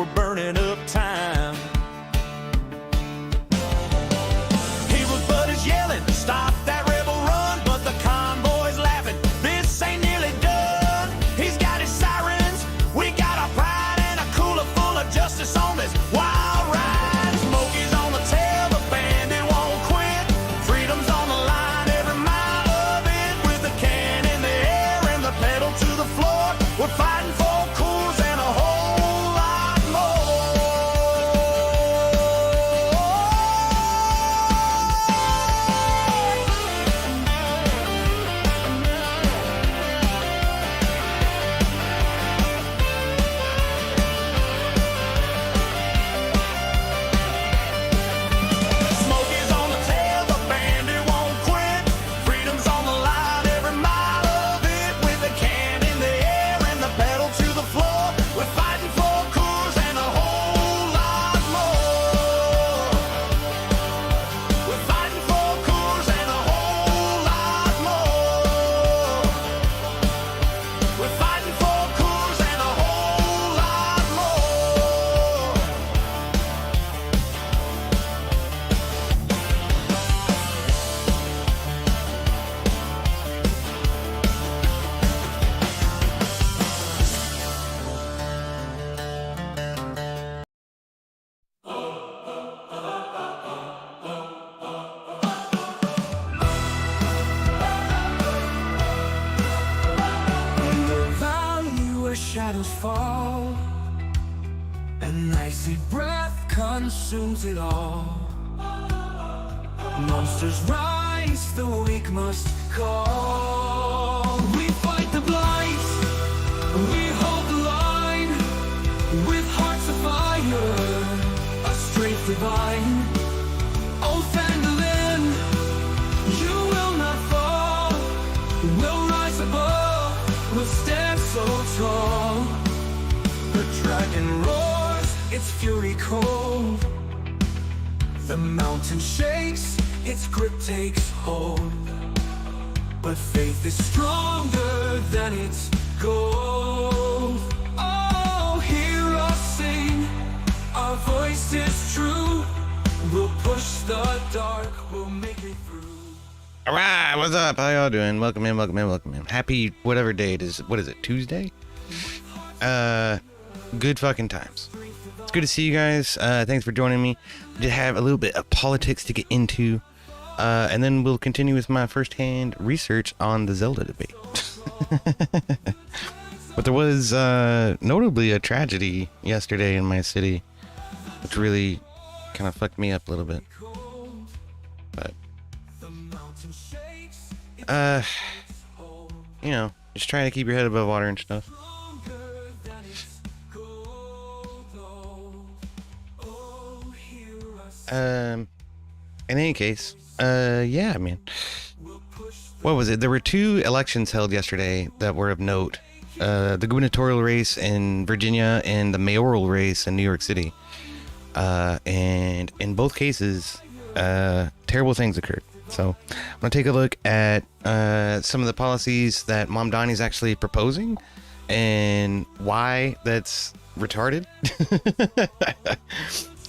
we're burning up time. Heroes buddies yelling, stop that rebel run, but the convoy's laughing, this ain't nearly done. He's got his sirens, we got our pride, and a cooler full of justice on this wild ride. Smokey's on the tail, the bandit won't quit. Freedom's on the line, every mile of it, with the can in the air and the pedal to the floor. We're fighting for Coors and a whole lot Smokey's on the tail, the bandit won't quit. Freedom's on the line, every mile of it, with the can in the air and the pedal to the floor. We're fighting for Coors and a whole lot more. We're fighting for Coors and a whole lot more. We're fighting for Coors and a whole lot more. In the valley where shadows fall, an icy breath consumes it all. Monsters rise, the weak must call. We fight the blight, we hold the line, with hearts of fire, a strength divine. Oh, Phandalin, you will not fall, we'll rise above, we'll stand so tall. The dragon roars, its fury cold, the mountain shakes, its grip takes hold. But faith is stronger than its gold. Oh, hear us sing, our voice is true. We'll push the dark, we'll make it through. All right, what's up? How y'all doing? Welcome in, welcome in, welcome in. Happy whatever day it is. What is it? Tuesday? Good fucking times. It's good to see you guys. Thanks for joining me. I did have a little bit of politics to get into, and then we'll continue with my first-hand research on the Zelda debate. But there was notably a tragedy yesterday in my city, which really kind of fucked me up a little bit. But you know, just trying to keep your head above water and stuff. In any case, yeah, man. What was it? There were two elections held yesterday that were of note. The gubernatorial race in Virginia and the mayoral race in New York City. And in both cases, terrible things occurred. So I'm going to take a look at some of the policies that Mom Donnie's actually proposing and why that's retarded.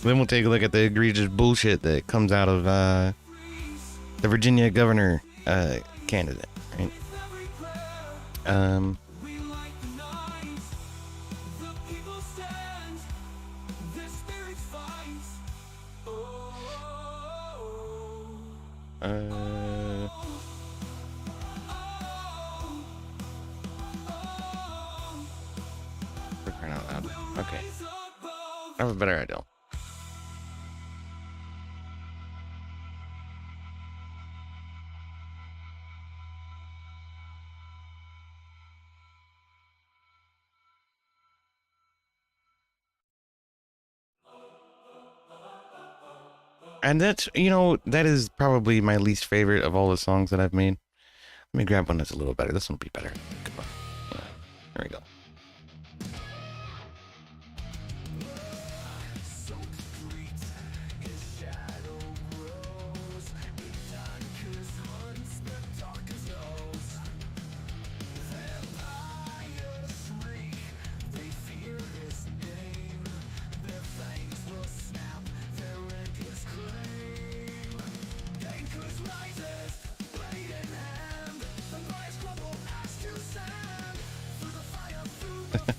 Then we'll take a look at the egregious bullshit that comes out of the Virginia governor candidate. Right? For crying out loud. Okay. I have a better idea. And that's, you know, that is probably my least favorite of all the songs that I've made. Let me grab one that's a little better. This one will be better. Come on. Yeah, there we go.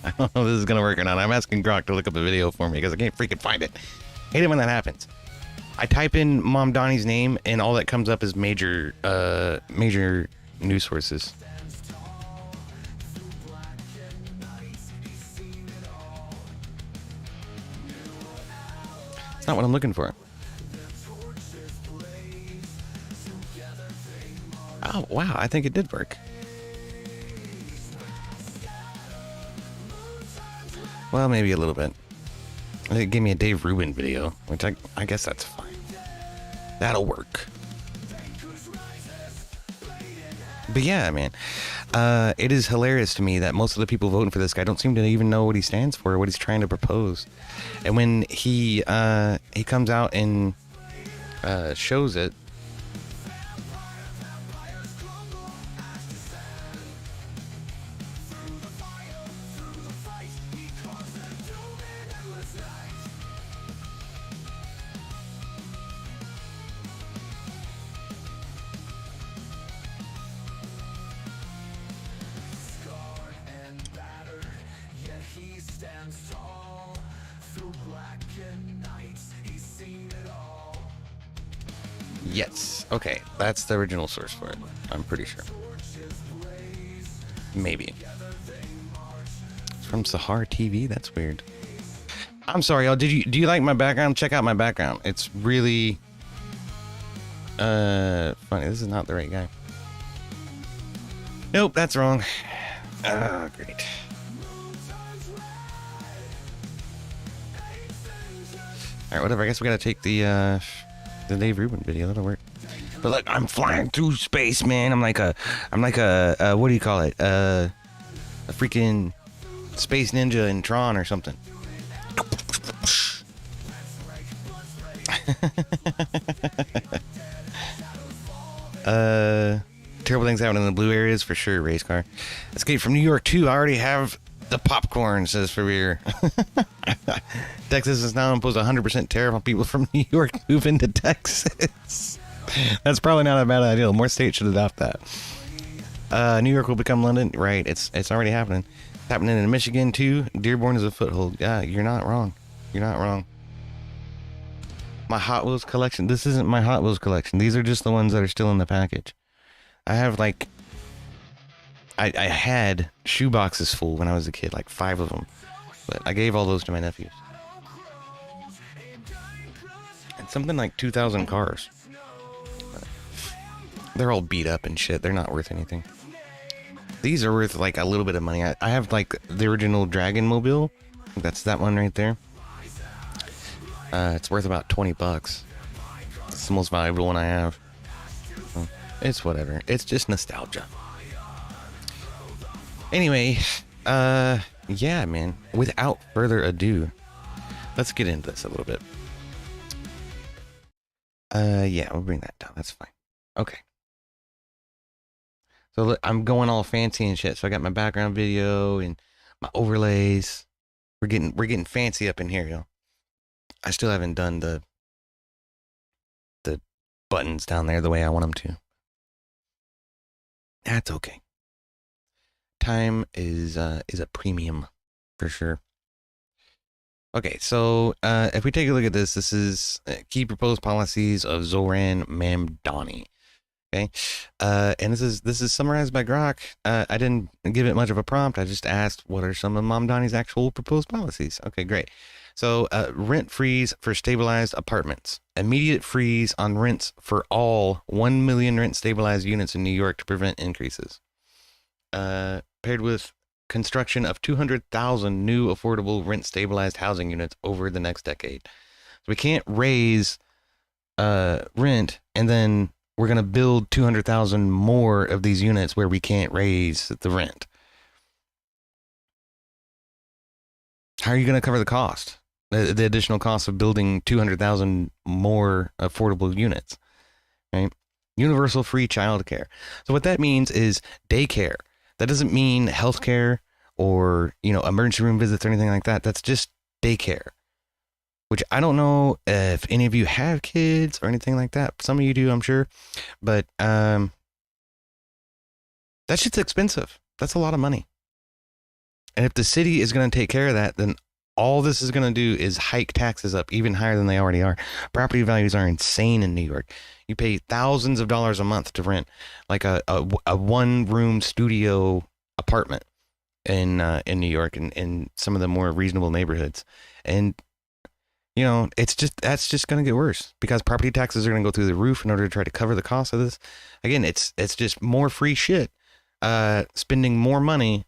I don't know if this is gonna work or not. I'm asking Grok to look up a video for me because I can't freaking find it. Hate it when that happens. I type in Mom Donnie's name and all that comes up is major news sources. It's not what I'm looking for. Oh, wow. I think it did work. Well, maybe a little bit. It gave me a Dave Rubin video, which I guess that's fine. That'll work. But yeah, man, it is hilarious to me that most of the people voting for this guy don't seem to even know what he stands for, what he's trying to propose. And when he comes out and shows it, yes. Okay, that's the original source for it. I'm pretty sure. Maybe. It's from Sahar TV? That's weird. I'm sorry, y'all. Do you like my background? Check out my background. It's really funny. This is not the right guy. Nope, that's wrong. Ah, great. Alright, whatever. I guess we gotta take the Dave Rubin video. That'll work. But look, I'm flying through space, man. I'm like a what do you call it? A freaking space ninja in Tron or something. Terrible things happen in the blue areas for sure, race car. Escape from New York 2. I already have the popcorn, says Favir. Texas has now imposed a 100% tariff on people from New York moving to Texas. That's probably not a bad idea. More states should adopt that. New York will become London. Right, it's already happening. It's happening in Michigan too. Dearborn is a foothold. Yeah, you're not wrong. You're not wrong. My Hot Wheels collection. This isn't my Hot Wheels collection. These are just the ones that are still in the package. I have like... I had shoe boxes full when I was a kid, like 5 of them. But I gave all those to my nephews. And something like 2,000 cars. But they're all beat up and shit. They're not worth anything. These are worth like a little bit of money. I have like the original Dragon Mobile. That's that one right there. It's worth about 20 bucks. It's the most valuable one I have. It's whatever. It's just nostalgia. Anyway, yeah, man. Without further ado, let's get into this a little bit. Yeah, we'll bring that down. That's fine. Okay. So look, I'm going all fancy and shit. So I got my background video and my overlays. We're getting fancy up in here, yo. I still haven't done the buttons down there the way I want them to. That's okay. Time is a premium for sure. Okay, so if we take a look at this, this is key proposed policies of Zoran Mamdani. Okay, and this is summarized by Grok. I didn't give it much of a prompt. I just asked what are some of Mamdani's actual proposed policies. Okay, great. So rent freeze for stabilized apartments. Immediate freeze on rents for all 1 million rent stabilized units in New York to prevent increases. Paired with construction of 200,000 new affordable rent stabilized housing units over the next decade. So we can't raise rent and then we're going to build 200,000 more of these units where we can't raise the rent. How are you going to cover the cost? The additional cost of building 200,000 more affordable units, right? Universal free childcare. So what that means is daycare. That doesn't mean healthcare or, emergency room visits or anything like that. That's just daycare, which I don't know if any of you have kids or anything like that. Some of you do, I'm sure. But that shit's expensive. That's a lot of money. And if the city is going to take care of that, then all this is going to do is hike taxes up even higher than they already are. Property values are insane in New York. You pay thousands of dollars a month to rent like a one room studio apartment in New York and in some of the more reasonable neighborhoods. And you know, that's just going to get worse because property taxes are going to go through the roof in order to try to cover the cost of this. Again, it's just more free shit. Spending more money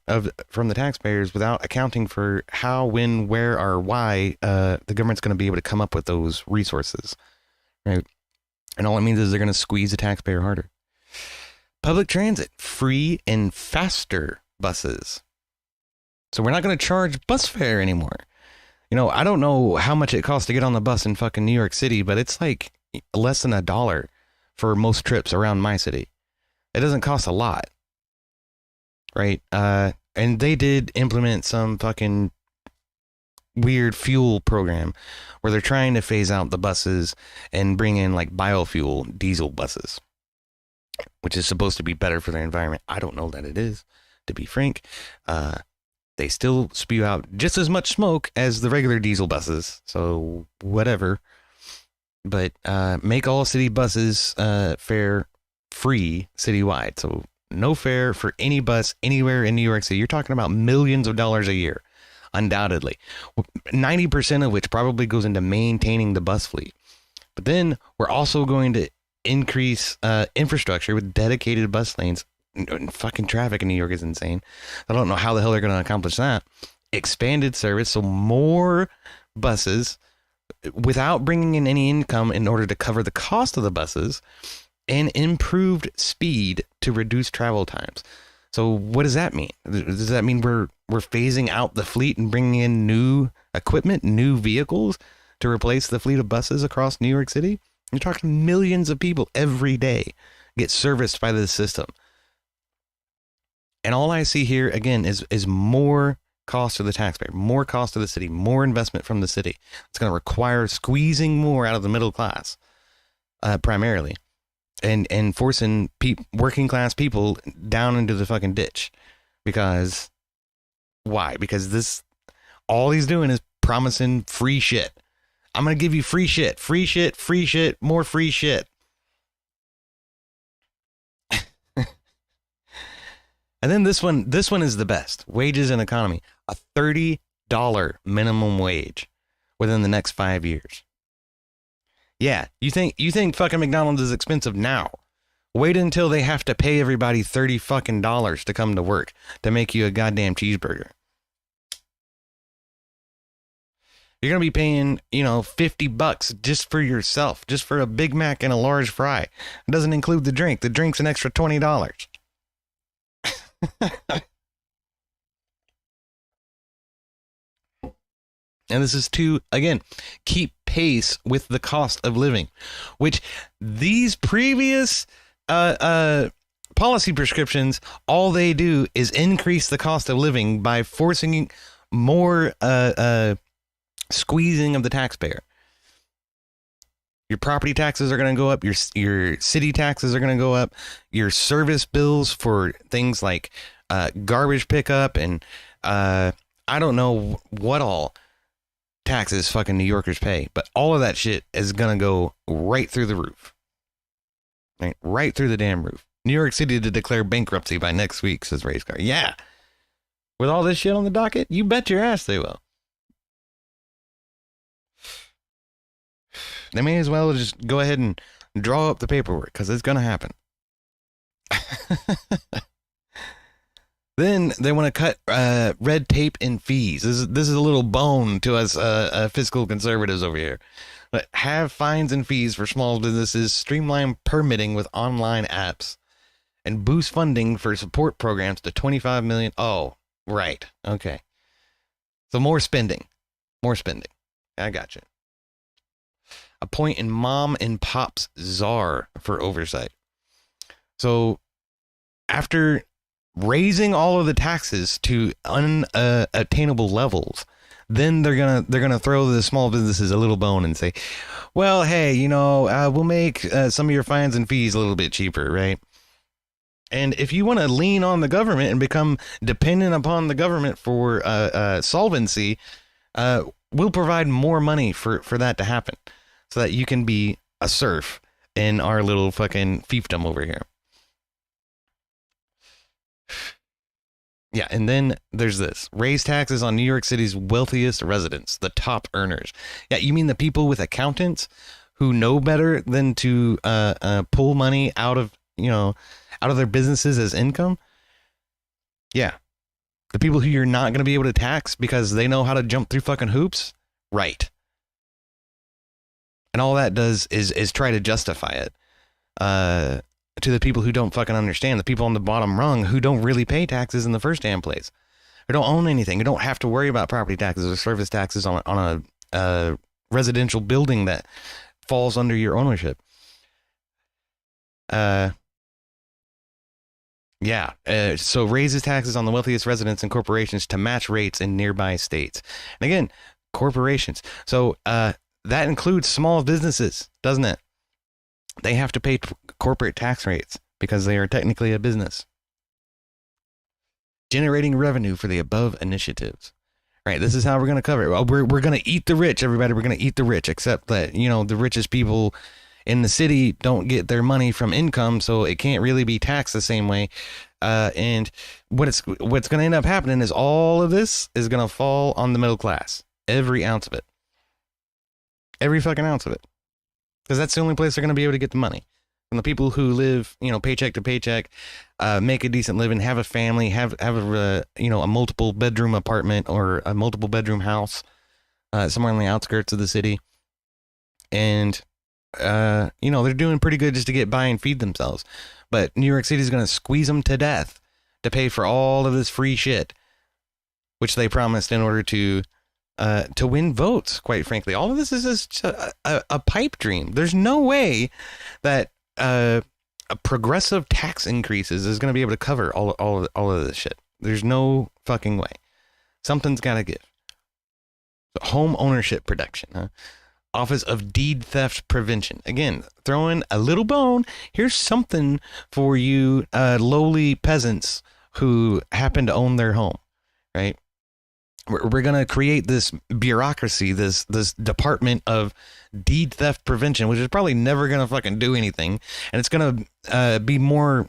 from the taxpayers without accounting for how, when, where, or why the government's going to be able to come up with those resources, right? And all it means is they're going to squeeze the taxpayer harder. Public transit, free and faster buses. So we're not going to charge bus fare anymore. You know, I don't know how much it costs to get on the bus in fucking New York City, but it's like less than $1 for most trips around my city. It doesn't cost a lot. Right. And they did implement some fucking weird fuel program where they're trying to phase out the buses and bring in like biofuel diesel buses, which is supposed to be better for the environment. I don't know that it is, to be frank. They still spew out just as much smoke as the regular diesel buses. So whatever. But make all city buses fare free citywide. So no fare for any bus anywhere in New York City. You're talking about millions of dollars a year, undoubtedly. 90% of which probably goes into maintaining the bus fleet. But then we're also going to increase infrastructure with dedicated bus lanes. And fucking traffic in New York is insane. I don't know how the hell they're going to accomplish that. Expanded service, so more buses without bringing in any income in order to cover the cost of the buses, and improved speed to reduce travel times. So what does that mean? Does that mean we're phasing out the fleet and bringing in new equipment, new vehicles to replace the fleet of buses across New York City? You're talking millions of people every day get serviced by this system. And all I see here, again, is more cost to the taxpayer, more cost to the city, more investment from the city. It's going to require squeezing more out of the middle class, primarily, and forcing working class people down into the fucking ditch. Because why? Because all he's doing is promising free shit. I'm going to give you free shit, free shit, free shit, more free shit. And then this one is the best. Wages and economy. A $30 minimum wage within the next 5 years. Yeah, you think fucking McDonald's is expensive now. Wait until they have to pay everybody $30 fucking to come to work to make you a goddamn cheeseburger. You're going to be paying, $50 just for yourself, just for a Big Mac and a large fry. It doesn't include the drink. The drink's an extra $20. And this is to, again, keep pace with the cost of living, which these previous policy prescriptions, all they do is increase the cost of living by forcing more squeezing of the taxpayer. Your property taxes are going to go up. Your city taxes are going to go up. Your service bills for things like garbage pickup and I don't know what all taxes fucking New Yorkers pay, but all of that shit is going to go right through the roof. Right through the damn roof. New York City to declare bankruptcy by next week, says Race Car. Yeah. With all this shit on the docket, you bet your ass they will. They may as well just go ahead and draw up the paperwork because it's going to happen. Then they want to cut red tape and fees. This is a little bone to us fiscal conservatives over here. But have fines and fees for small businesses, streamline permitting with online apps, and boost funding for support programs to $25 million. Oh, right. Okay. So more spending. I got you. Appoint a mom and pop's czar for oversight. So after raising all of the taxes to unattainable levels, then they're gonna throw the small businesses a little bone and say, well, hey, we'll make some of your fines and fees a little bit cheaper, right? And if you want to lean on the government and become dependent upon the government for solvency, we'll provide more money for that to happen so that you can be a serf in our little fucking fiefdom over here. Yeah, and then there's this. Raise taxes on New York City's wealthiest residents, the top earners. Yeah, you mean the people with accountants who know better than to pull money out of their businesses as income? Yeah. The people who you're not going to be able to tax because they know how to jump through fucking hoops? Right. And all that does is try to justify it to the people who don't fucking understand, the people on the bottom rung who don't really pay taxes in the first damn place, who don't own anything, who don't have to worry about property taxes or service taxes on a residential building that falls under your ownership. So raises taxes on the wealthiest residents and corporations to match rates in nearby states. And again, corporations. So that includes small businesses, doesn't it? They have to pay corporate tax rates because they are technically a business. Generating revenue for the above initiatives. Right, this is how we're going to cover it. We're going to eat the rich, everybody. We're going to eat the rich, except that, the richest people in the city don't get their money from income, so it can't really be taxed the same way. And what's going to end up happening is all of this is going to fall on the middle class. Every ounce of it. Every fucking ounce of it. Because that's the only place they're going to be able to get the money. From the people who live, paycheck to paycheck, make a decent living, have a family, have a multiple bedroom apartment or a multiple bedroom house somewhere on the outskirts of the city. And, they're doing pretty good just to get by and feed themselves. But New York City is going to squeeze them to death to pay for all of this free shit, which they promised in order to win votes, quite frankly. All of this is just a pipe dream. There's no way that a progressive tax increases is going to be able to cover all of this shit. There's no fucking way. Something's got to give. Home ownership protection, huh? Office of Deed Theft Prevention. Again, throw in a little bone. Here's something for you lowly peasants who happen to own their home, right? We're going to create this bureaucracy, this department of deed theft prevention, which is probably never going to fucking do anything. And it's going to be more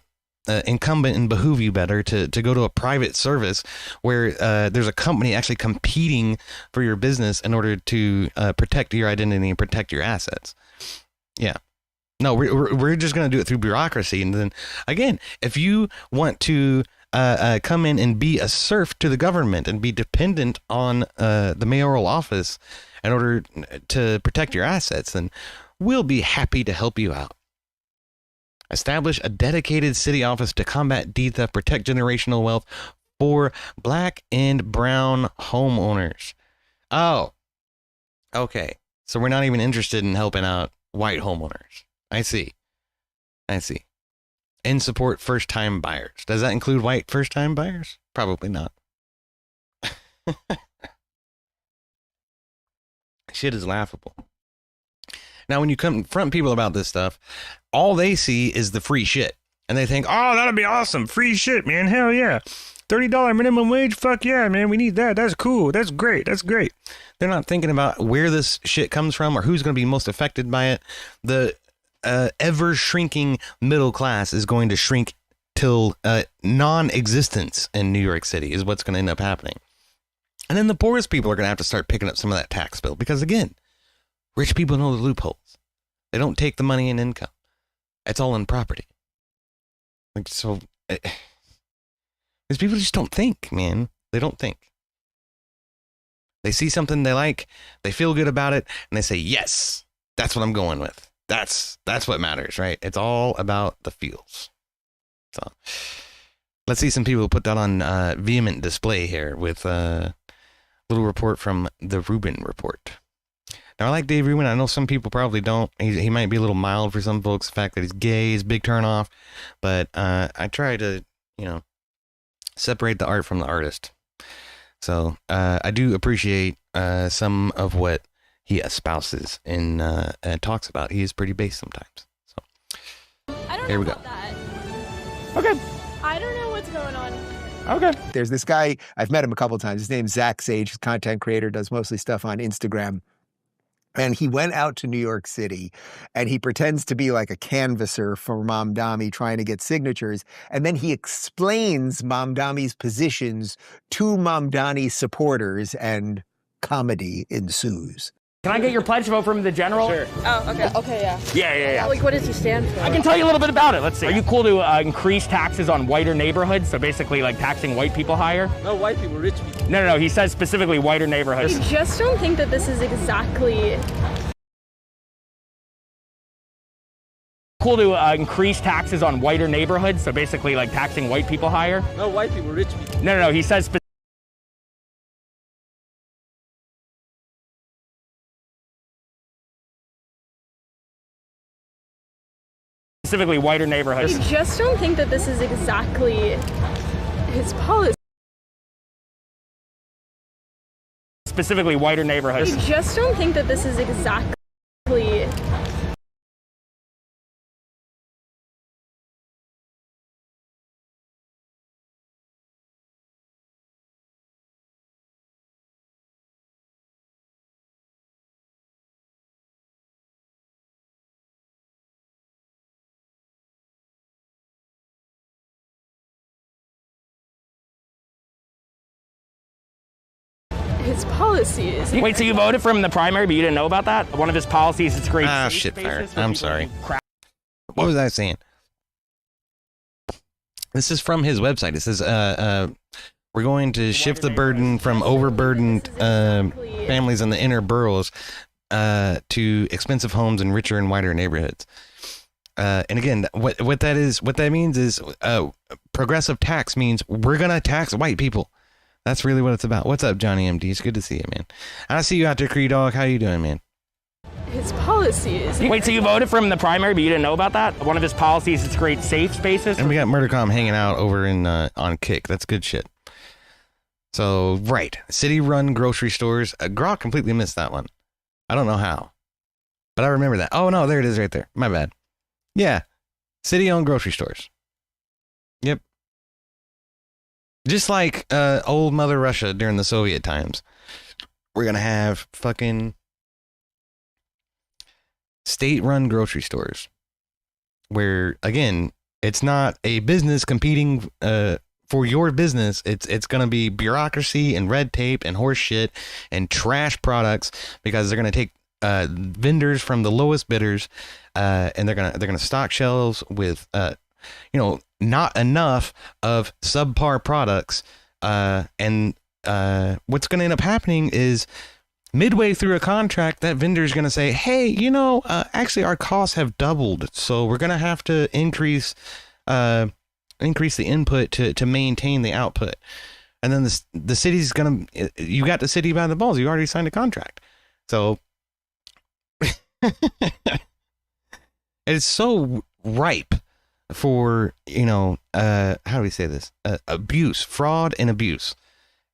incumbent and behoove you better to go to a private service where there's a company actually competing for your business in order to protect your identity and protect your assets. Yeah. No, we're just going to do it through bureaucracy. And then again, if you want to come in and be a serf to the government and be dependent on the mayoral office in order to protect your assets, then we'll be happy to help you out. Establish a dedicated city office to combat deed theft, protect generational wealth for black and brown homeowners. Oh, okay. So we're not even interested in helping out white homeowners. I see. And support first-time buyers. Does that include white first-time buyers? Probably not. Shit is laughable. Now, when you confront people about this stuff, all they see is the free shit. And they think, oh, that'll be awesome. Free shit, man. Hell yeah. $30 minimum wage? Fuck yeah, man. We need that. That's cool. That's great. They're not thinking about where this shit comes from or who's going to be most affected by it. The ever shrinking middle class is going to shrink till non-existence in New York City is what's going to end up happening. And then the poorest people are going to have to start picking up some of that tax bill because, again, rich people know the loopholes. They don't take the money in income. It's all in property. Like, so these people just don't think, man. They don't think. They see something they like, they feel good about it, and they say, yes, that's what I'm going with. That's what matters, right? It's all about the feels. So let's see some people put that on vehement display here with a little report from the Rubin Report. Now, I like Dave Rubin. I know some people probably don't. He might be a little mild for some folks. The fact that he's gay is a big turnoff. But I try to, separate the art from the artist. So I do appreciate some of what he espouses and talks about. He is pretty base sometimes. So I don't here know we go. about that. Okay. I don't know what's going on. Okay. There's this guy, I've met him a couple of times. His name's Zach Sage, he's a content creator, does mostly stuff on Instagram. And he went out to New York City and he pretends to be like a canvasser for Mamdani trying to get signatures. And then he explains Mamdani's positions to Mamdani supporters and comedy ensues. Can I get your pledge vote from the general? Sure. Oh, okay. Okay, yeah. Yeah. Like, what does he stand for? I can tell you a little bit about it. Let's see. Are you cool to increase taxes on whiter neighborhoods? So basically like taxing white people higher? No, white people, rich people. No. He says specifically whiter neighborhoods. I just don't think that this is exactly... Cool to increase taxes on whiter neighborhoods. So basically like taxing white people higher? No, white people, rich people. No. He says specifically whiter neighborhoods. I just don't think that this is exactly his policy. Specifically whiter neighborhoods. I just don't think that this is exactly... his policies. Wait, so you voted for him in the primary, but you didn't know about that? One of his policies is to create safe shit spaces fire. for I'm people sorry. who crack. What was I saying? This is from his website. It says, we're going to shift the burden from overburdened families in the inner boroughs to expensive homes in richer and wider neighborhoods. And again, what that means is progressive tax means we're gonna tax white people. That's really what it's about. What's up, Johnny MD? It's good to see you, man. I see you out there, Cree Dog. How you doing, man? His policies. Wait, so you voted for him in the primary, but you didn't know about that? One of his policies is to create safe spaces. And we got Murdercom hanging out over in on Kick. That's good shit. So, right. City-run grocery stores. Grok completely missed that one. I don't know how. But I remember that. Oh, no, there it is right there. My bad. Yeah. City-owned grocery stores. Yep. Just like old Mother Russia during the Soviet times. We're going to have fucking state-run grocery stores. Where, again, it's not a business competing for your business. It's going to be bureaucracy and red tape and horse shit and trash products because they're going to take vendors from the lowest bidders and they're going to stock shelves with not enough of subpar products and what's going to end up happening is midway through a contract that vendor is going to say, hey, actually our costs have doubled, so we're going to have to increase the input to maintain the output. And then the city's going to, you got the city by the balls. You already signed a contract. So it's so ripe for, how do we say this? Abuse, fraud and abuse.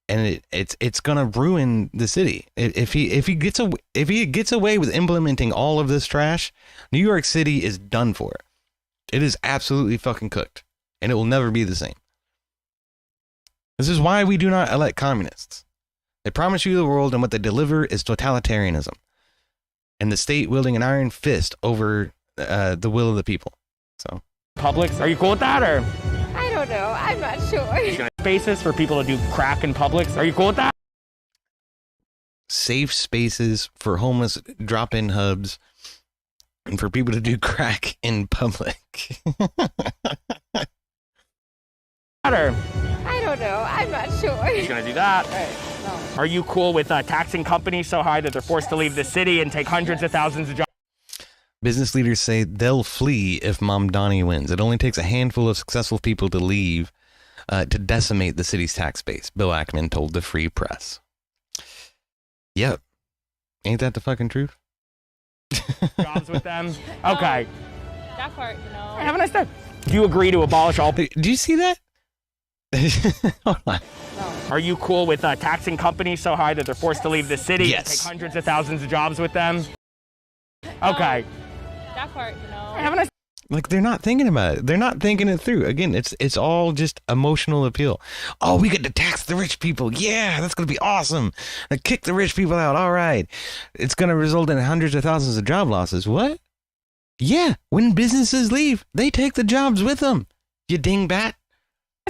And it's going to ruin the city. If he gets away with implementing all of this trash, New York City is done for. It is absolutely fucking cooked. And it will never be the same. This is why we do not elect communists. They promise you the world, and what they deliver is totalitarianism. And the state wielding an iron fist over the will of the people. So, Publix, are you cool with that, or? I don't know. I'm not sure. Spaces for people to do crack in Publix, are you cool with that? safe spaces for homeless drop-in hubs and for people to do crack in public. I don't know. I'm not sure. He's gonna do that. Are you cool with taxing companies so high that they're forced to leave the city and take hundreds of thousands of jobs? Business leaders say they'll flee if Mamdani wins. It only takes a handful of successful people to leave to decimate the city's tax base, Bill Ackman told the Free Press. Yep. Ain't that the fucking truth? Jobs with them? Okay. That part, no. Have a nice day. Do you agree to abolish all... Do you see that? Hold on. Are you cool with taxing companies so high that they're forced to leave the city and Yes. take hundreds of thousands of jobs with them? Okay. That part, no. Have a nice... Like, they're not thinking about it. They're not thinking it through. Again, it's all just emotional appeal. Oh, we get to tax the rich people. Yeah, that's going to be awesome. Like, kick the rich people out. All right. It's going to result in hundreds of thousands of job losses. What? Yeah, when businesses leave, they take the jobs with them. You dingbat.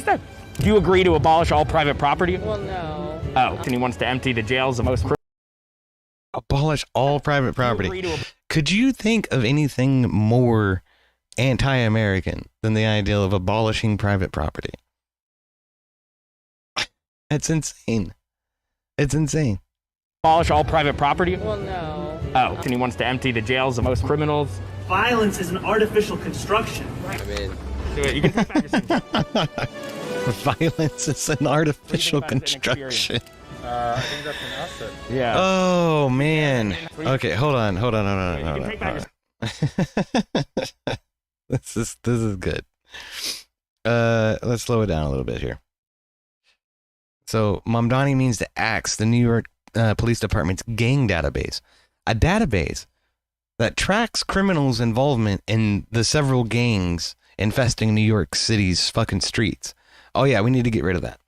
Do you agree to abolish all private property? Well, no. Oh, and he wants to empty the jails of most criminals. Abolish all private property. Could you think of anything more anti-American than the ideal of abolishing private property? It's insane. It's insane. Abolish all private property? Well, no. Oh, and he wants to empty the jails of most criminals. Violence is an artificial construction. I mean, You can take back your statement. Violence is an artificial construction. I think that's an asset. Yeah. Oh, man. Okay, hold on. You can take back your This is good. Let's slow it down a little bit here. So, Mamdani means to axe the New York Police Department's gang database, a database that tracks criminals' involvement in the several gangs infesting New York City's fucking streets. Oh yeah, we need to get rid of that.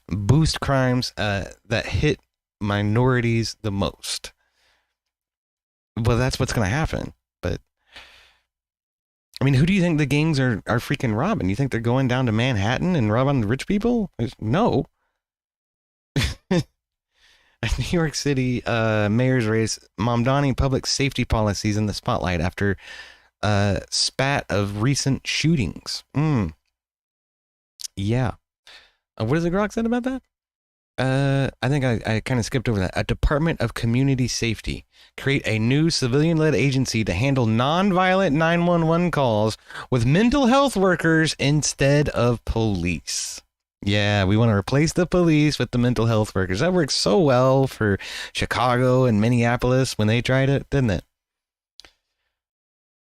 Boost crimes that hit minorities the most. Well, that's what's going to happen. But I mean, who do you think the gangs are freaking robbing? You think they're going down to Manhattan and robbing the rich people? No. New York City mayor's race, Mamdani public safety policies in the spotlight after a spat of recent shootings. Yeah. What does the Grok said about that? I think I kind of skipped over that. A Department of Community Safety. Create a new civilian-led agency to handle non-violent 911 calls with mental health workers instead of police. Yeah, we want to replace the police with the mental health workers. That worked so well for Chicago and Minneapolis when they tried it, didn't it?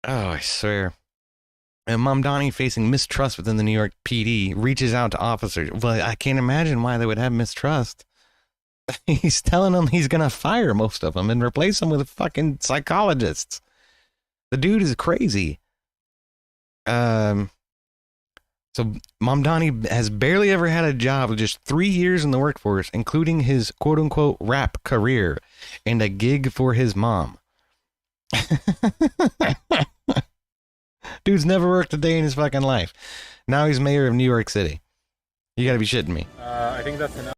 Oh, I swear. And Mamdani, facing mistrust within the New York PD, reaches out to officers. Well, I can't imagine why they would have mistrust. He's telling them he's going to fire most of them and replace them with fucking psychologists. The dude is crazy. So Mamdani has barely ever had a job with just 3 years in the workforce, including his quote-unquote rap career and a gig for his mom. Dude's never worked a day in his fucking life. Now he's mayor of New York City. You gotta be shitting me. I think that's enough.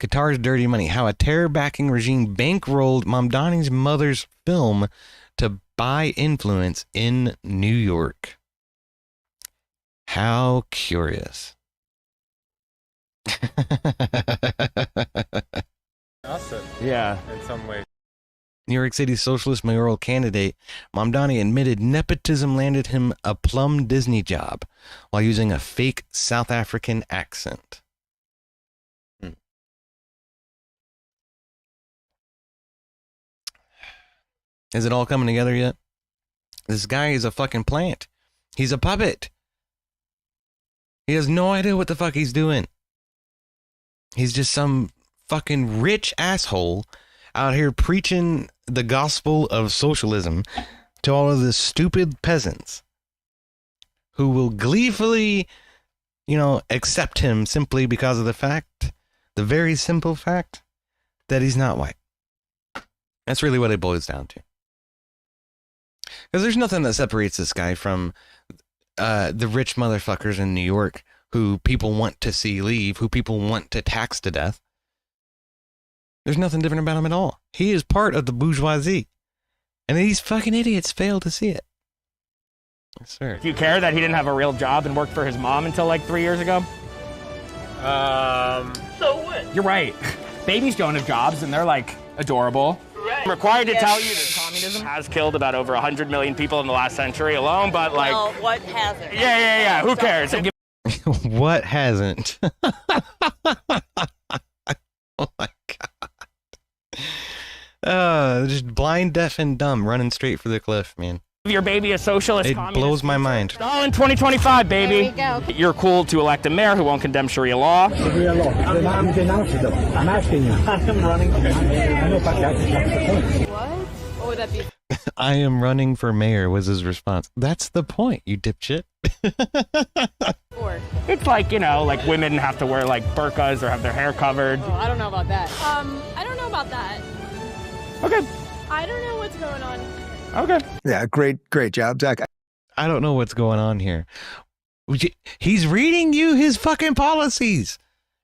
Qatar's dirty money. How a terror-backing regime bankrolled Mamdani's mother's film to buy influence in New York. How curious. Asset Yeah. in some way. New York City's socialist mayoral candidate, Mamdani admitted nepotism landed him a Plum Disney job while using a fake South African accent. Is it all coming together yet? This guy is a fucking plant. He's a puppet. He has no idea what the fuck he's doing. He's just some fucking rich asshole out here preaching the gospel of socialism to all of the stupid peasants who will gleefully, accept him simply because of the very simple fact that he's not white. That's really what it boils down to. Because there's nothing that separates this guy from the rich motherfuckers in New York who people want to see leave, who people want to tax to death. There's nothing different about him at all. He is part of the bourgeoisie. And these fucking idiots fail to see it. Yes, sir. Do you care that he didn't have a real job and worked for his mom until like 3 years ago? So what? You're right. Babies don't have jobs and they're like adorable. Right. I'm required to tell you that communism has killed about over 100 million people in the last century alone, but like... Well, what hasn't? Yeah. Who cares? What hasn't? Oh my God. Just blind, deaf, and dumb running straight for the cliff, man. Your baby a socialist It communist. blows my mind. All in 2025, baby. There we go. You're cool to elect a mayor who won't condemn Sharia law. I'm running. What? What would that be? I am running for mayor was his response. That's the point, you dipshit. It's like, you know, like women have to wear like burqas or have their hair covered. Oh, I don't know about that. I don't know about that. Okay. I don't know what's going on. Okay. Yeah, great job, Zach. I don't know what's going on here. He's reading you his fucking policies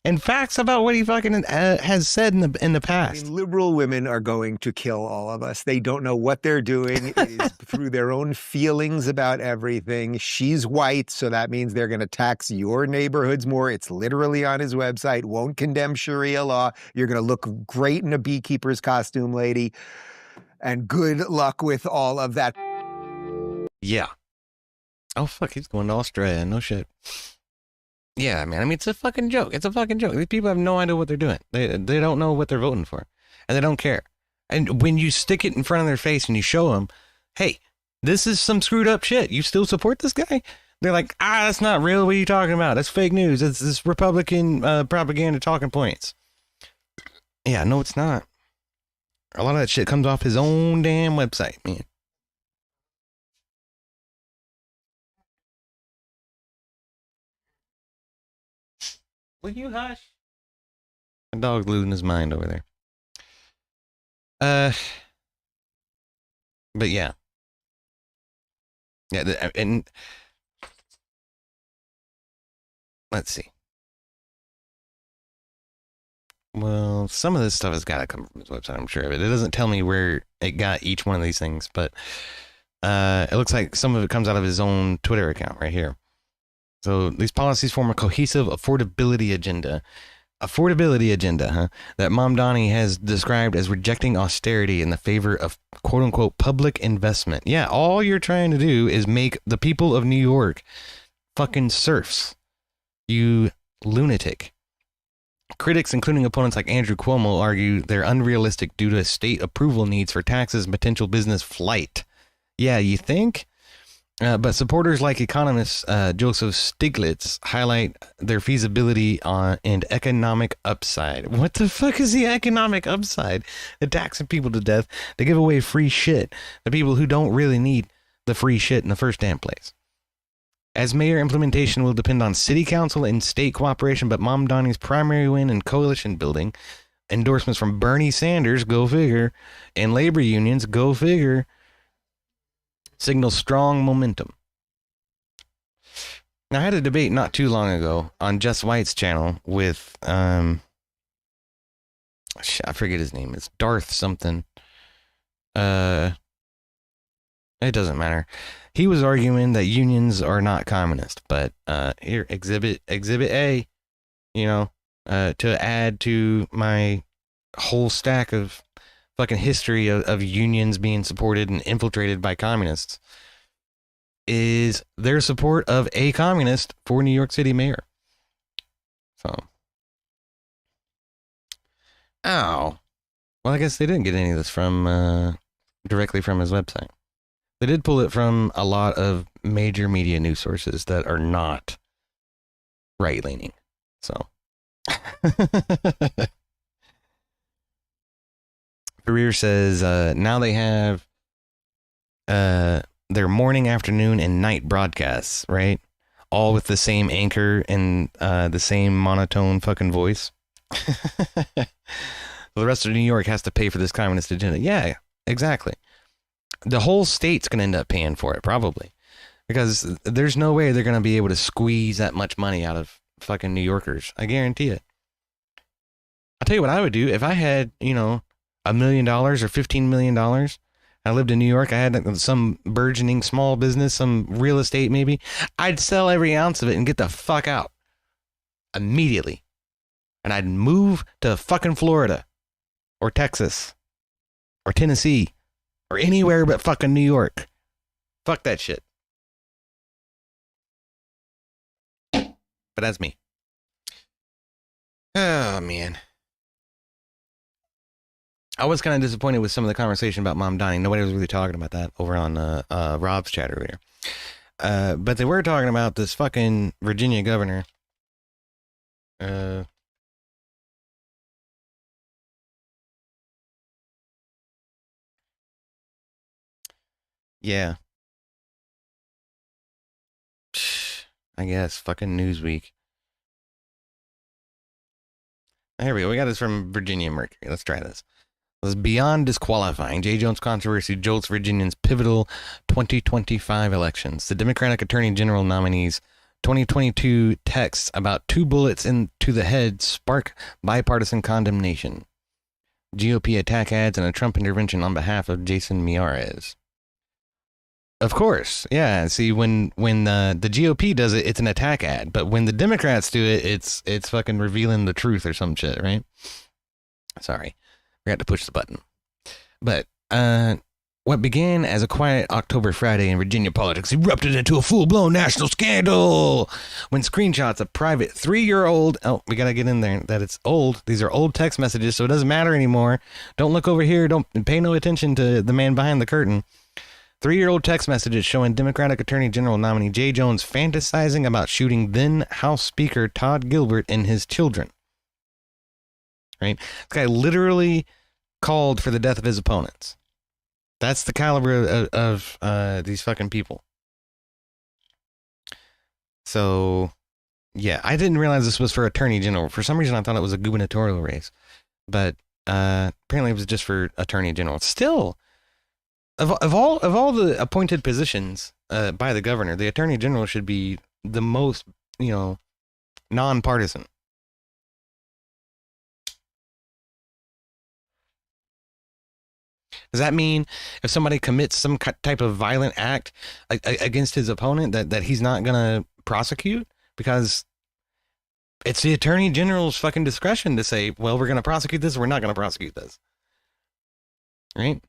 and facts about what he fucking has said in the I past. mean, liberal women are going to kill all of us. They don't know what they're doing. It is through their own feelings about everything. She's white, so that means they're going to tax your neighborhoods more. It's literally on his website. Won't condemn Sharia law. You're going to look great in a beekeeper's costume, lady. And good luck with all of that. Yeah. Oh, fuck, he's going to Australia. No shit. Yeah, man. I mean, it's a fucking joke. It's a fucking joke. These people have no idea what they're doing. They don't know what they're voting for. And they don't care. And when you stick it in front of their face and you show them, hey, this is some screwed up shit. You still support this guy? They're like, that's not real. What are you talking about? That's fake news. It's this Republican propaganda talking points. Yeah, no, it's not. A lot of that shit comes off his own damn website, man. Will you hush? My dog's losing his mind over there. But yeah. Yeah, and let's see. Well, some of this stuff has got to come from his website, I'm sure of it. It doesn't tell me where it got each one of these things, but it looks like some of it comes out of his own Twitter account right here. So these policies form a cohesive affordability agenda. That Mamdani has described as rejecting austerity in the favor of quote-unquote public investment. Yeah, all you're trying to do is make the people of New York fucking serfs. You lunatic. Critics, including opponents like Andrew Cuomo, argue they're unrealistic due to state approval needs for taxes and potential business flight. Yeah, you think? But supporters like economist Joseph Stiglitz highlight their feasibility and economic upside. What the fuck is the economic upside? They're taxing people to death to give away free shit to people who don't really need the free shit in the first damn place. As mayor, implementation will depend on city council and state cooperation, but Mamdani's primary win in coalition building, endorsements from Bernie Sanders, go figure, and labor unions, go figure, signals strong momentum. Now, I had a debate not too long ago on Just White's channel with, I forget his name. It's Darth something. It doesn't matter. He was arguing that unions are not communist, but here, exhibit A, to add to my whole stack of fucking history of unions being supported and infiltrated by communists, is their support of a communist for New York City mayor. So, well, I guess they didn't get any of this from directly from his website. They did pull it from a lot of major media news sources that are not right-leaning. So, Career says now they have their morning, afternoon, and night broadcasts, right? All with the same anchor and the same monotone fucking voice. The rest of New York has to pay for this communist agenda. Yeah, exactly. The whole state's going to end up paying for it, probably. Because there's no way they're going to be able to squeeze that much money out of fucking New Yorkers. I guarantee it. I'll tell you what I would do. If I had, $1 million or $15 million, I lived in New York, I had some burgeoning small business, some real estate maybe, I'd sell every ounce of it and get the fuck out. Immediately. And I'd move to fucking Florida. Or Texas. Or Tennessee. Or anywhere but fucking New York. Fuck that shit. But that's me. Oh, man. I was kind of disappointed with some of the conversation about Mamdani. Nobody was really talking about that over on Rob's chat earlier. But they were talking about this fucking Virginia governor. Yeah. I guess. Fucking Newsweek. Here we go. We got this from Virginia Mercury. Let's try this. It was beyond disqualifying. J. Jones controversy jolts Virginians' pivotal 2025 elections. The Democratic Attorney General nominees' 2022 texts about 2 bullets into the head spark bipartisan condemnation. GOP attack ads and a Trump intervention on behalf of Jason Miyares. Of course, yeah. See, when the GOP does it, it's an attack ad. But when the Democrats do it, it's fucking revealing the truth or some shit, right? Sorry, forgot to push the button. But what began as a quiet October Friday in Virginia politics erupted into a full-blown national scandal when screenshots of private 3-year-old... Oh, we got to get in there that it's old. These are old text messages, so it doesn't matter anymore. Don't look over here. Don't pay no attention to the man behind the curtain. 3-year-old text messages showing Democratic Attorney General nominee J. Jones fantasizing about shooting then House Speaker Todd Gilbert and his children. Right? This guy literally called for the death of his opponents. That's the caliber of these fucking people. So, yeah, I didn't realize this was for Attorney General. For some reason, I thought it was a gubernatorial race. But apparently it was just for Attorney General. Still... Of all the appointed positions by the governor, the Attorney General should be the most, nonpartisan. Does that mean if somebody commits some type of violent act against his opponent that he's not going to prosecute? Because it's the Attorney General's fucking discretion to say, well, we're going to prosecute this or we're not going to prosecute this. Right?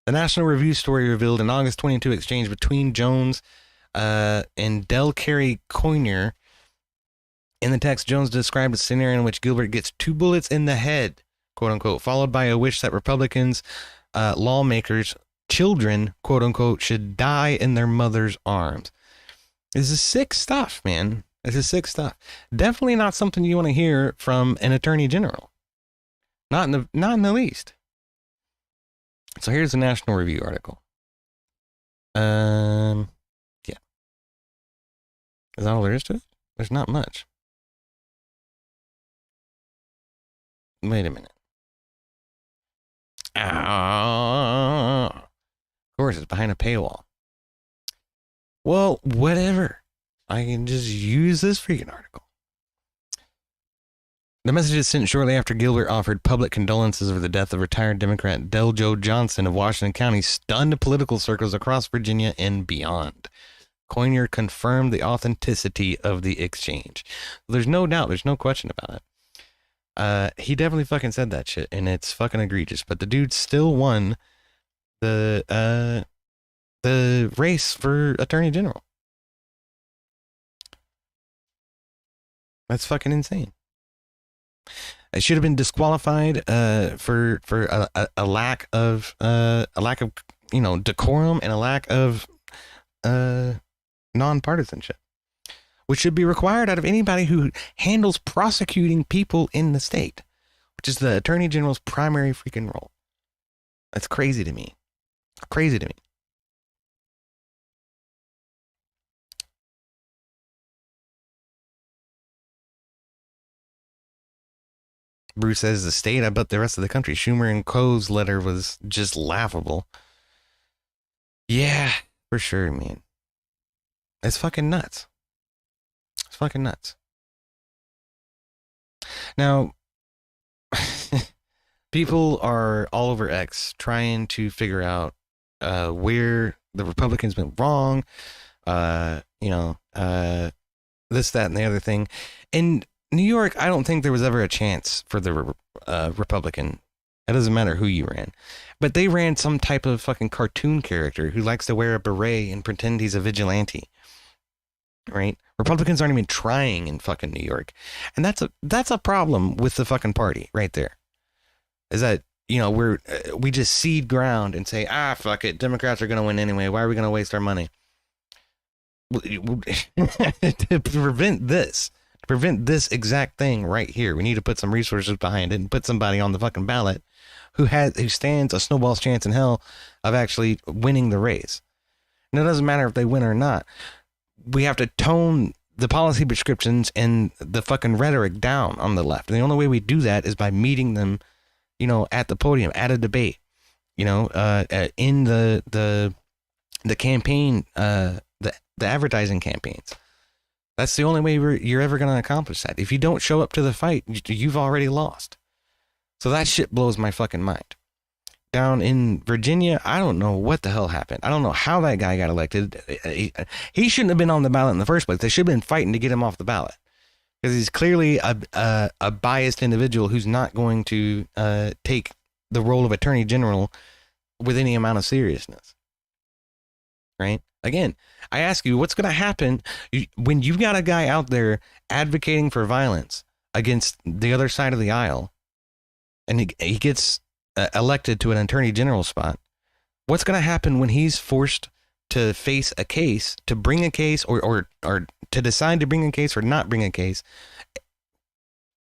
The National Review story revealed an August 22 exchange between Jones and Del Carey Coyner. In the text, Jones described a scenario in which Gilbert gets 2 bullets in the head, quote unquote, followed by a wish that Republicans, lawmakers, children, quote unquote, should die in their mother's arms. This is sick stuff, man. This is sick stuff. Definitely not something you want to hear from an attorney general. Not in the least. So here's the National Review article. Yeah. Is that all there is to it? There's not much. Wait a minute. Of course, it's behind a paywall. Well, whatever. I can just use this freaking article. The message is sent shortly after Gilbert offered public condolences over the death of retired Democrat Del Joe Johnson of Washington County, stunned political circles across Virginia and beyond. Coyner confirmed the authenticity of the exchange. There's no doubt, there's no question about it. He definitely fucking said that shit, and it's fucking egregious. But the dude still won the race for Attorney General. That's fucking insane. It should have been disqualified for a lack of decorum and a lack of nonpartisanship, which should be required out of anybody who handles prosecuting people in the state, which is the Attorney General's primary freaking role. That's crazy to me. Crazy to me. Bruce says the state, I bet the rest of the country. Schumer and Co.'s letter was just laughable. Yeah, for sure, man. It's fucking nuts. It's fucking nuts. Now, people are all over X trying to figure out where the Republicans went wrong, this, that, and the other thing. And New York, I don't think there was ever a chance for the Republican. It doesn't matter who you ran. But they ran some type of fucking cartoon character who likes to wear a beret and pretend he's a vigilante. Right? Republicans aren't even trying in fucking New York. And that's a problem with the fucking party right there. Is that, we just cede ground and say, fuck it, Democrats are going to win anyway. Why are we going to waste our money? To prevent this exact thing right here, we need to put some resources behind it and put somebody on the fucking ballot who stands a snowball's chance in hell of actually winning the race. And it doesn't matter if they win or not. We have to tone the policy prescriptions and the fucking rhetoric down on the left. And the only way we do that is by meeting them, you know, at the podium, at a debate, you know, in the campaign, the advertising campaigns. That's the only way you're ever going to accomplish that. If you don't show up to the fight, you've already lost. So that shit blows my fucking mind. Down in Virginia, I don't know what the hell happened. I don't know how that guy got elected. He shouldn't have been on the ballot in the first place. They should have been fighting to get him off the ballot, because he's clearly a biased individual who's not going to take the role of attorney general with any amount of seriousness. Right? Again, I ask you, what's going to happen when you've got a guy out there advocating for violence against the other side of the aisle, and he gets elected to an attorney general spot? What's going to happen when he's forced to face a case, to bring a case, or to decide to bring a case or not bring a case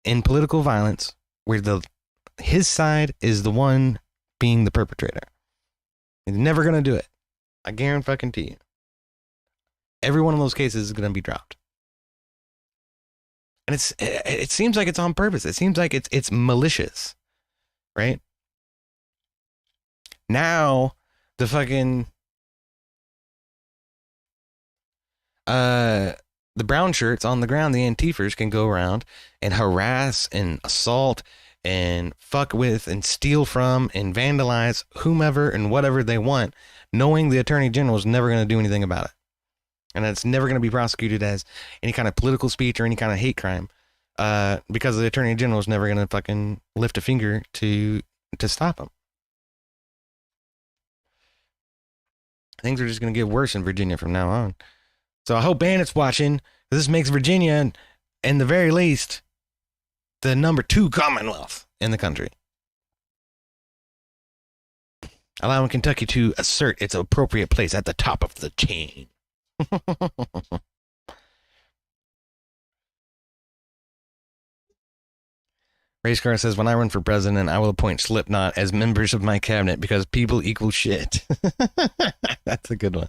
in political violence, where his side is the one being the perpetrator? He's never going to do it. I guarantee you. Every one of those cases is going to be dropped. And it seems like it's on purpose. It seems like it's malicious, right? Now the fucking the brown shirts on the ground, the Antifers, can go around and harass and assault and fuck with and steal from and vandalize whomever and whatever they want, knowing the attorney general is never going to do anything about it. And it's never going to be prosecuted as any kind of political speech or any kind of hate crime, because the attorney general is never going to fucking lift a finger to stop them. Things are just going to get worse in Virginia from now on. So I hope Bandit's watching. This makes Virginia, in the very least, the number 2 Commonwealth in the country, allowing Kentucky to assert its appropriate place at the top of the chain. Racecar says, when I run for president, I will appoint Slipknot as members of my cabinet because people equal shit. That's a good one.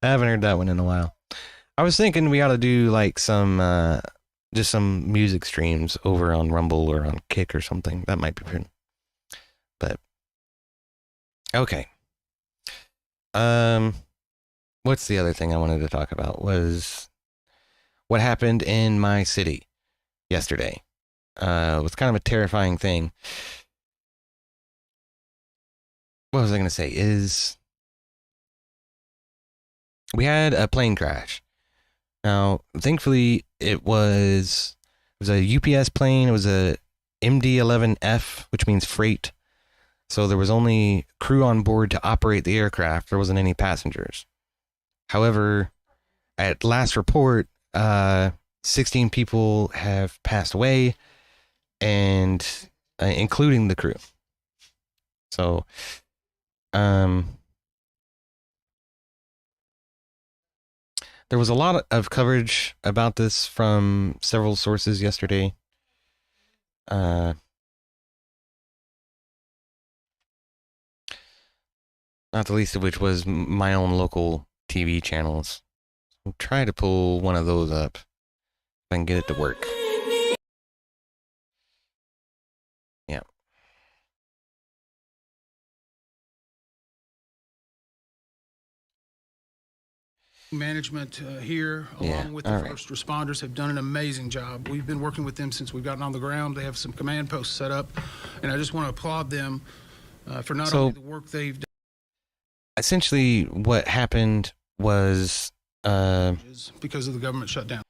I haven't heard that one in a while. I was thinking we ought to do like some just some music streams over on Rumble or on Kick or something. That might be good. But okay. What's the other thing I wanted to talk about was what happened in my city yesterday. It was kind of a terrifying thing. What was I going to say is we had a plane crash. Now, thankfully, it was a UPS plane. It was a MD-11F, which means freight. So there was only crew on board to operate the aircraft. There wasn't any passengers. However, at last report, 16 people have passed away, and including the crew. So, there was a lot of coverage about this from several sources yesterday. Not the least of which was my own local TV channels. I'll try to pull one of those up if I can get it to work. Yeah. Management here, along with the first responders, have done an amazing job. We've been working with them since we've gotten on the ground. They have some command posts set up, and I just want to applaud them for not only the work they've done. Essentially, what happened was because of the government shutdown.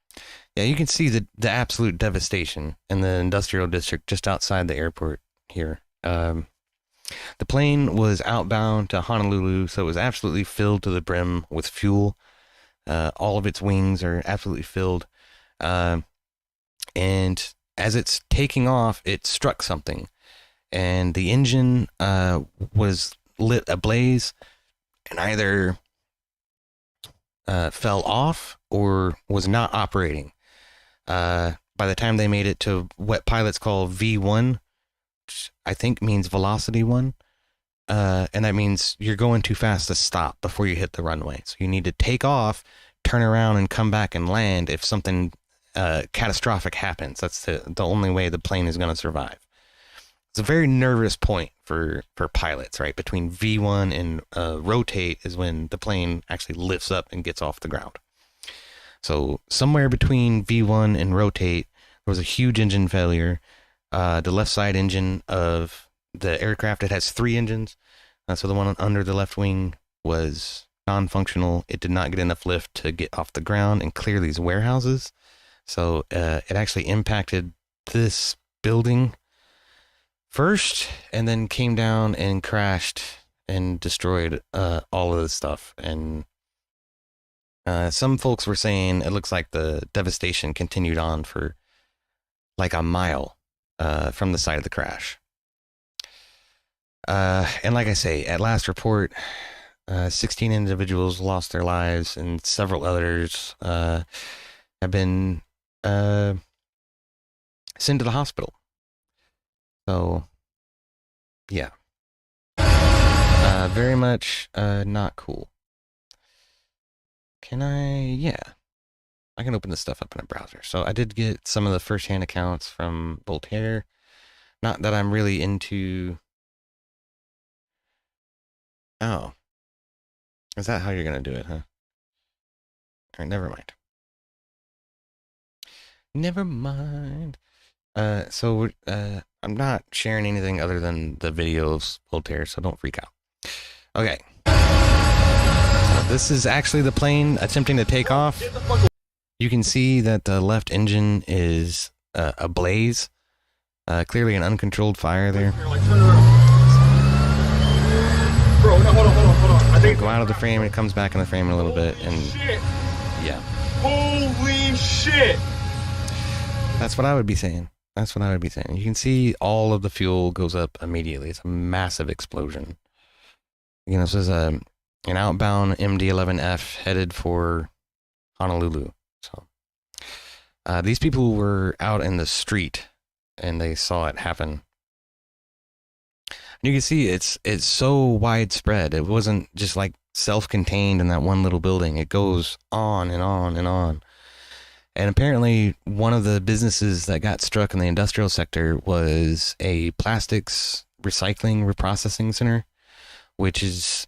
Yeah, you can see the absolute devastation in the industrial district just outside the airport here. The plane was outbound to Honolulu, so it was absolutely filled to the brim with fuel. All of its wings are absolutely filled. And as it's taking off, it struck something. And the engine was lit ablaze and either fell off or was not operating. By the time they made it to what pilots call V1, I think means velocity 1. And that means you're going too fast to stop before you hit the runway. So you need to take off, turn around, and come back and land if something catastrophic happens. That's the only way the plane is going to survive. It's a very nervous point for pilots, right? Between V1 and rotate is when the plane actually lifts up and gets off the ground. So somewhere between V1 and rotate, there was a huge engine failure. The left side engine of the aircraft, it has 3 engines. So the one under the left wing was non-functional. It did not get enough lift to get off the ground and clear these warehouses. So it actually impacted this building first, and then came down and crashed and destroyed all of this stuff. And some folks were saying it looks like the devastation continued on for like a mile from the site of the crash. And like I say, at last report, 16 individuals lost their lives, and several others have been sent to the hospital. So, yeah. Very much not cool. Can I? Yeah. I can open this stuff up in a browser. So I did get some of the first-hand accounts from Voltaire. Not that I'm really into... Oh. Is that how you're going to do it, huh? All right, never mind. Never mind. So I'm not sharing anything other than the video of Voltaire, so don't freak out. Okay. This is actually the plane attempting to take off. You can see that the left engine is ablaze. Clearly an uncontrolled fire there. Bro, no, hold on. I think Go out of the frame, it comes back in the frame in a little bit, and yeah. Holy shit! That's what I would be saying. That's what I would be saying. You can see all of the fuel goes up immediately. It's a massive explosion. You know, this is an outbound MD-11F headed for Honolulu. So these people were out in the street and they saw it happen. And you can see it's so widespread. It wasn't just like self-contained in that one little building. It goes on and on and on. And apparently one of the businesses that got struck in the industrial sector was a plastics recycling reprocessing center, which is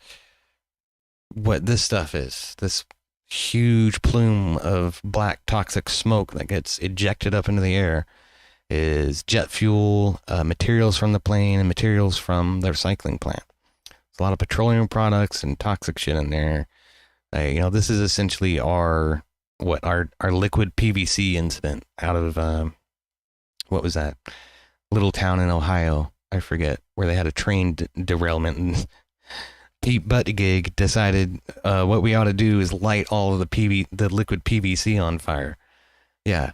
what this stuff is. This huge plume of black toxic smoke that gets ejected up into the air is jet fuel, materials from the plane, and materials from the recycling plant. There's a lot of petroleum products and toxic shit in there. You know, this is essentially our liquid PVC incident out of what was that little town in Ohio? I forget, where they had a train derailment, and Pete Buttigieg decided what we ought to do is light all of the liquid PVC on fire. Yeah.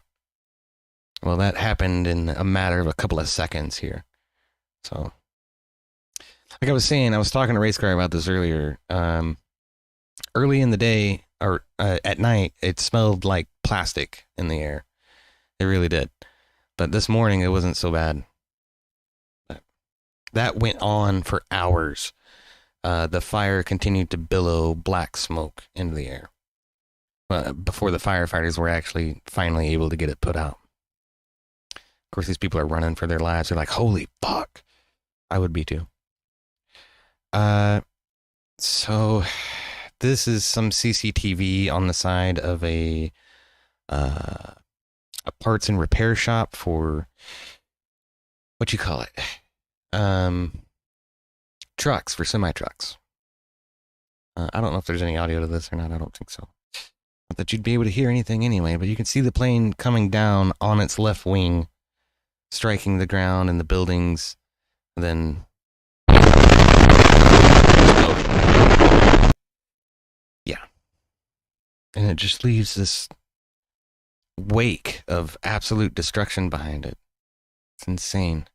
Well, that happened in a matter of a couple of seconds here. So, like I was saying, I was talking to Race Car about this earlier. Early in the day, or at night, it smelled like plastic in the air. It really did. But this morning, it wasn't so bad. But that went on for hours. The fire continued to billow black smoke into the air before the firefighters were actually finally able to get it put out. Of course, these people are running for their lives. They're like, holy fuck. I would be too. So this is some CCTV on the side of a parts and repair shop for, what you call it? Trucks, for semi-trucks. I don't know if there's any audio to this or not. I don't think so. Not that you'd be able to hear anything anyway, but you can see the plane coming down on its left wing, striking the ground and the buildings, and then... Yeah. And it just leaves this wake of absolute destruction behind it. It's insane.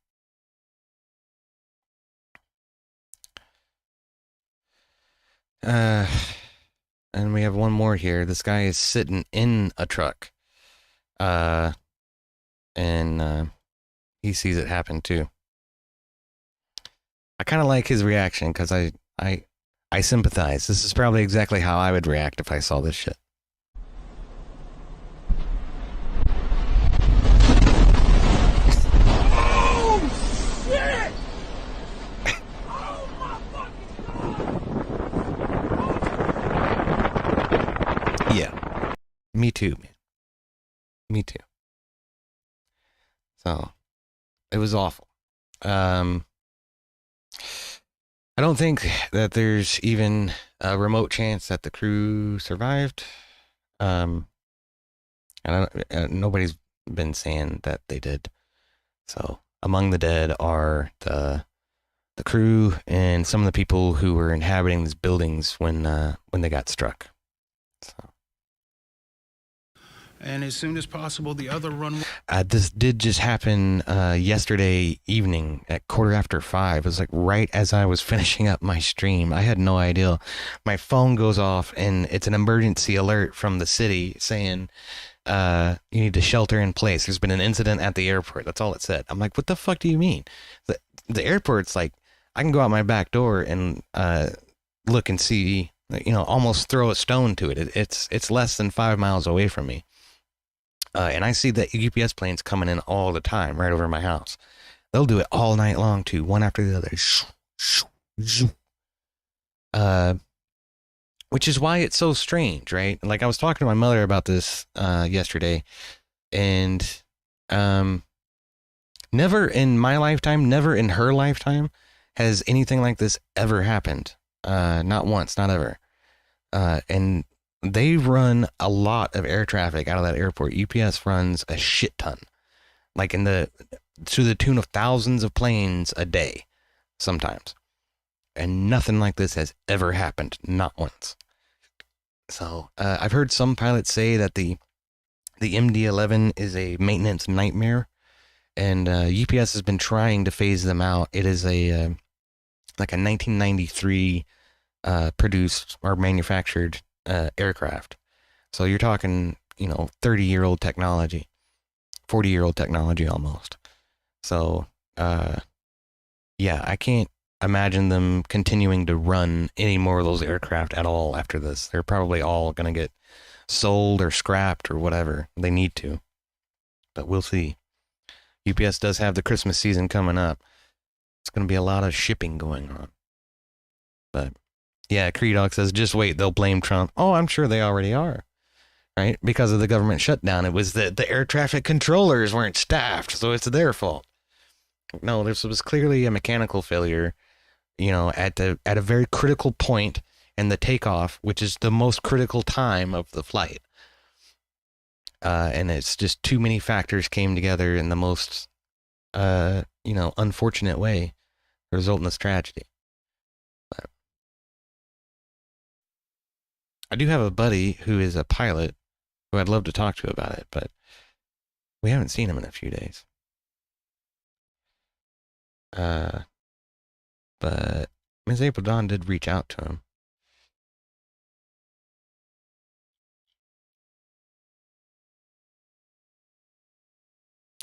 And we have one more here. This guy is sitting in a truck. And he sees it happen too. I kind of like his reaction because I sympathize. This is probably exactly how I would react if I saw this shit. Yeah, me too, man. Me too. So, it was awful. I don't think that there's even a remote chance that the crew survived. And nobody's been saying that they did. So, among the dead are the crew and some of the people who were inhabiting these buildings when they got struck. So. And as soon as possible, the other runway. This did just happen yesterday evening at 5:15. It was like right as I was finishing up my stream. I had no idea. My phone goes off and it's an emergency alert from the city saying you need to shelter in place. There's been an incident at the airport. That's all it said. I'm like, what the fuck do you mean? The airport's like, I can go out my back door and look and see, almost throw a stone to it. It's less than 5 miles away from me. And I see the UPS planes coming in all the time right over my house. They'll do it all night long too, one after the other. Which is why it's so strange, right? Like I was talking to my mother about this yesterday, and never in my lifetime, never in her lifetime has anything like this ever happened. Not once, not ever. And they run a lot of air traffic out of that airport. UPS runs a shit ton, like to the tune of thousands of planes a day, sometimes. And nothing like this has ever happened, not once. So I've heard some pilots say that the MD-11 is a maintenance nightmare, and UPS has been trying to phase them out. It is like a 1993 produced or manufactured aircraft. So you're talking, 30-year-old technology, 40-year-old technology almost. So, yeah, I can't imagine them continuing to run any more of those aircraft at all after this. They're probably all going to get sold or scrapped or whatever. They need to. But we'll see. UPS does have the Christmas season coming up. It's going to be a lot of shipping going on. But yeah, Creedog says, just wait, they'll blame Trump. Oh, I'm sure they already are, right? Because of the government shutdown. It was the air traffic controllers weren't staffed, so it's their fault. No, this was clearly a mechanical failure, at a very critical point in the takeoff, which is the most critical time of the flight. And it's just too many factors came together in the most, unfortunate way to result in this tragedy. But I do have a buddy who is a pilot who I'd love to talk to about it, but we haven't seen him in a few days. But Ms. April Dawn did reach out to him.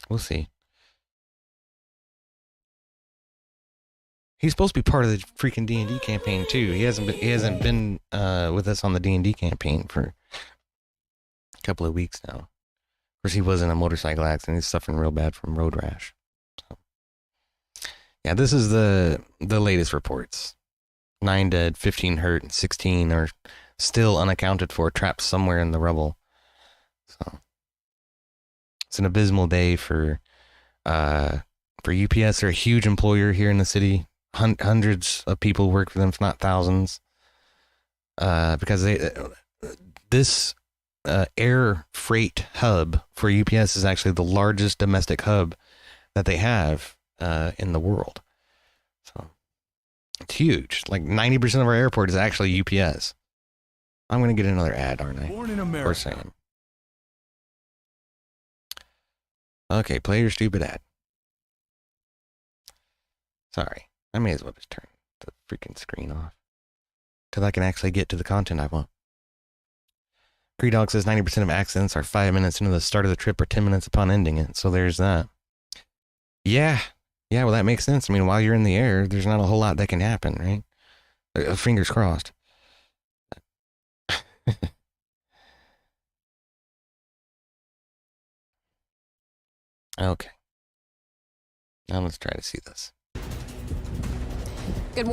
We'll see. He's supposed to be part of the freaking D&D campaign too. He hasn't been with us on the D&D campaign for a couple of weeks now. Of course, he was in a motorcycle accident. He's suffering real bad from road rash. So, yeah, this is the latest reports. 9 dead, 15 hurt, and 16 are still unaccounted for, trapped somewhere in the rubble. So it's an abysmal day for UPS. They're a huge employer here in the city. Hundreds of people work for them, if not thousands. Because this air freight hub for UPS is actually the largest domestic hub that they have in the world. So it's huge. Like 90% of our airport is actually UPS. I'm going to get another ad, aren't I? Born in America. Of course I am. Okay, play your stupid ad. Sorry. I may as well just turn the freaking screen off till I can actually get to the content I want. Creedog says 90% of accidents are 5 minutes into the start of the trip or 10 minutes upon ending it. So there's that. Yeah, Yeah, well, that makes sense. I mean, while you're in the air, there's not a whole lot that can happen, right? Fingers crossed. Okay. Now let's try to see this. Good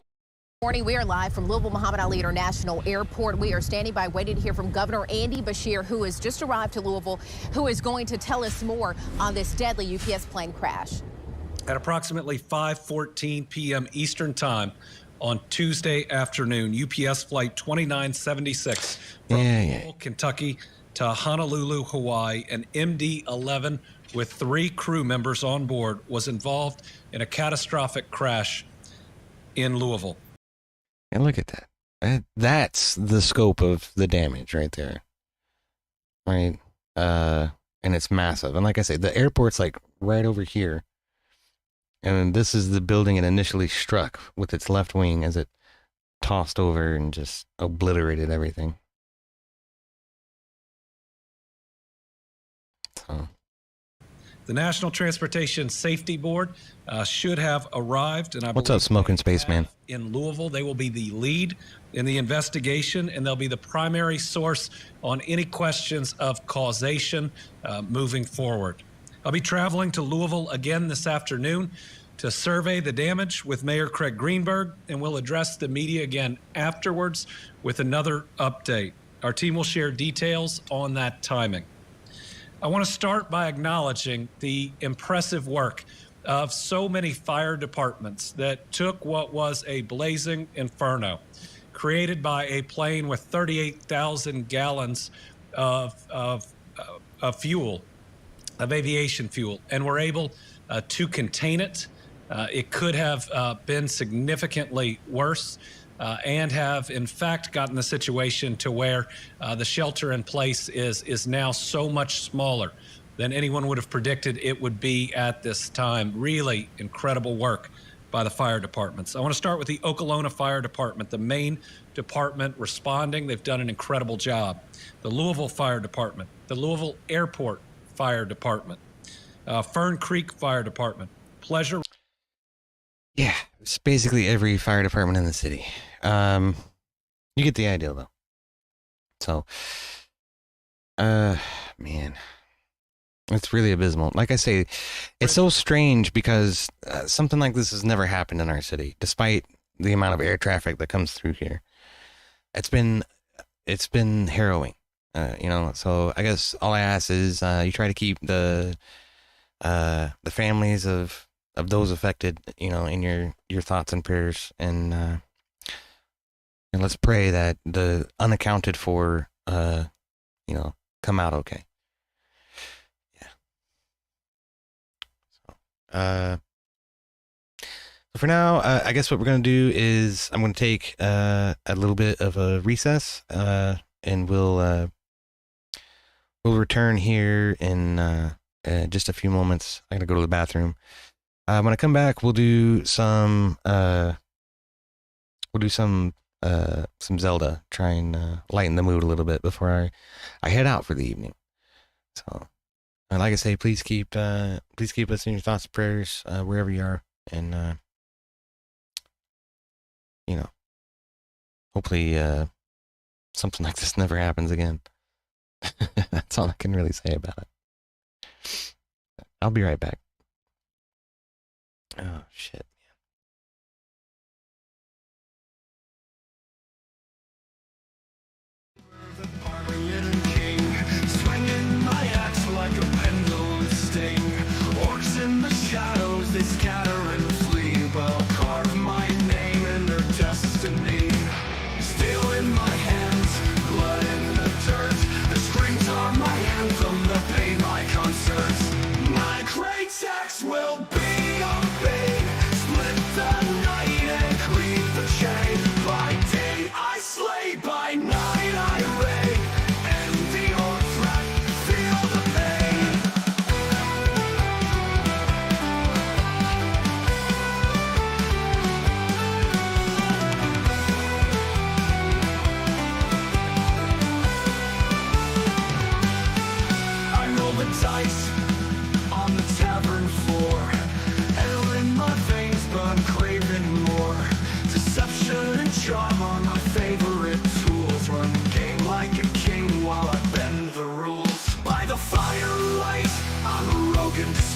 morning. We are live from Louisville Muhammad Ali International Airport. We are standing by waiting to hear from Governor Andy Beshear, who has just arrived to Louisville, who is going to tell us more on this deadly UPS plane crash. At approximately 5:14 p.m. Eastern Time on Tuesday afternoon, UPS Flight 2976 from Louisville, Kentucky to Honolulu, Hawaii, an MD-11 with 3 crew members on board was involved in a catastrophic crash in Louisville. And look at that. That's the scope of the damage right there. Right? And it's massive. And like I say, the airport's like right over here. And this is the building it initially struck with its left wing as it tossed over and just obliterated everything. So. The National Transportation Safety Board should have arrived. And What's up, Smoking Spaceman? In Louisville, they will be the lead in the investigation, and they'll be the primary source on any questions of causation moving forward. I'll be traveling to Louisville again this afternoon to survey the damage with Mayor Craig Greenberg, and we'll address the media again afterwards with another update. Our team will share details on that timing. I want to start by acknowledging the impressive work of so many fire departments that took what was a blazing inferno created by a plane with 38,000 gallons of fuel, of aviation fuel, and were able to contain it. It could have been significantly worse. And have, in fact, gotten the situation to where the shelter in place is now so much smaller than anyone would have predicted it would be at this time. Really incredible work by the fire departments. I want to start with the Okolona Fire Department, the main department responding. They've done an incredible job. The Louisville Fire Department, the Louisville Airport Fire Department, Fern Creek Fire Department, Pleasure. Yeah, it's basically every fire department in the city. You get the idea, though. So, man, it's really abysmal. Like I say, it's so strange because something like this has never happened in our city, despite the amount of air traffic that comes through here. It's been harrowing, So I guess all I ask is you try to keep the families of those affected, in your thoughts and prayers, and let's pray that the unaccounted for, come out okay. Yeah. So for now, I guess what we're gonna do is I'm gonna take a little bit of a recess, and we'll return here in just a few moments. I gotta go to the bathroom. When I come back, we'll do some Zelda, try and lighten the mood a little bit before I head out for the evening. So, like I say, please keep us in your thoughts and prayers wherever you are, and hopefully something like this never happens again. That's all I can really say about it. I'll be right back. Oh, shit. Swinging my axe like a pendulum sting. Orcs in the shadows, they scatter and flee. But I'll carve my name in their destiny. Steel in my hands, blood in the dirt. The screams are my anthem, the pain my concerts. My great axe will be a bane.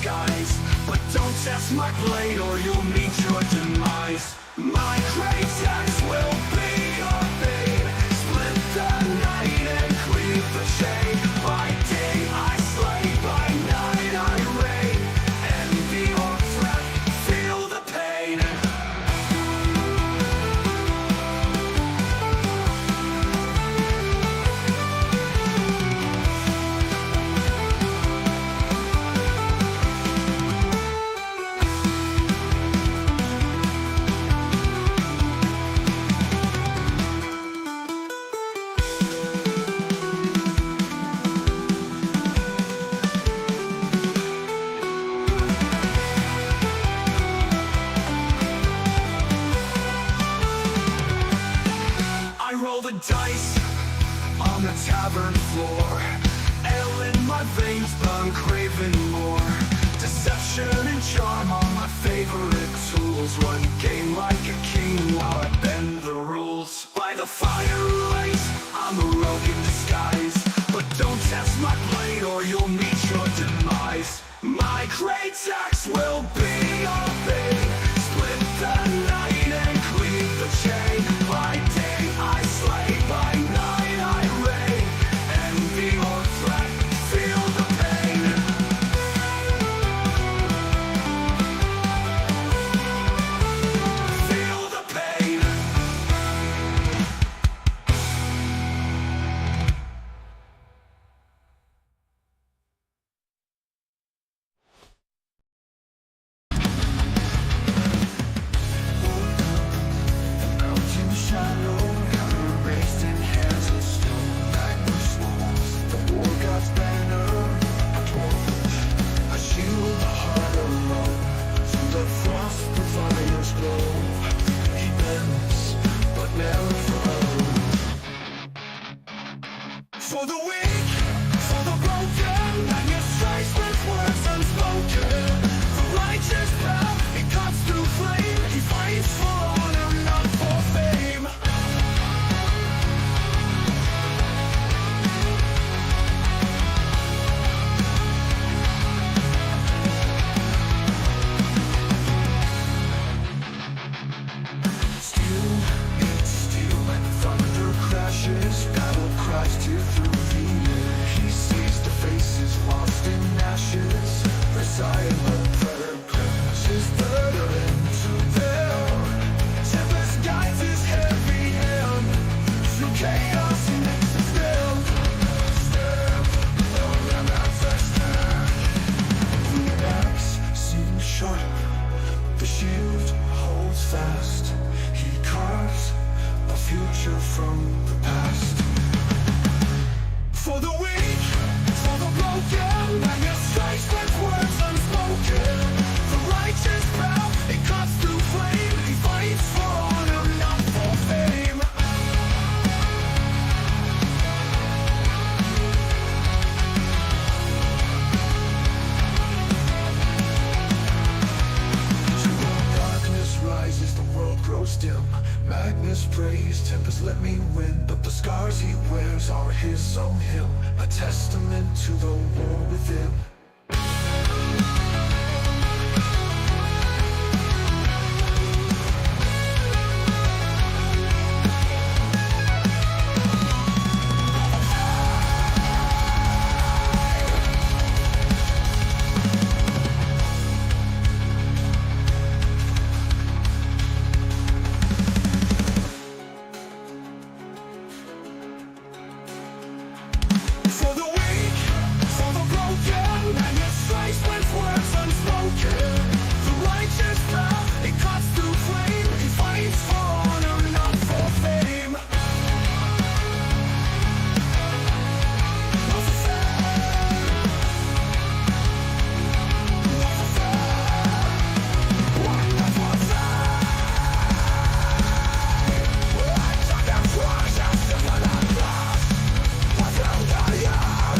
skies. But don't test my blade or you'll meet your demise. My great axe will be your bane. Split the night and cleave the chain. By day I slay, by night I reign. Envy or threat, feel the pain. I roll the dice on the tavern floor. Ale in my veins burn craving more. Deception and charm are my favorite tools. Run game like a king while I bend the rules. By the firelight, I'm a rogue in disguise. But don't test my blade or you'll meet your demise. My great axe will be your bane. Split the night and cleave the chain. By day I slay, by night I reign. Envy or threat, feel the pain. Feel the pain. Mountain shadow, erased in hands of stone. Nightmare walls, the war god's banner, a torch, a shield, a heart alone. Through the frost, the fire's glow. He bends, but never foes. For the weak, for the broken, and your strikes with words unspoken. The righteous path, it cuts through flame. He fights for honor, not for fame. Steel meets steel and thunder crashes. Battle cries tear through the air. He sees the faces lost in ashes. For silent prayer passes further into there. Tempest guides his heavy hand. Through chaos he makes a stand. Stand, the stand. The axe seems sharp. The shield holds fast. He carves a future from the past. For the weak, for the broken, and your strikes with words unspoken. The righteous path, it cuts through flame. He fights for honor, not for fame. Darkness rises, the world grows dim. Magnus prays, tempest let me win. But the scars he wears are his own hymn, a testament to the war within. For the weak, for the broken, and your strikes with words unspoken. The righteous path, it cuts through flame. He fights for honor, not for fame. Not for fame. Not for fame. Not for fame. I took them twice, I still got that lost. I found I am.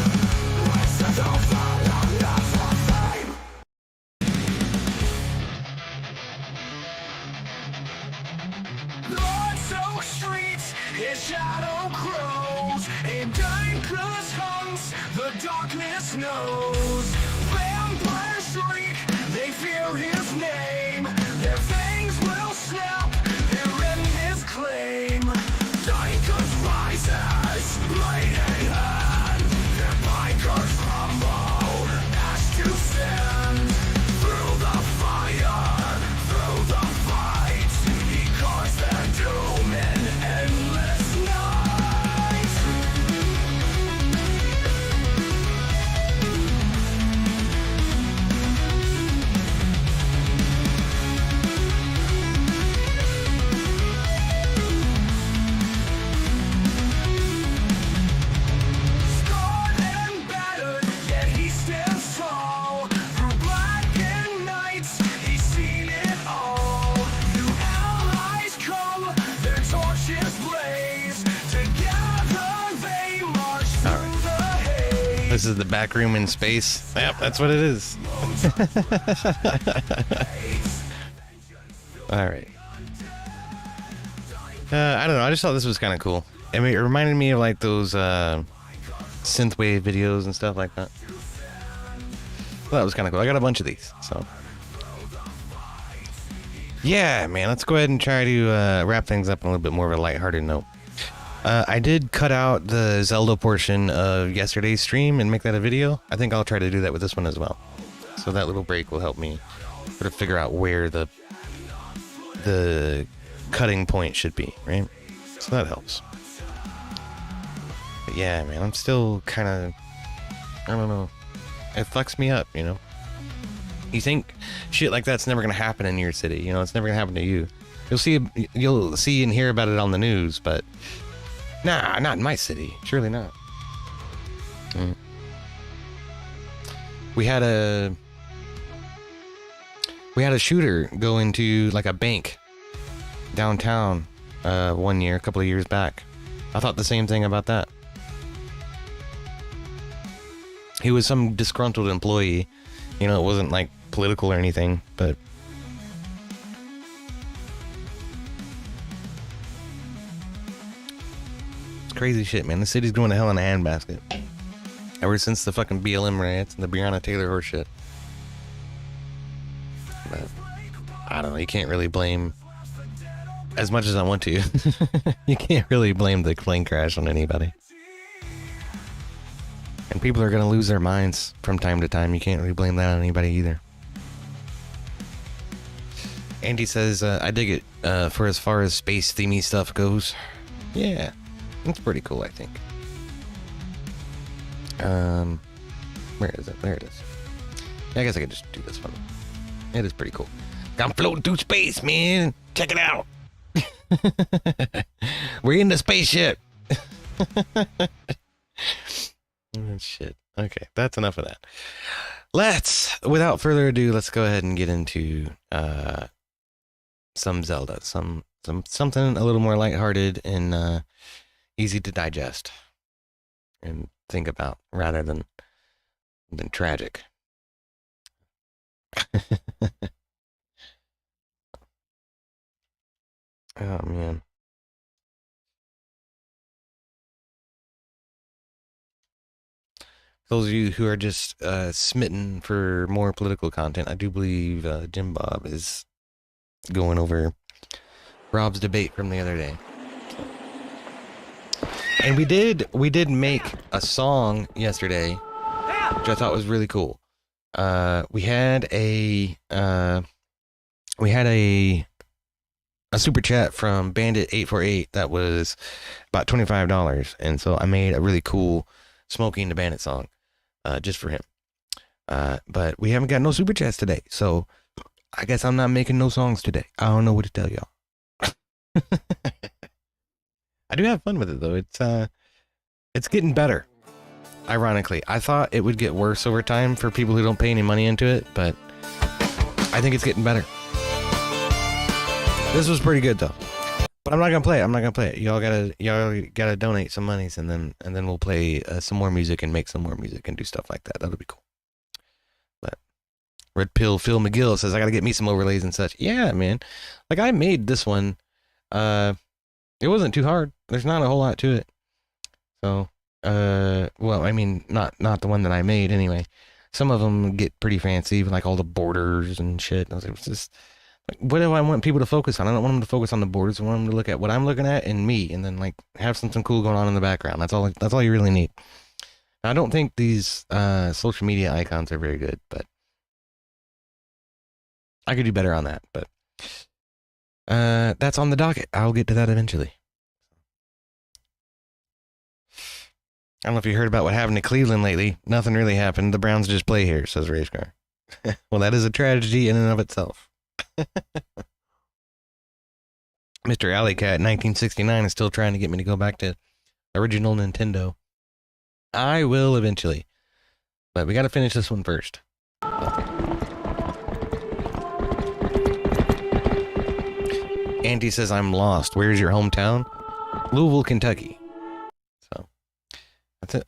I set off fire, not for fame. Lord, so streets, his shadow grows. In dangerous hunts, the darkness knows. Vampire shrieks. This is the back room in space. Yep, that's what it is. All right. I don't know. I just thought this was kind of cool. I mean, it reminded me of like those synthwave videos and stuff like that. Well, that was kind of cool. I got a bunch of these, so. Yeah, man, let's go ahead and try to wrap things up on a little bit more of a lighthearted note. I did cut out the Zelda portion of yesterday's stream and make that a video. I think I'll try to do that with this one as well. So that little break will help me sort of figure out where the cutting point should be, right? So that helps. But yeah, man, I'm still kind of, I don't know. It fucks me up, you know? You think shit like that's never gonna happen in your city, you know? It's never gonna happen to you. You'll see and hear about it on the news, but nah, not in my city. Surely not. We had a shooter go into like a bank downtown one year, a couple of years back. I thought the same thing about that. He was some disgruntled employee. You know, it wasn't like political or anything, but it's crazy shit, man. The city's going to hell in a handbasket. Ever since the fucking BLM riots and the Breonna Taylor horse shit. But I don't know, you can't really blame, as much as I want to, you can't really blame the plane crash on anybody. And people are going to lose their minds from time to time. You can't really blame that on anybody either. Andy says, I dig it for as far as space themey stuff goes. Yeah, it's pretty cool, I think. Where is it? There it is. I guess I could just do this one. It is pretty cool. I'm floating through space, man. Check it out. We're in the spaceship. Shit. Okay, that's enough of that. Without further ado, let's go ahead and get into some Zelda, something a little more lighthearted and easy to digest and think about rather than tragic. Oh man. Those of you who are just smitten for more political content, I do believe Jim Bob is going over Rob's debate from the other day. And we did make a song yesterday, which I thought was really cool. We had a super chat from Bandit848 that was about $25, and so I made a really cool Smoking the Bandit song just for him. But we haven't got no super chats today, so I guess I'm not making no songs today. I don't know what to tell y'all. I do have fun with it though. It's getting better. Ironically, I thought it would get worse over time for people who don't pay any money into it, but I think it's getting better. This was pretty good though. But I'm not gonna play it. Y'all gotta donate some monies, and then we'll play some more music and make some more music and do stuff like that. That'll be cool. But Red Pill Phil McGill says I gotta get me some overlays and such. Yeah, man. Like I made this one. It wasn't too hard. There's not a whole lot to it. So, well, I mean, not the one that I made anyway. Some of them get pretty fancy, with like all the borders and shit. I was like, it's just. What do I want people to focus on? I don't want them to focus on the borders. I want them to look at what I'm looking at and me, and then like have something cool going on in the background. That's all you really need. Now, I don't think these social media icons are very good, but I could do better on that. But that's on the docket. I'll get to that eventually. I don't know if you heard about what happened to Cleveland lately. Nothing really happened. The Browns just play here, says Race Car. Well, that is a tragedy in and of itself. Mr. Alleycat 1969 is still trying to get me to go back to original Nintendo. I will eventually, but we got to finish this one first. Andy says I'm lost. Where's your hometown? Louisville, Kentucky. So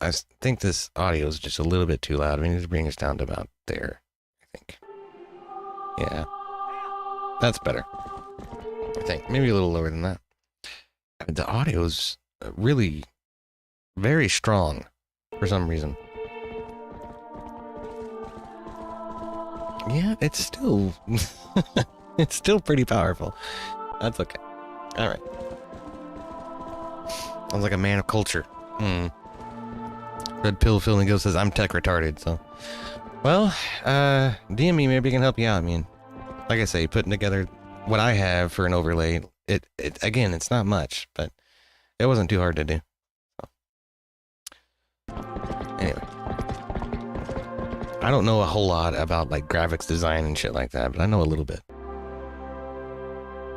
I think this audio is just a little bit too loud. We need to bring us down to about there, I think. Yeah. That's better. I think. Maybe a little lower than that. The audio's really very strong for some reason. Yeah, it's still it's still pretty powerful. That's okay. All right. Sounds like a man of culture. Red Pill Flamingo says I'm tech retarded. So, well, DM me, maybe I can help you out. I mean, like I say, putting together what I have for an overlay. It again, it's not much, but it wasn't too hard to do. So. Anyway. I don't know a whole lot about like graphics design and shit like that, but I know a little bit.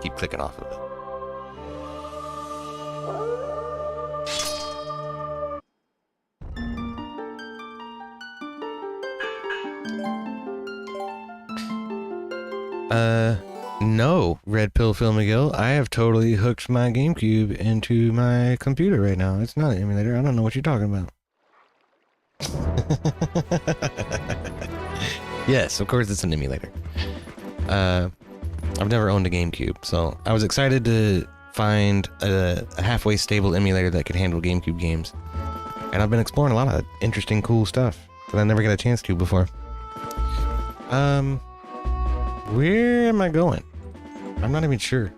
Keep clicking off of it. No, Red Pill Phil Miguel. I have totally hooked my GameCube into my computer right now. It's not an emulator. I don't know what you're talking about. Yes, of course it's an emulator. I've never owned a GameCube, so I was excited to find a halfway stable emulator that could handle GameCube games. And I've been exploring a lot of interesting, cool stuff that I never got a chance to before. Where am I going? I'm not even sure.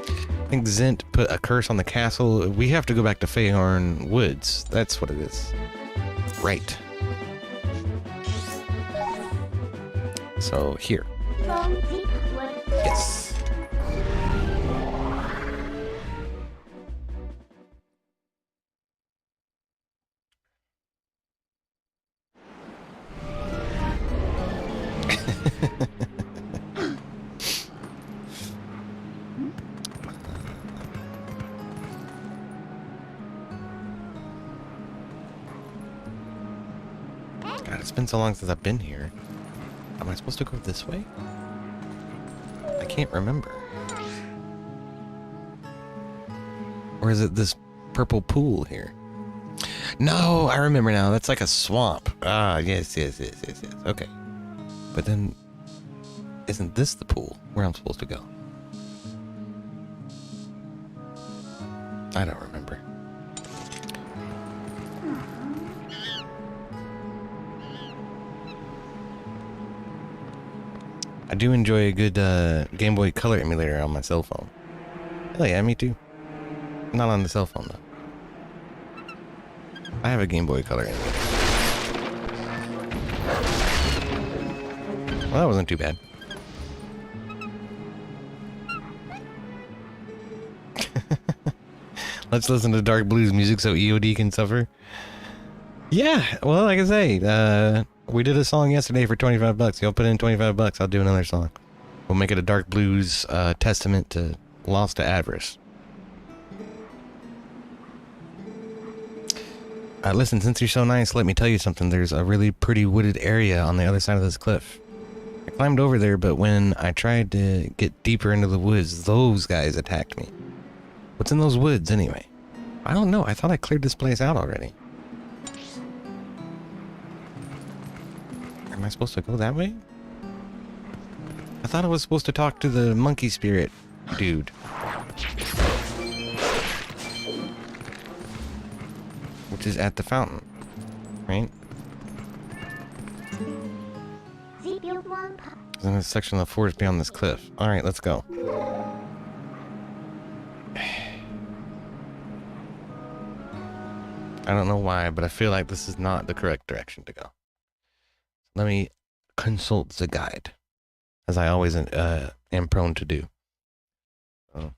I think Zint put a curse on the castle. We have to go back to Feyhorn Woods. That's what it is. Right. So, here. Yes. God, it's been so long since I've been here. Am I supposed to go this way? I can't remember. Or is it this purple pool here? No, I remember now. That's like a swamp. Ah, yes. Okay. But then, isn't this the pool where I'm supposed to go? I don't remember. I do enjoy a good Game Boy Color emulator on my cell phone. Hell yeah, me too. Not on the cell phone though. I have a Game Boy Color emulator. Well, that wasn't too bad. Let's listen to Dark Blues music so EOD can suffer. Yeah, well, like I say, we did a song yesterday for 25 bucks. You'll put in 25 bucks, I'll do another song. We'll make it a Dark Blues testament to Lost to Avarice. Listen, since you're so nice, let me tell you something. There's a really pretty wooded area on the other side of this cliff. I climbed over there, but when I tried to get deeper into the woods, those guys attacked me. What's in those woods, anyway? I don't know. I thought I cleared this place out already. Am I supposed to go that way? I thought I was supposed to talk to the monkey spirit dude. Which is at the fountain, right? There's in a section of the forest beyond this cliff. Alright, let's go. I don't know why, but I feel like this is not the correct direction to go. Let me consult the guide, as I always am prone to do. Oh.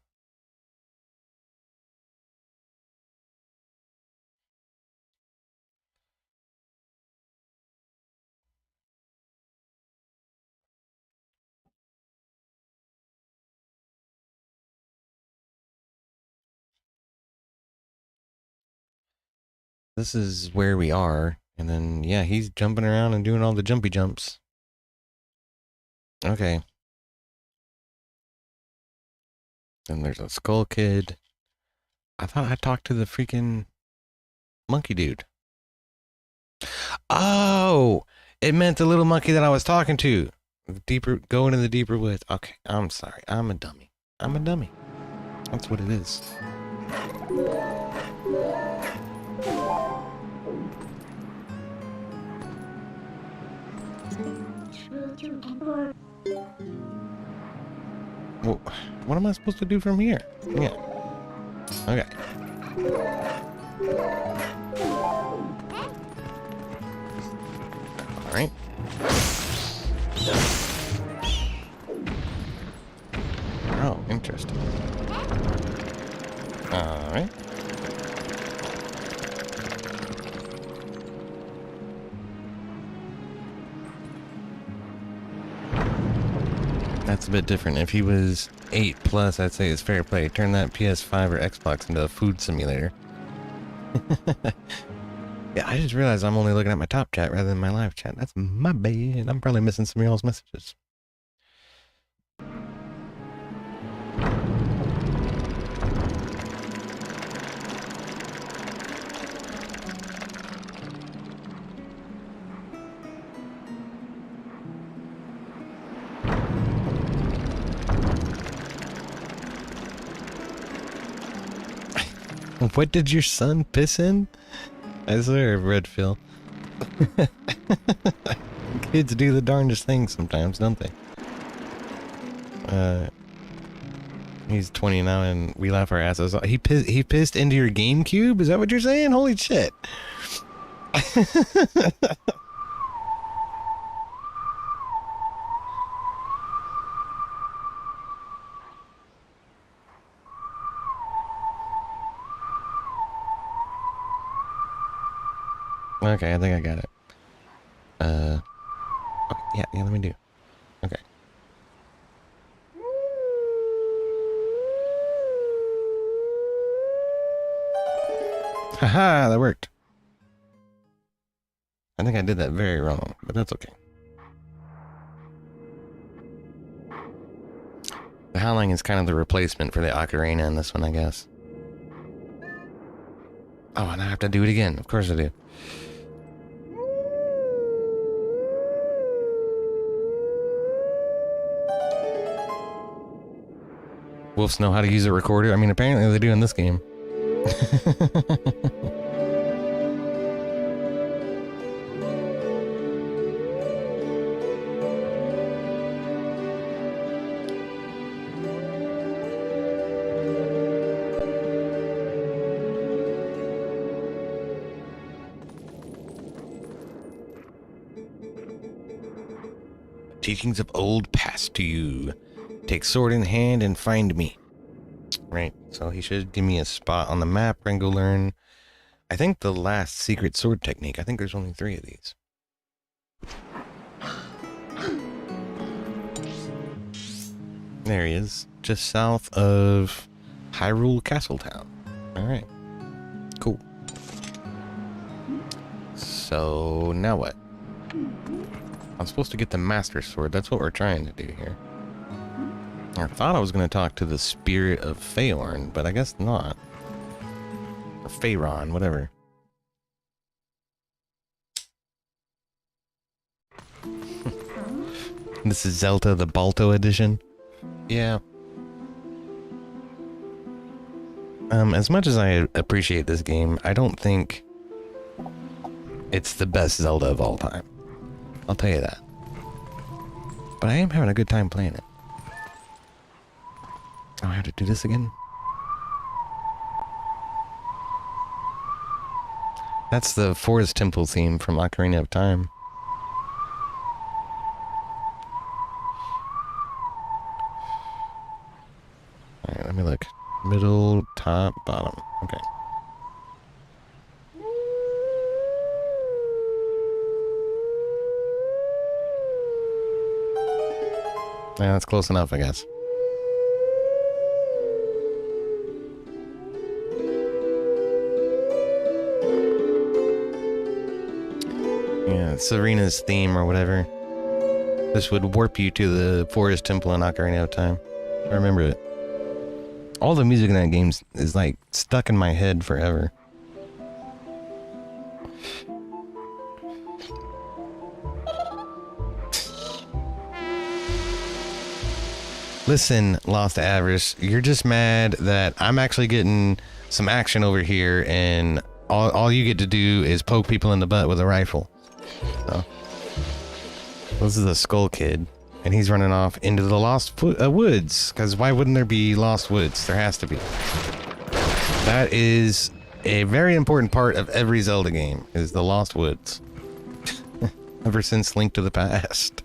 This is where we are. And then, yeah, he's jumping around and doing all the jumpy jumps. Okay. And there's a skull kid. I thought I talked to the freaking Monkey dude. Oh, it meant the little monkey that I was talking to. Deeper, going in the deeper woods. Okay, I'm sorry. I'm a dummy. I'm a dummy. That's what it is. Well, what am I supposed to do from here? Yeah. Okay. All right. Oh, interesting. All right. That's a bit different. If he was 8+, I'd say it's fair play. Turn that PS5 or Xbox into a food simulator. Yeah, I just realized I'm only looking at my top chat rather than my live chat. That's my bad. I'm probably missing some of y'all's messages. What did your son piss in? I swear, Redfield. Kids do the darndest things sometimes, don't they? He's 20 now, and we laugh our asses off. He pissed into your GameCube? Is that what you're saying? Holy shit! Okay, I think I got it. Okay, yeah, let me do. Okay. Haha, that worked. I think I did that very wrong, but that's okay. The Howling is kind of the replacement for the Ocarina in this one, I guess. Oh, and I have to do it again. Of course I do. Wolves know how to use a recorder. I mean, apparently they do in this game. Teachings of old past to you. Take sword in hand and find me. Right, so he should give me a spot on the map where I can go learn, I think, the last secret sword technique. I think there's only 3 of these. There he is, just south of Hyrule Castletown. Alright, cool. So, now what? I'm supposed to get the Master Sword. That's what we're trying to do here. I thought I was going to talk to the spirit of Faorn, but I guess not. Or Faron, whatever. This is Zelda, the Balto edition. Yeah. As much as I appreciate this game, I don't think it's the best Zelda of all time. I'll tell you that. But I am having a good time playing it. Oh, I have to do this again? That's the Forest Temple theme from Ocarina of Time. Alright, let me look. Middle, top, bottom. Okay. Yeah, that's close enough, I guess. Yeah, Serena's theme or whatever. This would warp you to the Forest Temple in Ocarina of Time. I remember it. All the music in that game is like stuck in my head forever. Listen, Lost Avarice, you're just mad that I'm actually getting some action over here, and all you get to do is poke people in the butt with a rifle. So, this is a Skull Kid, and he's running off into the Lost Woods, because why wouldn't there be Lost Woods? There has to be. That is a very important part of every Zelda game, is the Lost Woods. Ever since Link to the Past.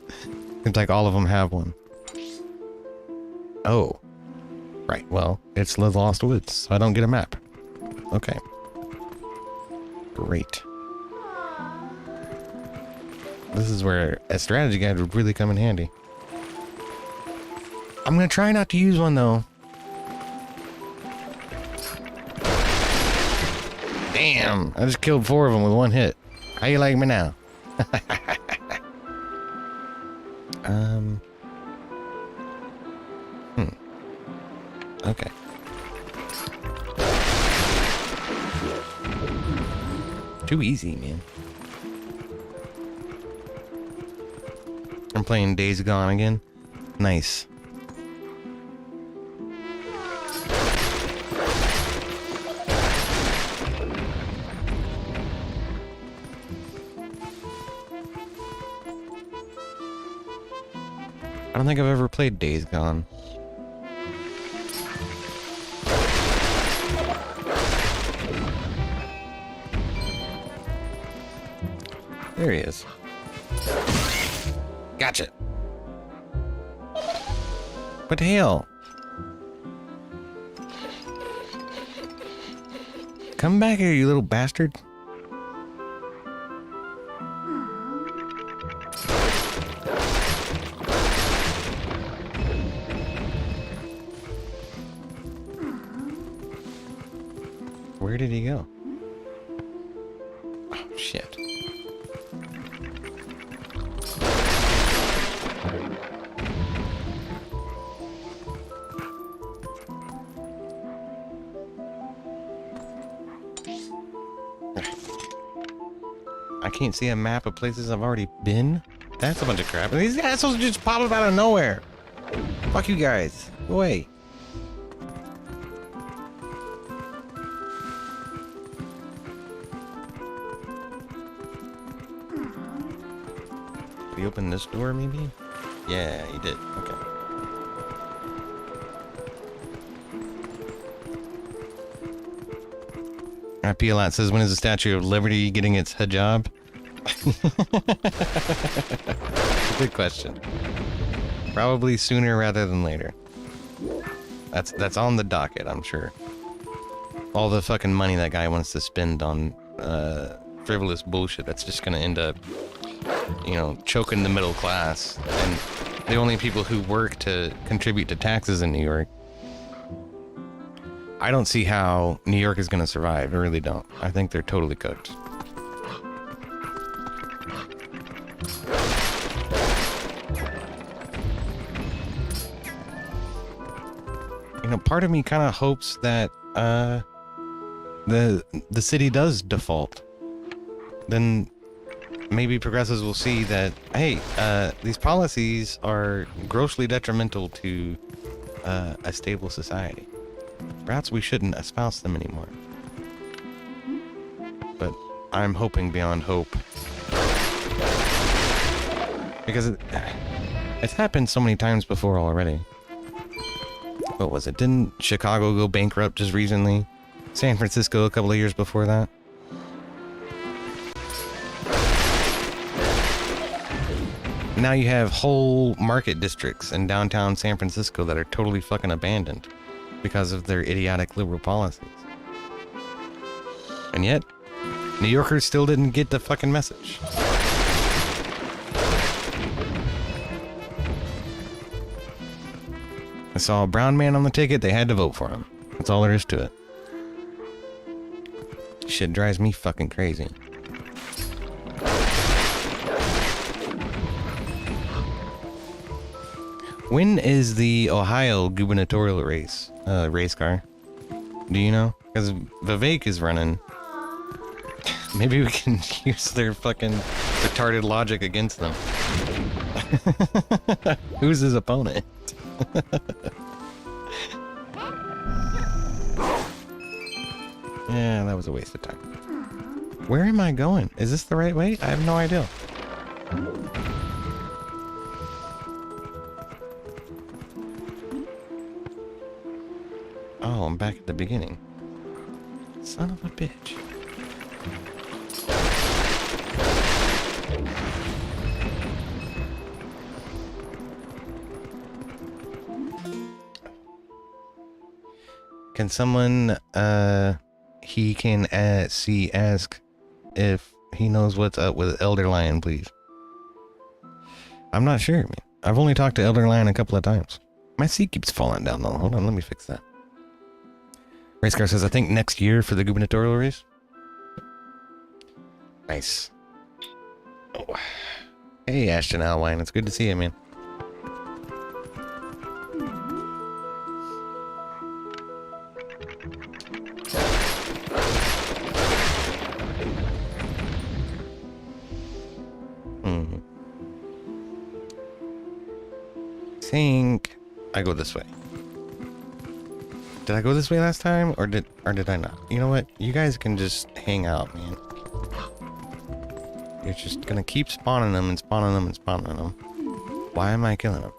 Seems like all of them have one. Oh. Right, well, it's the Lost Woods, so I don't get a map. Okay. Great. This is where a strategy guide would really come in handy. I'm gonna try not to use one, though. Damn, I just killed 4 of them with 1 hit. How you like me now? Okay. Too easy, man. I'm playing Days Gone again. Nice. I don't think I've ever played Days Gone. There he is. Gotcha. What the hell? Come back here, you little bastard. Where did he go? Oh, shit. I can't see a map of places I've already been. That's a bunch of crap. And these assholes just pop up out of nowhere. Fuck you guys. Go away. Did he open this door, maybe? Yeah, he did. Okay. Piolat says, when is the Statue of Liberty getting its hijab? Good question. Probably sooner rather than later. That's on the docket, I'm sure. All the fucking money that guy wants to spend on frivolous bullshit that's just gonna end up, you know, choking the middle class. And the only people who work to contribute to taxes in New York. I don't see how New York is going to survive. I really don't. I think they're totally cooked. You know, part of me kind of hopes that the city does default. Then maybe progressives will see that, hey, these policies are grossly detrimental to a stable society. Perhaps we shouldn't espouse them anymore. But I'm hoping beyond hope. Because it's happened so many times before already. What was it? Didn't Chicago go bankrupt just recently? San Francisco a couple of years before that? Now you have whole market districts in downtown San Francisco that are totally fucking abandoned because of their idiotic liberal policies. And yet, New Yorkers still didn't get the fucking message. I saw a brown man on the ticket, they had to vote for him. That's all there is to it. Shit drives me fucking crazy. When is the Ohio gubernatorial race car? Do you know? Because Vivek is running. Maybe we can use their fucking retarded logic against them. Who's his opponent? Yeah, that was a waste of time. Where am I going? Is this the right way? I have no idea. Oh, I'm back at the beginning. Son of a bitch. Can someone, he can ask if he knows what's up with Elder Lion, please? I'm not sure, man. I've only talked to Elder Lion a couple of times. My seat keeps falling down though. Hold on, let me fix that. Race car says, I think next year for the gubernatorial race. Nice. Oh. Hey, Ashton Alwine. It's good to see you, man. I think I go this way. Did I go this way last time, or did I not? You know what? You guys can just hang out, man. You're just gonna keep spawning them and spawning them and spawning them. Why am I killing them?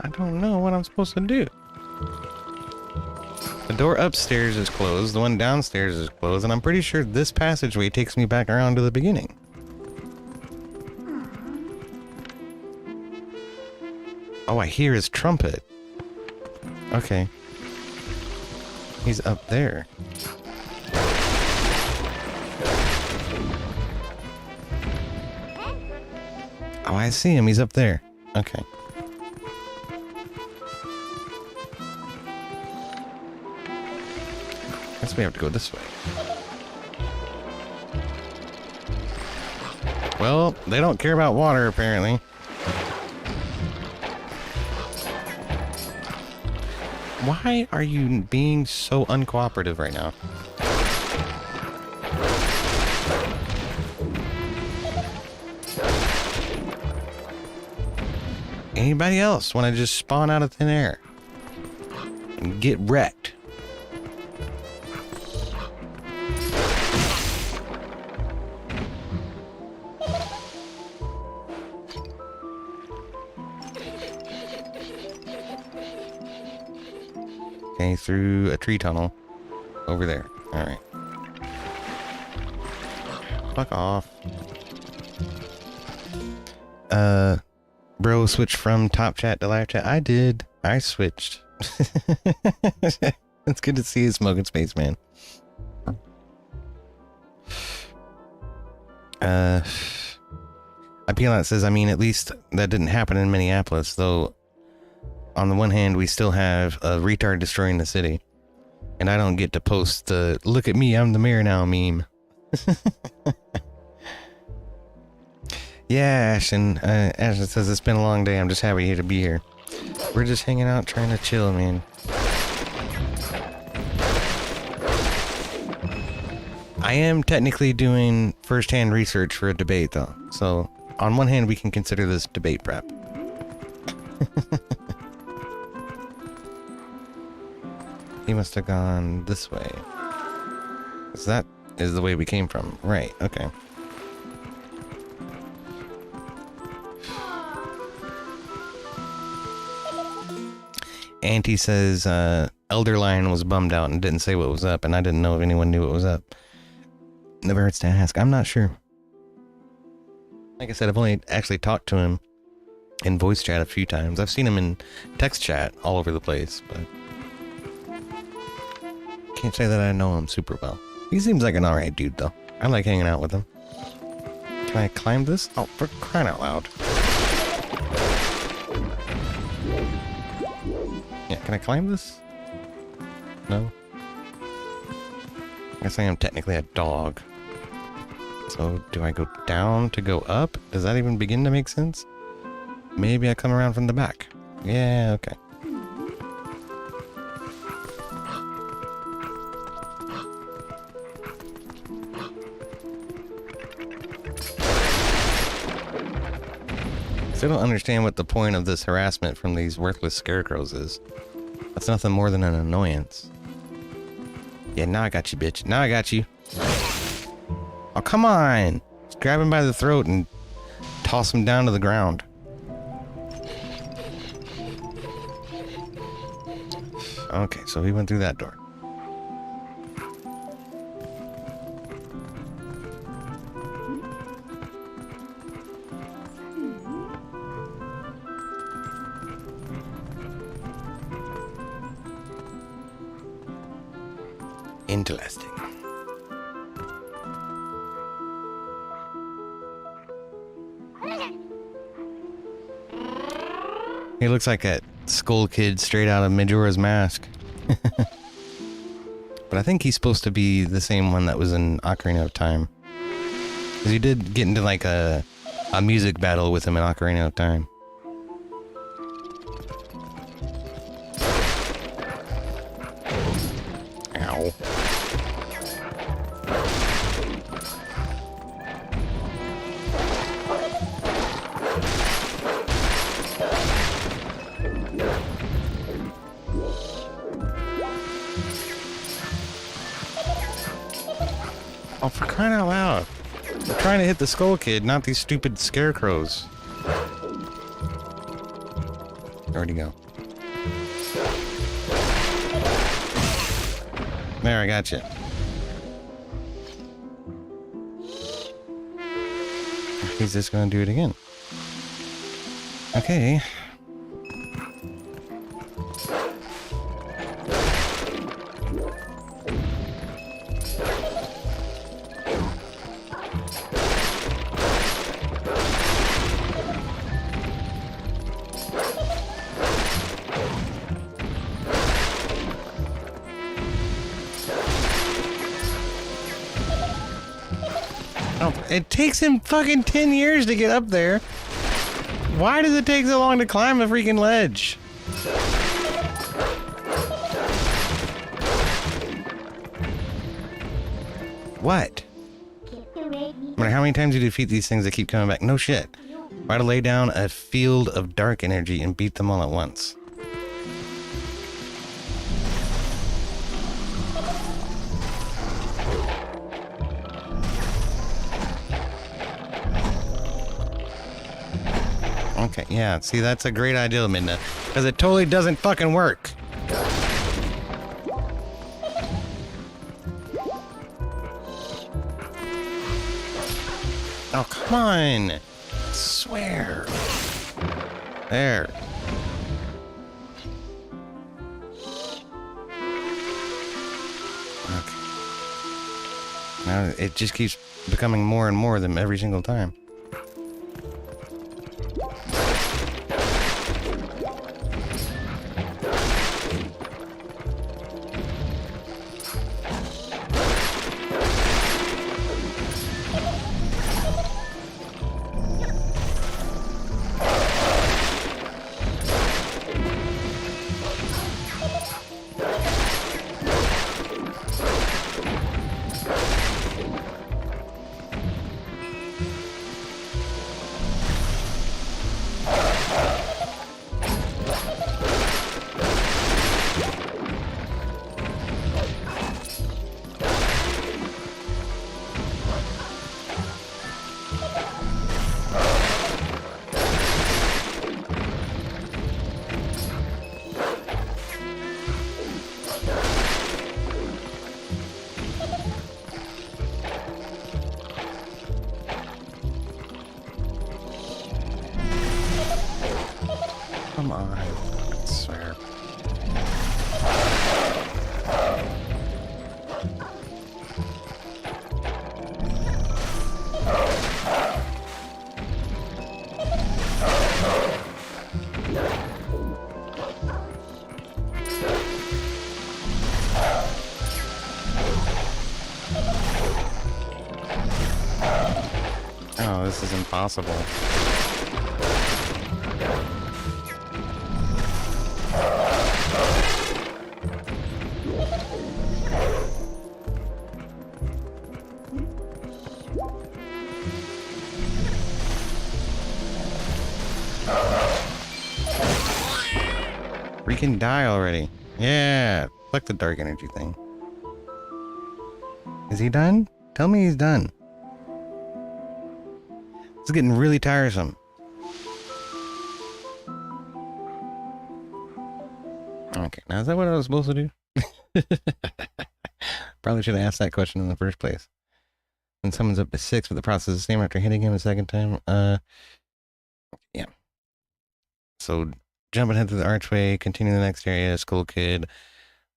I don't know what I'm supposed to do. The door upstairs is closed, the one downstairs is closed, and I'm pretty sure this passageway takes me back around to the beginning. Oh, I hear his trumpet. Okay. He's up there. Oh, I see him. He's up there. Okay. Guess we have to go this way. Well, they don't care about water, apparently. Why are you being so uncooperative right now? Anybody else want to just spawn out of thin air and get wrecked? Okay, through a tree tunnel over there. All right. Fuck off. Bro switched from top chat to live chat. I did. I switched. It's good to see you smoking space, man. Appealant says, I mean, at least that didn't happen in Minneapolis, though. On the one hand, we still have a retard destroying the city. And I don't get to post the look at me, I'm the mayor now meme. Yeah, Ashton. Ashton says it's been a long day. I'm just happy to be here. We're just hanging out trying to chill, man. I am technically doing first-hand research for a debate, though. So, on one hand, we can consider this debate prep. He must have gone this way. 'Cause that is the way we came from. Right, okay. Auntie says Elder Lion was bummed out and didn't say what was up, and I didn't know if anyone knew what was up. Never hurts to ask. I'm not sure. Like I said, I've only actually talked to him in voice chat a few times. I've seen him in text chat all over the place, but can't say that I know him super well. He seems like an alright dude, though. I like hanging out with him. Can I climb this? Oh, for crying out loud. Yeah, can I climb this? No? I guess I am technically a dog. So do I go down to go up? Does that even begin to make sense? Maybe I come around from the back. Yeah, okay. Still don't understand what the point of this harassment from these worthless scarecrows is. That's nothing more than an annoyance. Yeah, now I got you, bitch. Now I got you. Oh, come on! Just grab him by the throat and toss him down to the ground. Okay, so he went through that door. Interesting. He looks like that Skull Kid straight out of Majora's Mask. But I think he's supposed to be the same one that was in Ocarina of Time. Because you did get into like a music battle with him in Ocarina of Time. Ow. Oh, for crying out loud. I'm trying to hit the Skull Kid, not these stupid scarecrows. Where'd he go? There, I got you. He's just gonna do it again. Okay. It takes him fucking 10 years to get up there. Why does it take so long to climb a freaking ledge? What? No matter how many times you defeat these things, they keep coming back. No shit. Try to lay down a field of dark energy and beat them all at once. Okay, yeah, see, that's a great idea, Midna. Because it totally doesn't fucking work. Oh, come on. I swear. There. Okay. Now it just keeps becoming more and more of them every single time. Oh, this is impossible. Freaking die already. Yeah. Fuck the dark energy thing. Is he done? Tell me he's done. It's getting really tiresome. Okay, now is that what I was supposed to do? Probably should have asked that question in the first place. When someone's up to 6, but the process is the same after hitting him a second time. Yeah. So jump ahead through the archway, continue to the next area, Skull Kid.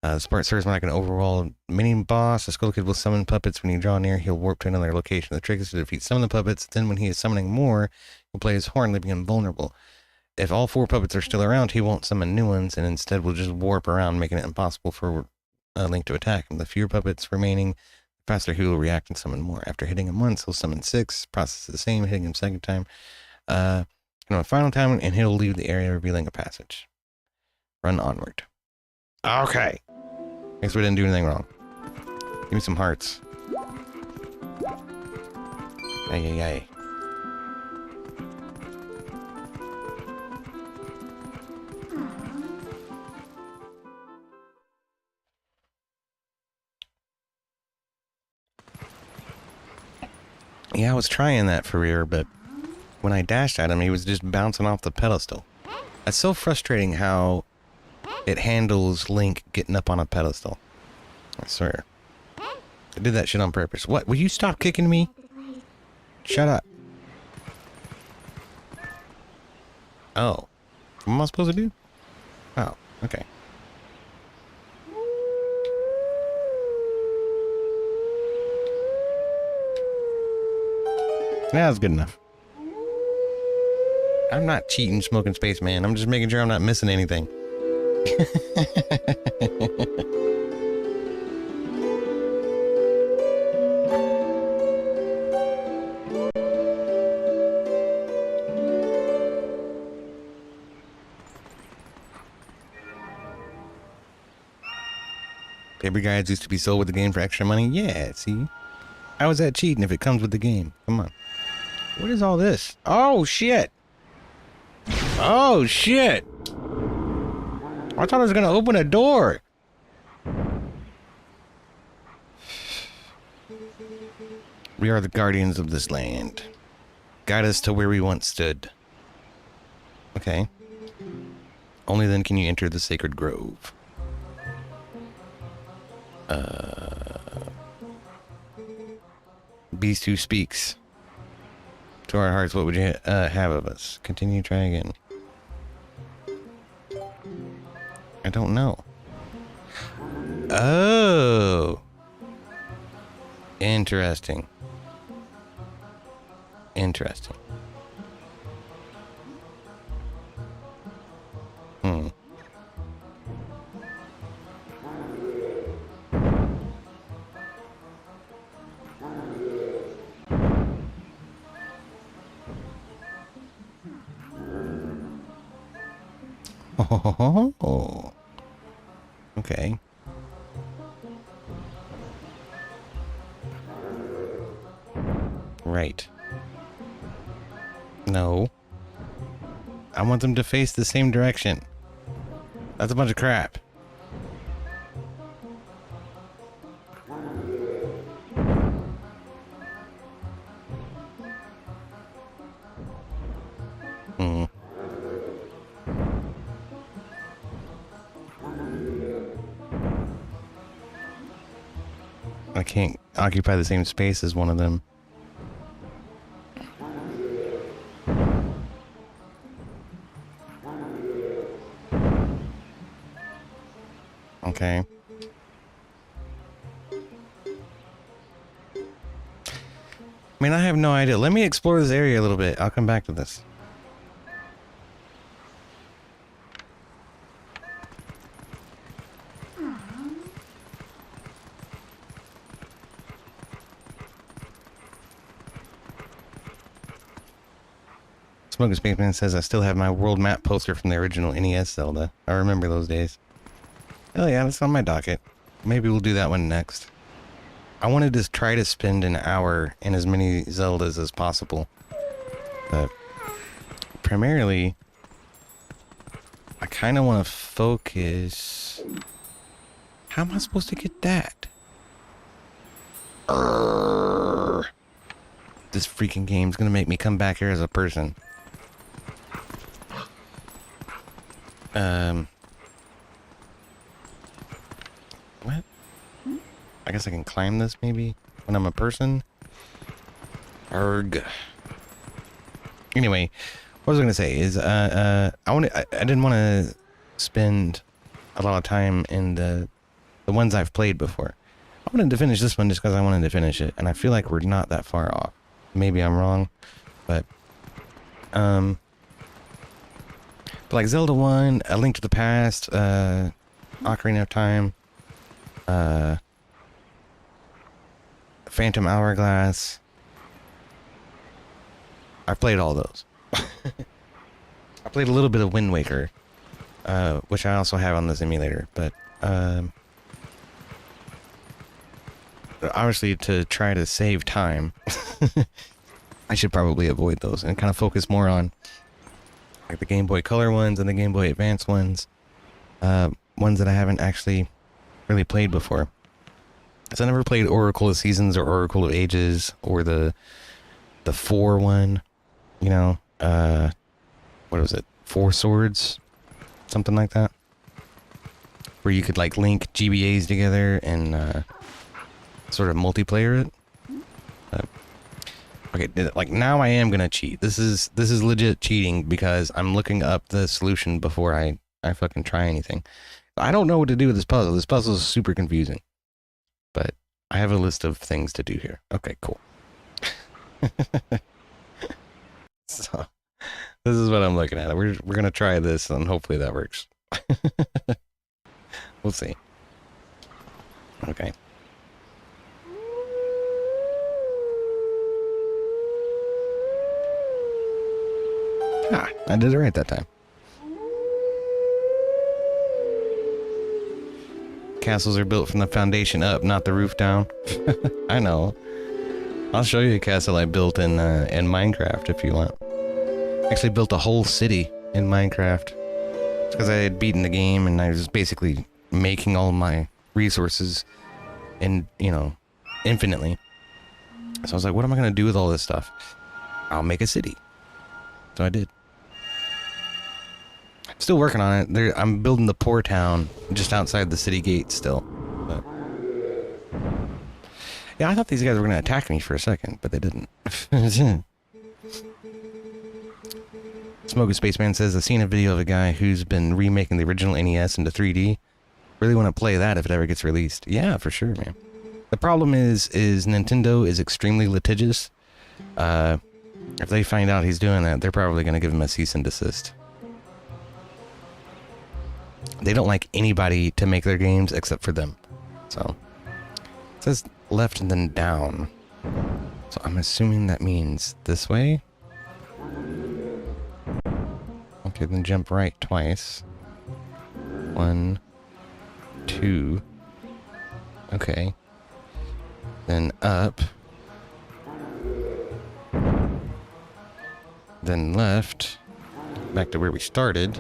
The Spark serves like an overall mini boss. The Skull Kid will summon puppets. When you draw near, he'll warp to another location. The trick is to defeat some of the puppets. Then when he is summoning more, he'll play his horn, leaving him vulnerable. If all 4 puppets are still around, he won't summon new ones, and instead will just warp around, making it impossible for Link to attack him. The fewer puppets remaining, the faster he will react and summon more. After hitting him once, he'll summon 6. Process is the same, hitting him second time. A final time, and he'll leave the area, revealing a passage. Run onward. Okay. Guess we didn't do anything wrong. Give me some hearts. Ay, ay, ay. Yeah, I was trying that for real, but when I dashed at him, he was just bouncing off the pedestal. That's so frustrating how it handles Link getting up on a pedestal. I swear. I did that shit on purpose. What? Will you stop kicking me? Shut up. Oh. What am I supposed to do? Oh, okay. Yeah, that's good enough. I'm not cheating, smoking Spaceman. I'm just making sure I'm not missing anything. Paper guides used to be sold with the game for extra money. Yeah, see? How is that cheating if it comes with the game? Come on. What is all this? Oh, shit. Oh, shit. I thought I was going to open a door. We are the guardians of this land. Guide us to where we once stood. Okay. Only then can you enter the sacred grove. Beast who speaks. To our hearts, what would you have of us? Continue, try again. I don't know. Oh. Interesting. Interesting. Hmm. Oh. Okay. Right. No. I want them to face the same direction. That's a bunch of crap. Hmm. I can't occupy the same space as one of them. Okay. I mean, I have no idea. Let me explore this area a little bit. I'll come back to this. Smoking Spaceman says, I still have my world map poster from the original NES Zelda. I remember those days. Oh yeah, that's on my docket. Maybe we'll do that one next. I wanted to try to spend an hour in as many Zeldas as possible. But primarily, I kind of want to focus... How am I supposed to get that? This freaking game's gonna make me come back here as a person. What? I guess I can climb this maybe when I'm a person. Arg. Anyway, what was I gonna say is I didn't want to spend a lot of time in the ones I've played before. I wanted to finish this one just because I wanted to finish it, and I feel like we're not that far off. Maybe I'm wrong, but like Zelda 1, A Link to the Past, Ocarina of Time, Phantom Hourglass. I've played all those. I played a little bit of Wind Waker, which I also have on the simulator, but obviously to try to save time, I should probably avoid those and kind of focus more on like the Game Boy Color ones and the Game Boy Advance ones, ones that I haven't actually really played before. So I never played Oracle of Seasons or Oracle of Ages or the 4 one, you know, what was it? 4 Swords, something like that, where you could like link GBAs together and sort of multiplayer it. Okay, like now I am gonna cheat. This is legit cheating because I'm looking up the solution before I fucking try anything. I don't know what to do with this puzzle. This puzzle is super confusing, but I have a list of things to do here. Okay, cool. So this is what I'm looking at. We're gonna try this and hopefully that works. We'll see. Okay. Ah, I did it right that time. Castles are built from the foundation up, not the roof down. I know. I'll show you a castle I built in Minecraft if you want. Actually built a whole city in Minecraft. It's because I had beaten the game and I was basically making all my resources and, you know, infinitely. So I was like, what am I going to do with all this stuff? I'll make a city. So I did. Still working on it. I'm building the poor town just outside the city gate still. But yeah, I thought these guys were going to attack me for a second, but they didn't. Smoking Spaceman says, I've seen a video of a guy who's been remaking the original NES into 3D. Really want to play that if it ever gets released. Yeah, for sure, man. The problem is Nintendo is extremely litigious. If they find out he's doing that, they're probably going to give him a cease and desist. They don't like anybody to make their games except for them. So, it says left and then down. So I'm assuming that means this way. Okay, then jump right twice. 1, 2. Okay. Then up. Then left. Back to where we started.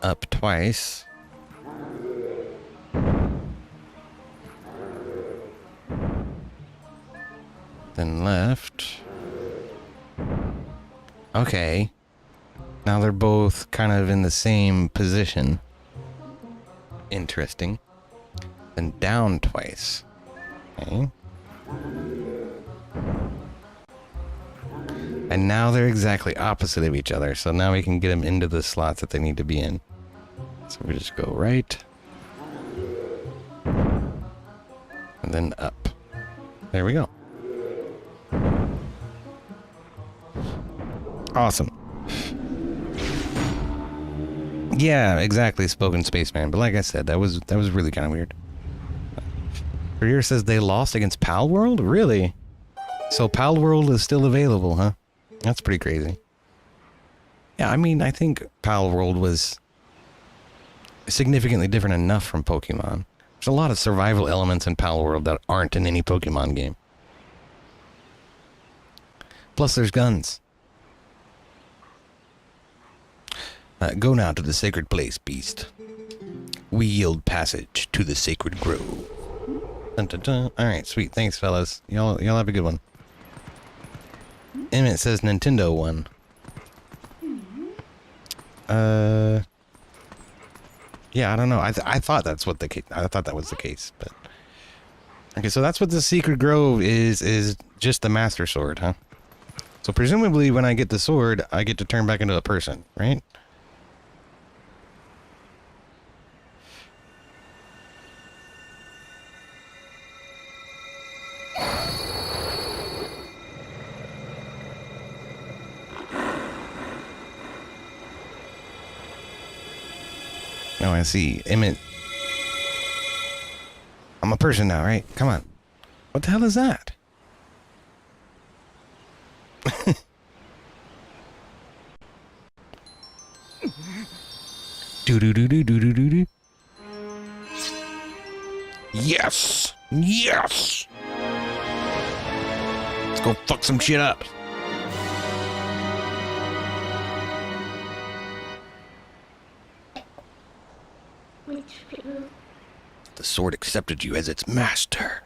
Up twice. Then left. Okay. Now they're both kind of in the same position. Interesting. Then down twice. Okay. And now they're exactly opposite of each other, so now we can get them into the slots that they need to be in. So we just go right. And then up. There we go. Awesome. Yeah, exactly, Spoken Spaceman. But like I said, that was really kind of weird. Career says they lost against Pal World? Really? So Pal World is still available, huh? That's pretty crazy. Yeah, I mean, I think Pal World was significantly different enough from Pokemon. There's a lot of survival elements in Pal World that aren't in any Pokemon game. Plus, there's guns. Go now to the sacred place, beast. We yield passage to the sacred grove. Dun, dun, dun. All right, sweet. Thanks, fellas. Y'all have a good one. Emmett says Nintendo won. Yeah, I don't know. I thought that's what I thought that was the case, but okay. So that's what the secret grove is just the Master Sword, huh? So presumably, when I get the sword, I get to turn back into a person, right? Oh, I see. Emmett. I'm a person now, right? Come on. What the hell is that? Do. Yes! Yes! Let's go fuck some shit up. The sword accepted you as its master.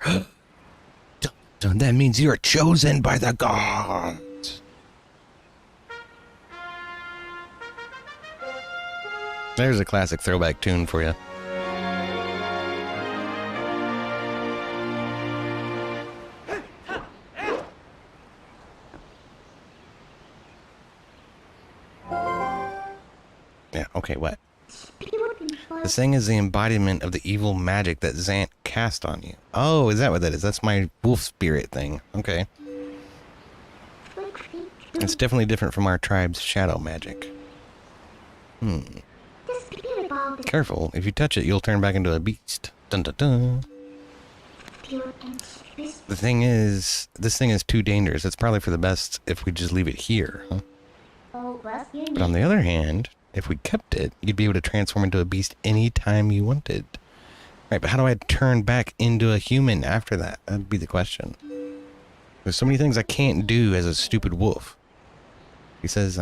That means you're chosen by the gods. There's a classic throwback tune for you. Yeah, okay, what? This thing is the embodiment of the evil magic that Zant cast on you. Oh, is that what that is? That's my wolf spirit thing. Okay. It's definitely different from our tribe's shadow magic. Careful. If you touch it, you'll turn back into a beast. Dun dun dun. The thing is, this thing is too dangerous. It's probably for the best if we just leave it here, huh? But on the other hand, if we kept it, you'd be able to transform into a beast anytime you wanted. Right, but how do I turn back into a human after that? That'd be the question. There's so many things I can't do as a stupid wolf. He says,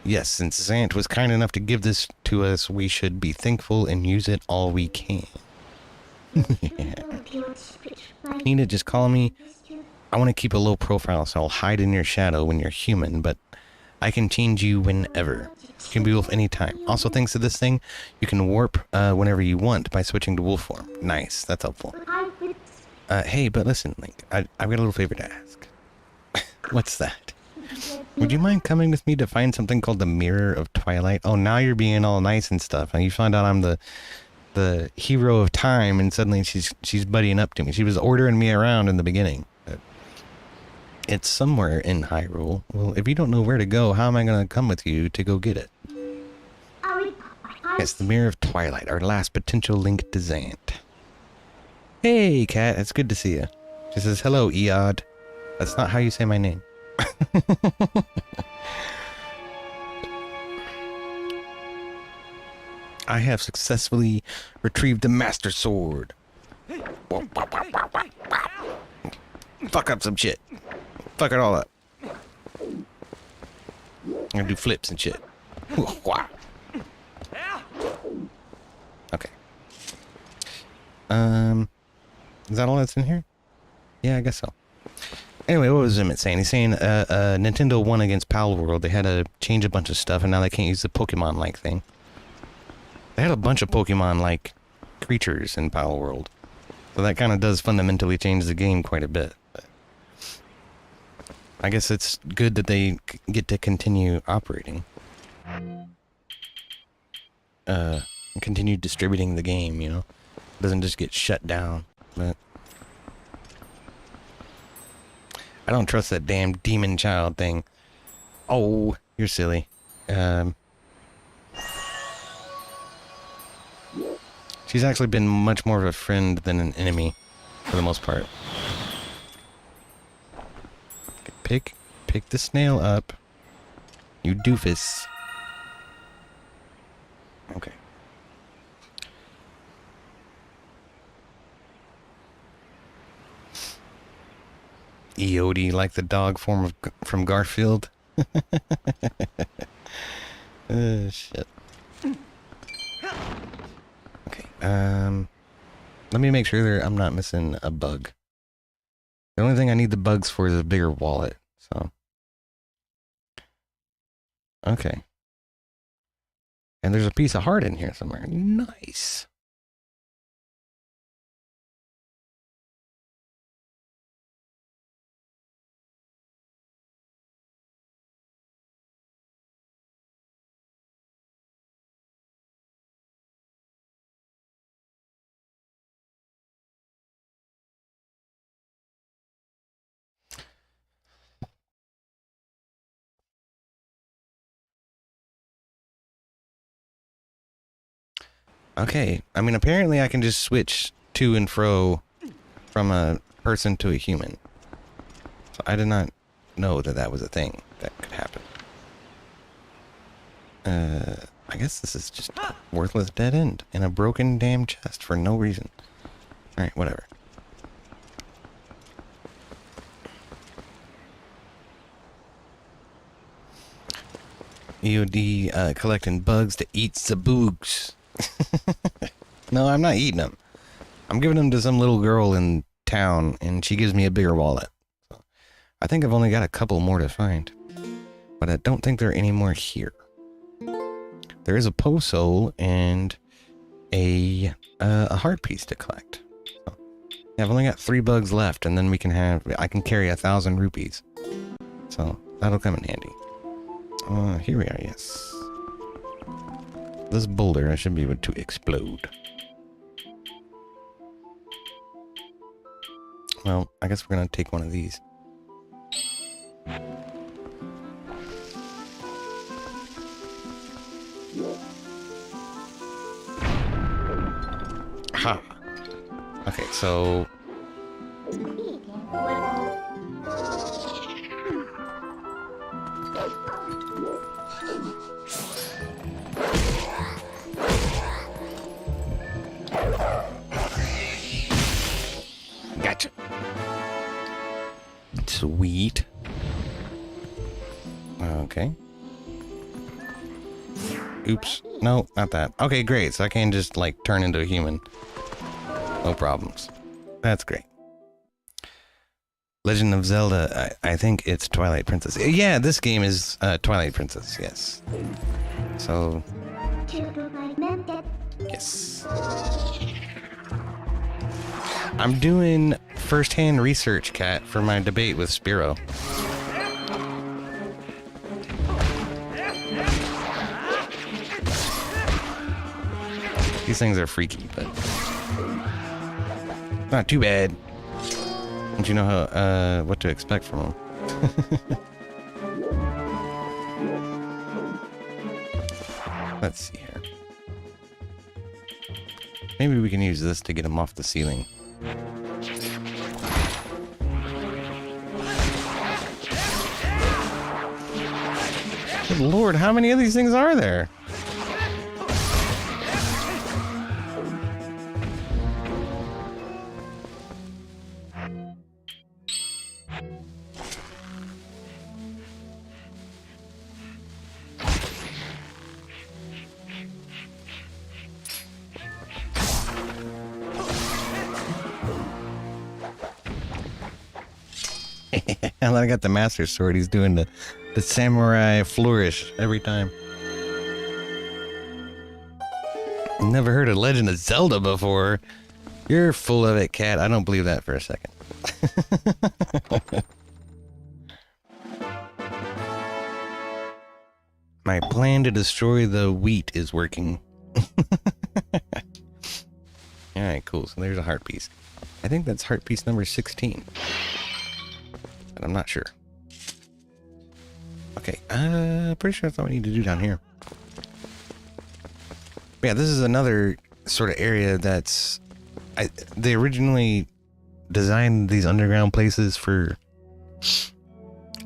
yes, since Zant was kind enough to give this to us, we should be thankful and use it all we can. Nina, just call me. I want to keep a low profile, so I'll hide in your shadow when you're human, but I can change you whenever. You can be wolf anytime. Also, thanks to this thing, you can warp whenever you want by switching to wolf form. Nice, that's helpful. Hey, but listen, Link, I've got a little favor to ask. What's that? Would you mind coming with me to find something called the Mirror of Twilight? Oh, now you're being all nice and stuff, and you find out I'm the hero of time, and suddenly she's buddying up to me. She was ordering me around in the beginning. It's somewhere in Hyrule. Well, if you don't know where to go, how am I going to come with you to go get it? It's the Mirror of Twilight, our last potential link to Zant. Hey, Cat, it's good to see you. She says, hello, Eod. That's not how you say my name. I have successfully retrieved the Master Sword. Fuck up some shit. Fuck it all up. I'm gonna do flips and shit. Okay. Is that all that's in here? Yeah, I guess so. Anyway, what was Emmett saying? He's saying Nintendo won against Pal World. They had to change a bunch of stuff, and now they can't use the Pokemon-like thing. They had a bunch of Pokemon-like creatures in Pal World. So that kind of does fundamentally change the game quite a bit. But I guess it's good that they get to continue operating. Continue distributing the game, you know? It doesn't just get shut down. But I don't trust that damn demon child thing. Oh, you're silly. She's actually been much more of a friend than an enemy, for the most part. Pick. pick the snail up. You doofus. Okay. Eody, like the dog from Garfield. Shit. Okay. Let me make sure I'm not missing a bug. The only thing I need the bugs for is a bigger wallet. So. Okay. And there's a piece of heart in here somewhere. Nice. Okay, I mean, apparently I can just switch to and fro from a person to a human. So I did not know that that was a thing that could happen. I guess this is just a worthless dead end in a broken damn chest for no reason. Alright, whatever. EOD collecting bugs to eat the boogs. No, I'm not eating them. I'm giving them to some little girl in town, and she gives me a bigger wallet. So I think I've only got a couple more to find, but I don't think there are any more here. There is a Poe soul and a heart piece to collect. So, yeah, I've only got 3 bugs left, and then I can carry 1,000 rupees. So that'll come in handy. Here we are. Yes. This boulder I should be able to explode. Well, I guess we're gonna take one of these. Ha! Okay, so... Gotcha. Sweet. Okay. Oops. No, not that. Okay, great. So I can just, like, turn into a human. No problems. That's great. Legend of Zelda, I think it's Twilight Princess. Yeah, this game is Twilight Princess, yes. So... Yes. I'm doing first-hand research, Kat, for my debate with Spiro. These things are freaky, but not too bad. Don't you know how what to expect from them? Let's see here. Maybe we can use this to get them off the ceiling. Good Lord, how many of these things are there? Now that I got the Master Sword, he's doing the samurai flourish every time. Never heard of Legend of Zelda before. You're full of it, Cat. I don't believe that for a second. My plan to destroy the wheat is working. Alright, cool. So there's a heart piece. I think that's heart piece number 16. But I'm not sure. Okay, pretty sure that's all we need to do down here. Yeah, this is another sort of area that's... they originally designed these underground places for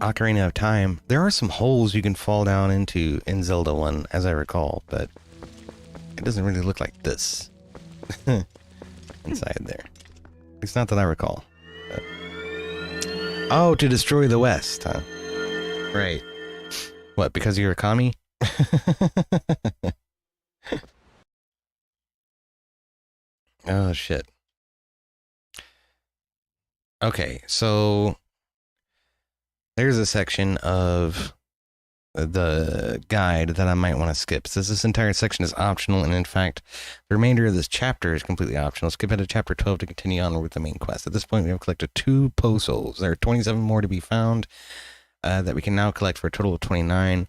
Ocarina of Time, there are some holes you can fall down into in Zelda 1, as I recall, but it doesn't really look like this inside there. It's not that I recall. But... Oh, to destroy the West, huh? Right. What, because you're a commie? Oh, shit. Okay, so there's a section of the guide that I might want to skip. Since this entire section is optional, and in fact, the remainder of this chapter is completely optional. Skip ahead to chapter 12 to continue on with the main quest. At this point, we have collected 2 Poe souls. There are 27 more to be found that we can now collect for a total of 29.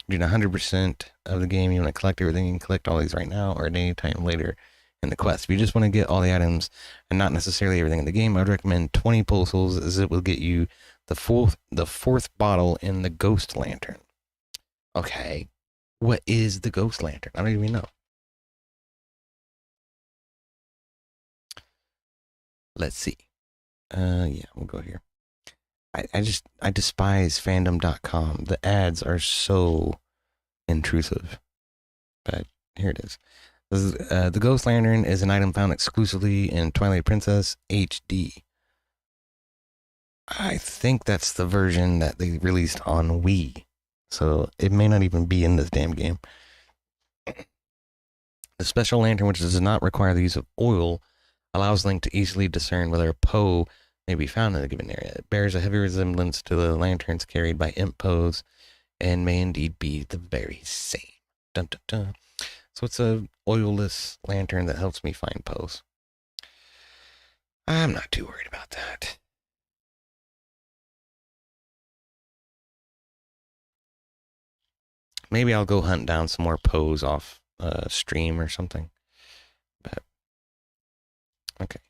Doing 100% of the game, you want to collect everything. You can collect all these right now or at any time later in the quest. If you just want to get all the items and not necessarily everything in the game, I would recommend 20 Poe souls, as it will get you the fourth bottle in the Ghost Lantern. Okay, what is the Ghost Lantern? I don't even know. Let's see. Yeah, we'll go here. I despise fandom.com. The ads are so intrusive. But here it is. This is the Ghost Lantern is an item found exclusively in Twilight Princess HD. I think that's the version that they released on Wii. So it may not even be in this damn game. The special lantern, which does not require the use of oil, allows Link to easily discern whether a Poe may be found in a given area. It bears a heavy resemblance to the lanterns carried by Imp Poes and may indeed be the very same. Dun, dun, dun. So it's a oilless lantern that helps me find Poes. I'm not too worried about that. Maybe I'll go hunt down some more Poes off stream or something. But okay.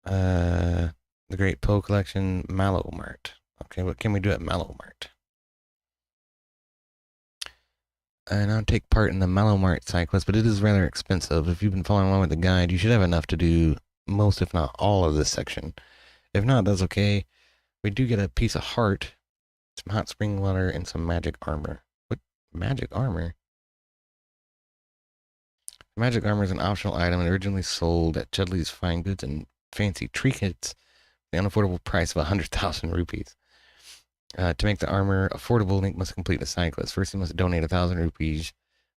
The Great Poe Collection, Mallow Mart. Okay, what can we do at Mallow Mart? And I'll take part in the Mallow Mart side quest, but it is rather expensive. If you've been following along with the guide, you should have enough to do most, if not all, of this section. If not, that's okay. We do get a piece of heart, some hot spring water, and some magic armor. What magic armor? Magic armor is an optional item and originally sold at Chudley's Fine Goods and Fancy Trinkets, the unaffordable price of 100,000 rupees. To make the armor affordable, Link must complete a side quest. First, he must donate 1,000 rupees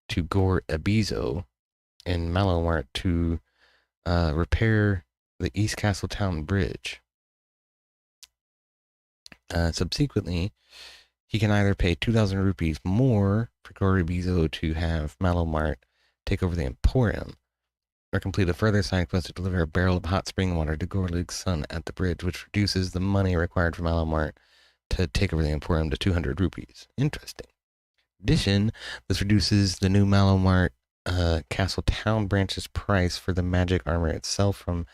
to Gore Abizo in Mallow Mart to repair the East Castle Town Bridge. Subsequently, he can either pay 2,000 rupees more for Gore Abizo to have Mallow Mart take over the Emporium, or complete a further side quest to deliver a barrel of hot spring water to Gorlig's son at the bridge, which reduces the money required for Mallow Mart to take over the Emporium to 200 rupees. Interesting. In addition, this reduces the new Mallow Mart Castle Town branch's price for the magic armor itself from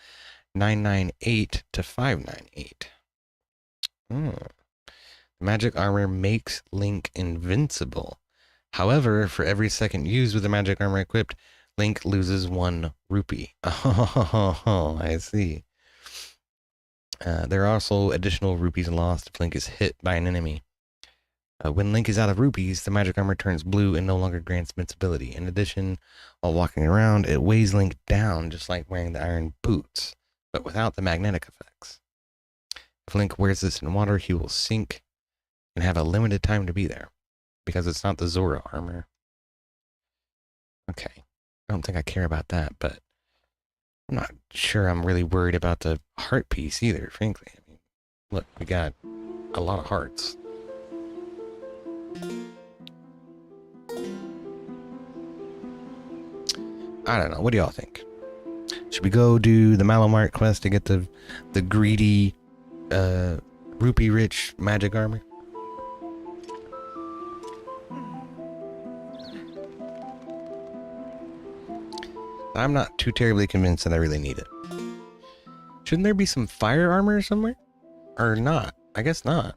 998 to 598. The magic armor makes Link invincible. However, for every second used with the magic armor equipped, Link loses 1 rupee. Oh, I see. There are also additional rupees lost if Link is hit by an enemy. When Link is out of rupees, the magic armor turns blue and no longer grants invincibility. In addition, while walking around, it weighs Link down just like wearing the iron boots, but without the magnetic effects. If Link wears this in water, he will sink and have a limited time to be there, because it's not the Zora armor. Okay. I don't think I care about that, but I'm not sure I'm really worried about the heart piece either, frankly. I mean, look, we got a lot of hearts. I don't know. What do y'all think? Should we go do the Mallow Mart quest to get the greedy, rupee-rich magic armor? I'm not too terribly convinced that I really need it. Shouldn't there be some fire armor somewhere? Or not? I guess not.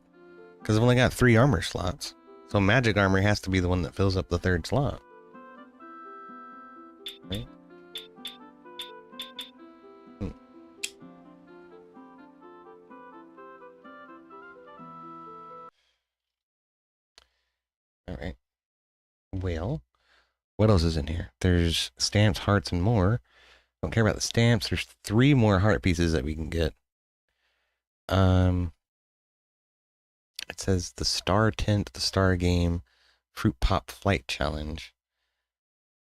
Because I've only got 3 armor slots. So magic armor has to be the one that fills up the 3rd slot. Right? All right. Well, what else is in here? There's stamps, hearts, and more. Don't care about the stamps. There's 3 more heart pieces that we can get. It says the Star Tent, the Star Game, Fruit Pop Flight Challenge,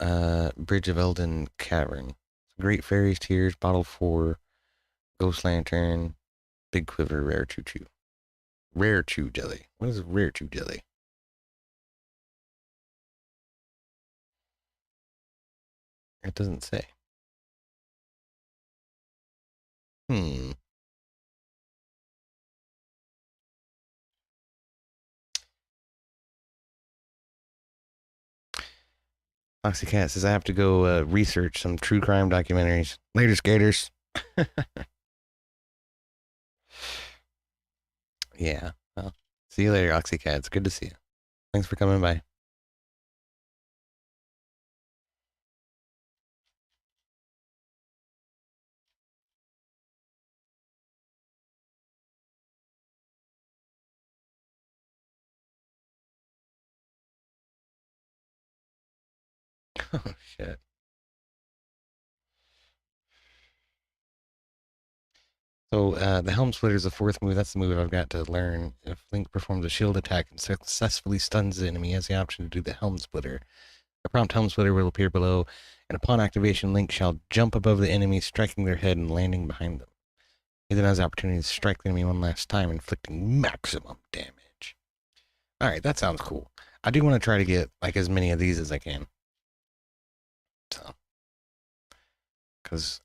Bridge of Elden Cavern, Great Fairies Tears, Bottle 4, Ghost Lantern, Big Quiver, Rare Choo Choo. Rare Chew Jelly. What is Rare Chew Jelly? It doesn't say. Oxycat says I have to go research some true crime documentaries. Later, skaters. Yeah. Well, see you later, Oxycat. It's good to see you. Thanks for coming by. Oh, shit. So, the Helm Splitter is the 4th move. That's the move I've got to learn. If Link performs a shield attack and successfully stuns the enemy, he has the option to do the Helm Splitter. A prompt Helm Splitter will appear below, and upon activation, Link shall jump above the enemy, striking their head and landing behind them. He then has the opportunity to strike the enemy one last time, inflicting maximum damage. Alright, that sounds cool. I do want to try to get, like, as many of these as I can. So. Because,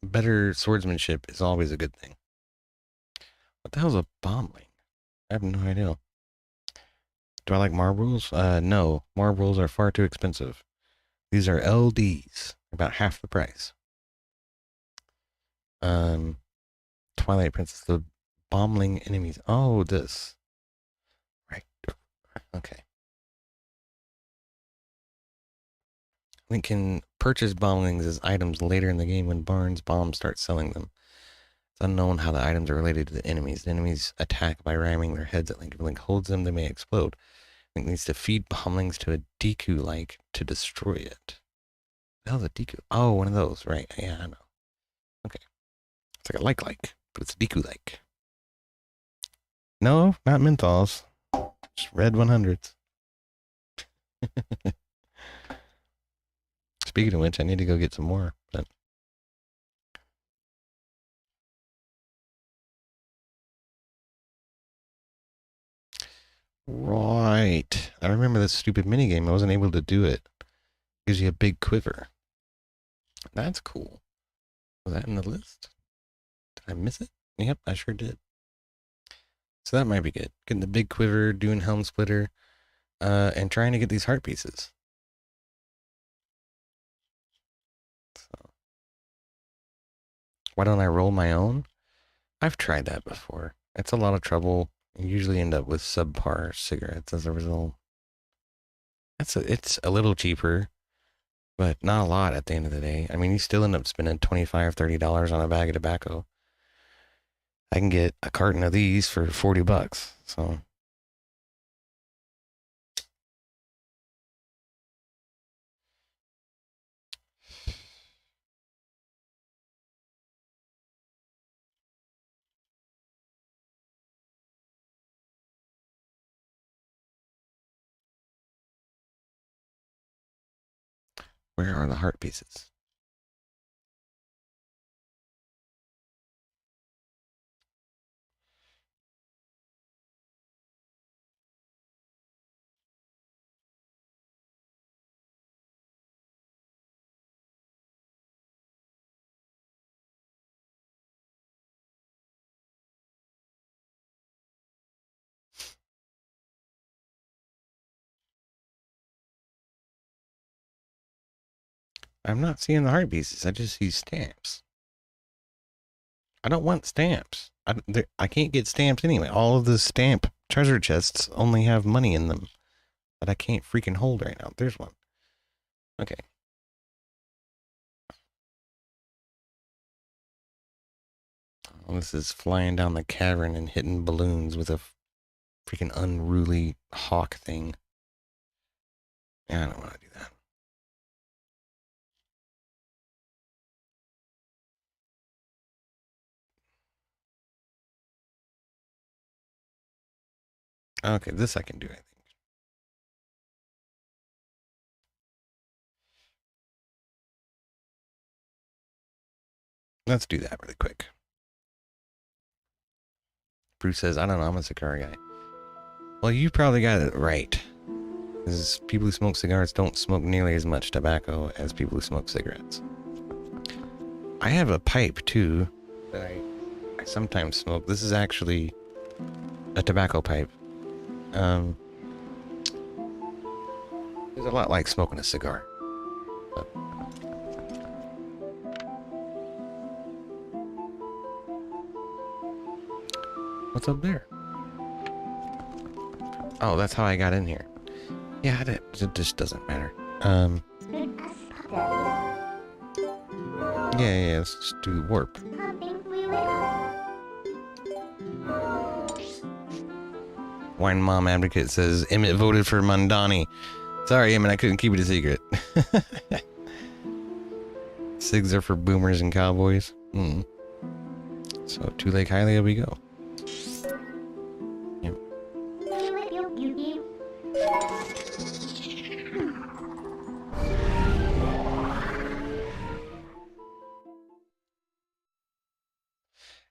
better swordsmanship is always a good thing. What the hell's a bombling? I have no idea. Do I like marbles? No. Marbles are far too expensive. These are LDs. About half the price. Twilight Princess, the bombling enemies. Oh, this. Right. Okay. We can purchase bomblings as items later in the game when Barnes Bomb starts selling them. It's unknown how the items are related to the enemies. The enemies attack by ramming their heads at Link. If Link holds them, they may explode. Link needs to feed bomblings to a Deku-like to destroy it. The hell's a Deku? Oh, one of those, right? Yeah, I know. Okay. It's like a like, but it's Deku-like. No, not menthols. Just red 100s. Speaking of which, I need to go get some more. But right. I remember this stupid minigame. I wasn't able to do it. Gives you a big quiver. That's cool. Was that in the list? Did I miss it? Yep, I sure did. So that might be good. Getting the big quiver, doing Helm Splitter, and trying to get these heart pieces. So. Why don't I roll my own? I've tried that before. It's a lot of trouble. You usually end up with subpar cigarettes as a result. It's a little cheaper, but not a lot at the end of the day. I mean, you still end up spending $25, $30 on a bag of tobacco. I can get a carton of these for $40, so. Where are the heart pieces? I'm not seeing the heart pieces. I just see stamps. I don't want stamps. I can't get stamps anyway. All of the stamp treasure chests only have money in them that I can't freaking hold right now. There's one. Okay. Well, this is flying down the cavern and hitting balloons with a Freaking unruly hawk thing. Yeah, I don't want to do that. Okay, this I can do, I think. Let's do that really quick. Bruce says, I don't know, I'm a cigar guy. Well, you probably got it right. Because people who smoke cigars don't smoke nearly as much tobacco as people who smoke cigarettes. I have a pipe, too, that I sometimes smoke. This is actually a tobacco pipe. It's a lot like smoking a cigar. But what's up there? Oh, that's how I got in here. Yeah, it just doesn't matter. Yeah, let's just do warp. Wine Mom Advocate says, Emmett voted for Mondani. Sorry, Emmett, I couldn't keep it a secret. Cigs are for boomers and cowboys. So, Two Lake Hialeah we go. Yep.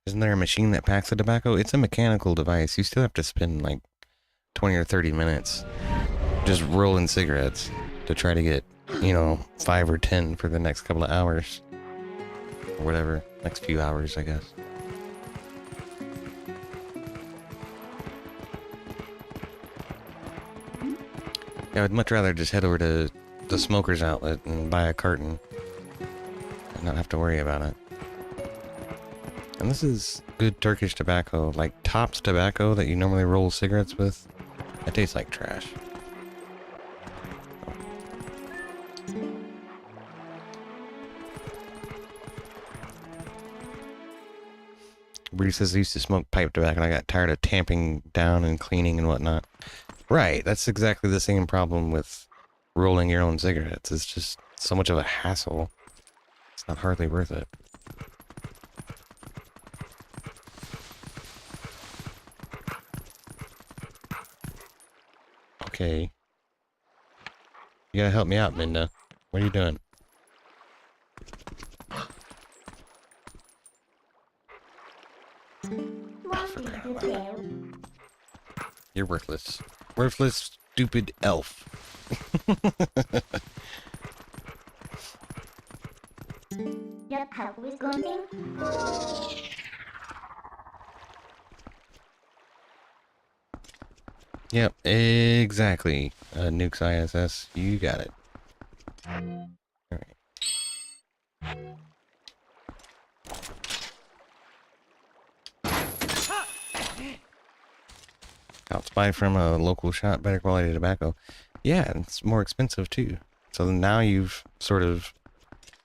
Isn't there a machine that packs the tobacco? It's a mechanical device. You still have to spend like 20 or 30 minutes just rolling cigarettes to try to get, 5 or 10 for the next couple of hours. Or whatever. Next few hours, I guess. Yeah, I'd much rather just head over to the smoker's outlet and buy a carton and not have to worry about it. And this is good Turkish tobacco, like Tops tobacco that you normally roll cigarettes with. It tastes like trash. Bree says I used to smoke pipe tobacco and I got tired of tamping down and cleaning and whatnot. Right, that's exactly the same problem with rolling your own cigarettes. It's just so much of a hassle. It's not hardly worth it. Okay. You gotta help me out, Minda. What are you doing? You're worthless. Worthless, stupid elf. Yep, exactly. Nukes ISS, you got it. Alright. I'll buy from a local shop, better quality tobacco. Yeah, it's more expensive too. So now you've sort of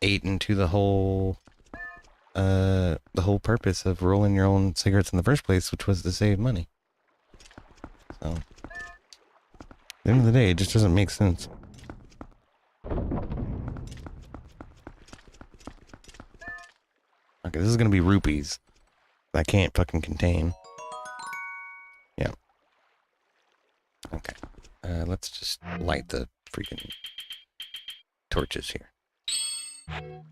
ate into the whole purpose of rolling your own cigarettes in the first place, which was to save money. So, at the end of the day, it just doesn't make sense. Okay, this is gonna be rupees. I can't fucking contain. Yeah. Okay. Let's just light the freaking torches here. Oh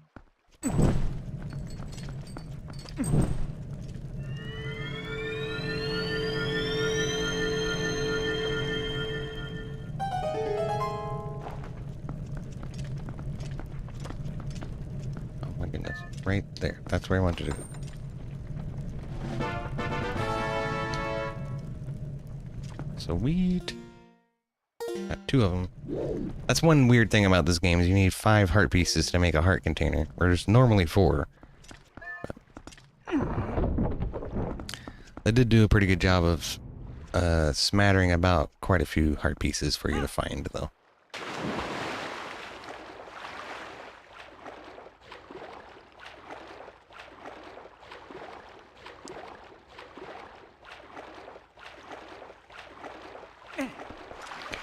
my goodness. Right there. That's where I wanted to go. Sweet. Got 2 of them. That's one weird thing about this game is you need 5 heart pieces to make a heart container, where there's normally 4. They did do a pretty good job of smattering about quite a few heart pieces for you to find, though.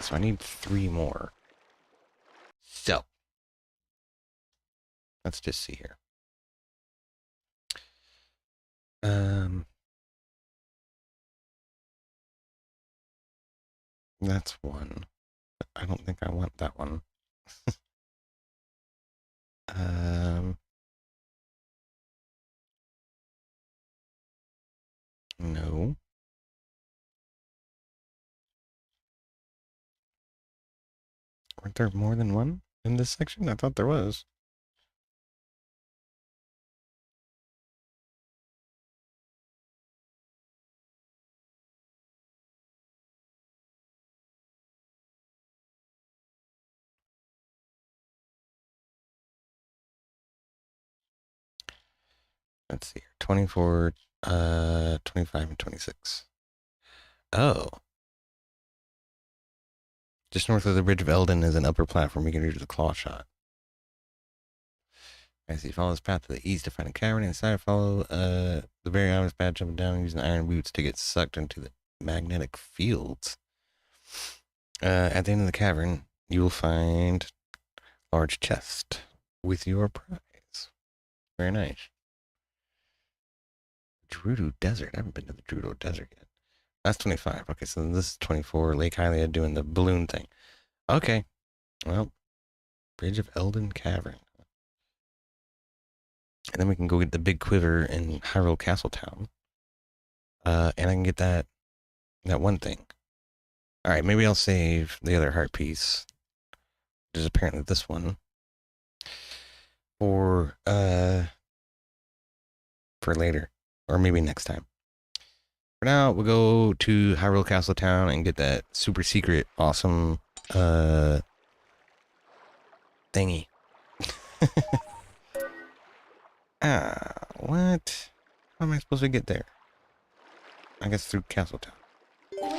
So I need 3 more. So let's just see here. That's 1. I don't think I want that one. No. Weren't there more than one in this section? I thought there was. Let's see here. 24, 25, and 26. Oh. Just north of the Bridge of Eldon is an upper platform you can do the claw shot. As he follows path to the east to find a cavern inside, follow the very obvious path jumping down using iron boots to get sucked into the magnetic fields. At the end of the cavern, you will find a large chest with your prize. Very nice. Gerudo Desert. I haven't been to the Gerudo Desert yet. That's 25. Okay, so this is 24. Lake Hylia doing the balloon thing. Okay. Well, Bridge of Eldon Cavern. And then we can go get the big quiver in Hyrule Castletown. And I can get that one thing. Alright, maybe I'll save the other heart piece, which is apparently this one, for later. Or maybe next time. For now, we'll go to Hyrule Castletown and get that super secret, awesome, thingy. What? How am I supposed to get there? I guess through Castletown.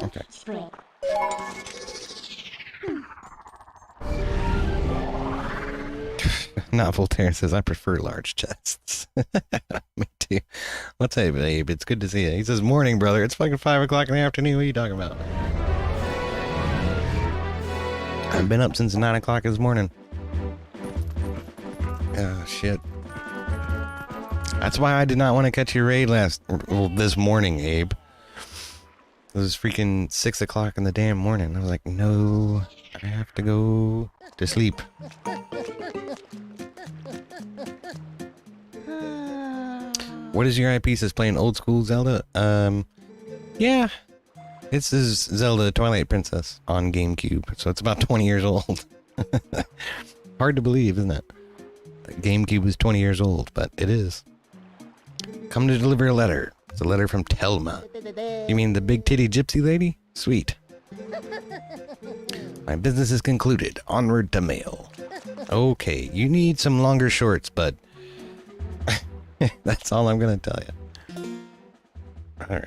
Okay. Not Voltaire says, I prefer large chests. Me too. What's up, Abe? It's good to see you. He says, morning, brother. It's fucking 5 o'clock in the afternoon. What are you talking about? I've been up since 9 o'clock this morning. Oh, shit. That's why I did not want to catch your raid this morning, Abe. It was freaking 6 o'clock in the damn morning. I was like, no, I have to go to sleep. What is your eyepiece? Is playing old school Zelda? Yeah. This is Zelda Twilight Princess on GameCube, so it's about 20 years old. Hard to believe, isn't it? The GameCube is 20 years old, but it is. Come to deliver a letter. It's a letter from Telma. You mean the big titty gypsy lady? Sweet. My business is concluded. Onward to mail. Okay, you need some longer shorts, but that's all I'm gonna tell you. Alright.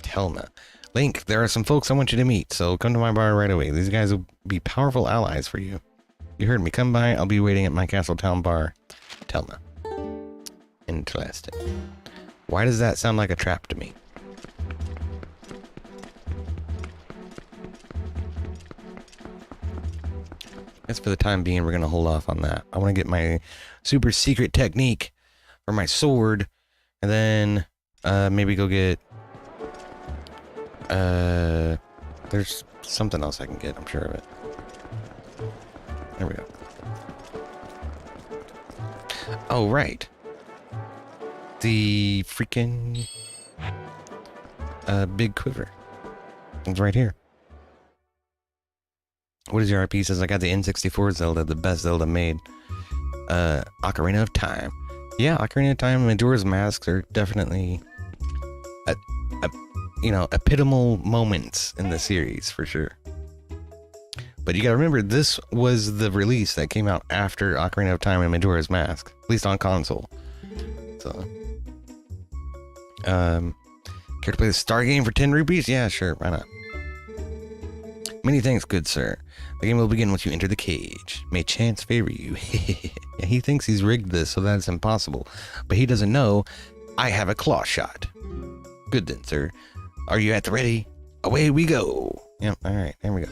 Telma. Link, there are some folks I want you to meet, so come to my bar right away. These guys will be powerful allies for you. You heard me. Come by. I'll be waiting at my Castletown bar. Telma. Interesting. Why does that sound like a trap to me? I guess for the time being, we're going to hold off on that. I want to get my super secret technique for my sword, and then maybe go get... there's something else I can get, I'm sure of it. There we go. Oh, right. The freaking big quiver. It's right here. What is your RP? Says I got the N64 Zelda, the best Zelda made. Ocarina of Time. Yeah, Ocarina of Time and Majora's Mask are definitely epitomal moments in the series for sure. But you gotta remember, this was the release that came out after Ocarina of Time and Majora's Mask, at least on console. So, care to play the Star game for 10 rupees? Yeah, sure, why not? Many thanks, good sir. The game will begin once you enter the cage. May chance favor you. Yeah, he thinks he's rigged this so that it's impossible, but he doesn't know I have a claw shot. Good then, sir. Are you at the ready? away we go. Yep. All right. There we go.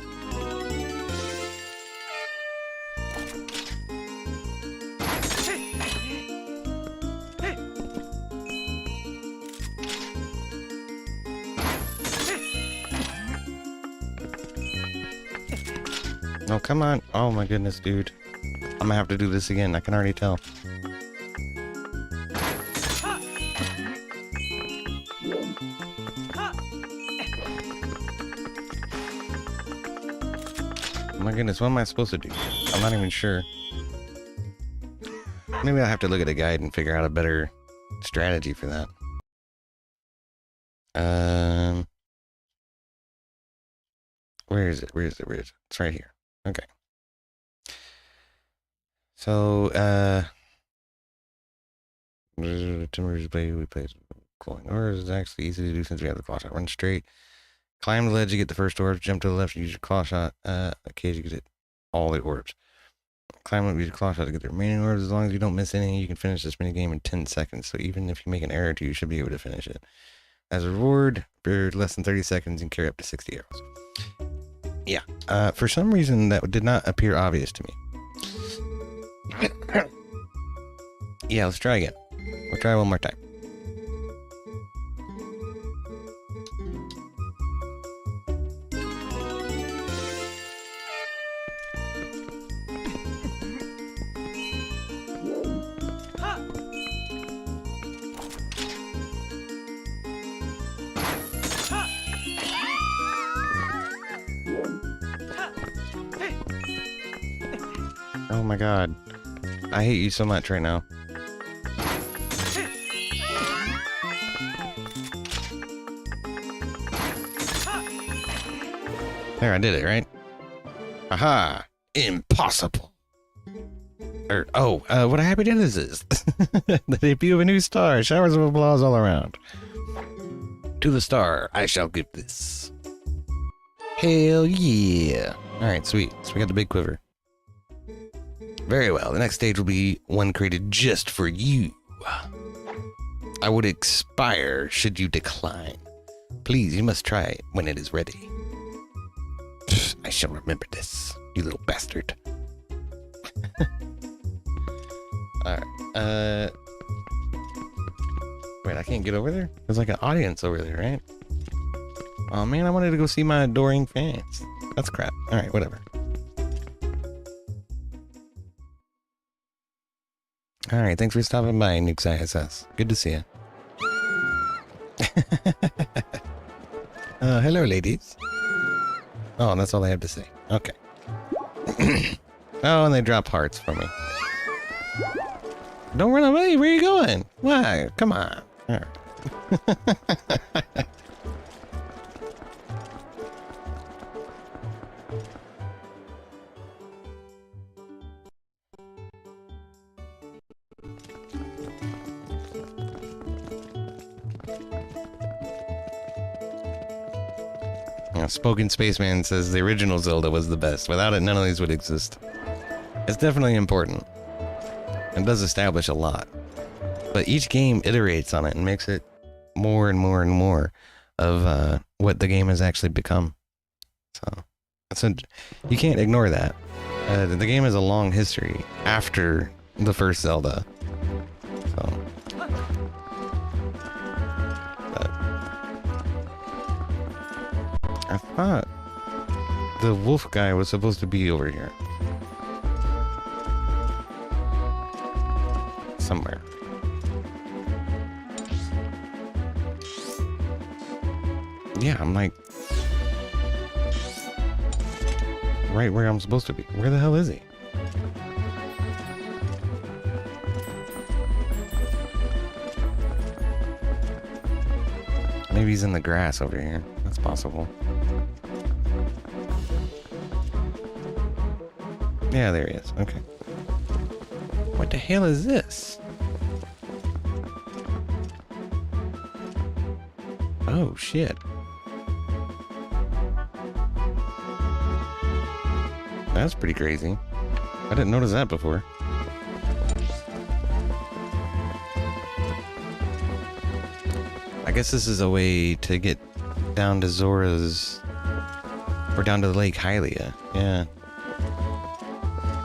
Oh, come on. Oh my goodness, dude. I'm gonna have to do this again. I can already tell. Oh my goodness, what am I supposed to do? I'm not even sure. Maybe I'll have to look at a guide and figure out a better strategy for that. Where is it? Where is it? Where is it? It's right here. Okay. So, Timbers Bay, we play glowing ores. It's actually easy to do since we have the claw shot. Run straight. Climb the ledge to get the first orbs. Jump to the left and use your claw shot. Occasionally you get all the orbs. Climb up, use your claw shot to get the remaining orbs. As long as you don't miss any, you can finish this mini game in 10 seconds. So even if you make an error or two, you should be able to finish it. As a reward, for less than 30 seconds, you can carry up to 60 arrows. Yeah. For some reason, that did not appear obvious to me. Yeah, let's try again. We'll try one more time. Oh my god. I hate you so much right now. There, I did it, right? Aha! Impossible! What a happy day this is! The debut of a new star, showers of applause all around. To the star, I shall give this. Hell yeah! Alright, sweet. So we got the big quiver. Very well, the next stage will be one created just for you. I would expire should you decline. Please, you must try it when it is ready. I shall remember this, you little bastard. Alright, wait, I can't get over there? There's like an audience over there, right? Oh man, I wanted to go see my adoring fans. That's crap. Alright, whatever. Alright, thanks for stopping by, Nukes ISS. Good to see you. Hello, ladies. Oh, that's all I have to say. Okay. Oh, and they drop hearts for me. Don't run away. Where are you going? Why? Come on. All right. Spoken Spaceman says the original Zelda was the best. Without it, none of these would exist. It's definitely important. It does establish a lot. But each game iterates on it and makes it more and more and more of what the game has actually become. So you can't ignore that. The game has a long history after the first Zelda. So... I thought the wolf guy was supposed to be over here. Somewhere. Yeah, I'm like... right where I'm supposed to be. Where the hell is he? Maybe he's in the grass over here. That's possible. Yeah, there he is. Okay. What the hell is this? Oh, shit. That's pretty crazy. I didn't notice that before. I guess this is a way to get down to Zora's, or down to Lake Hylia. Yeah.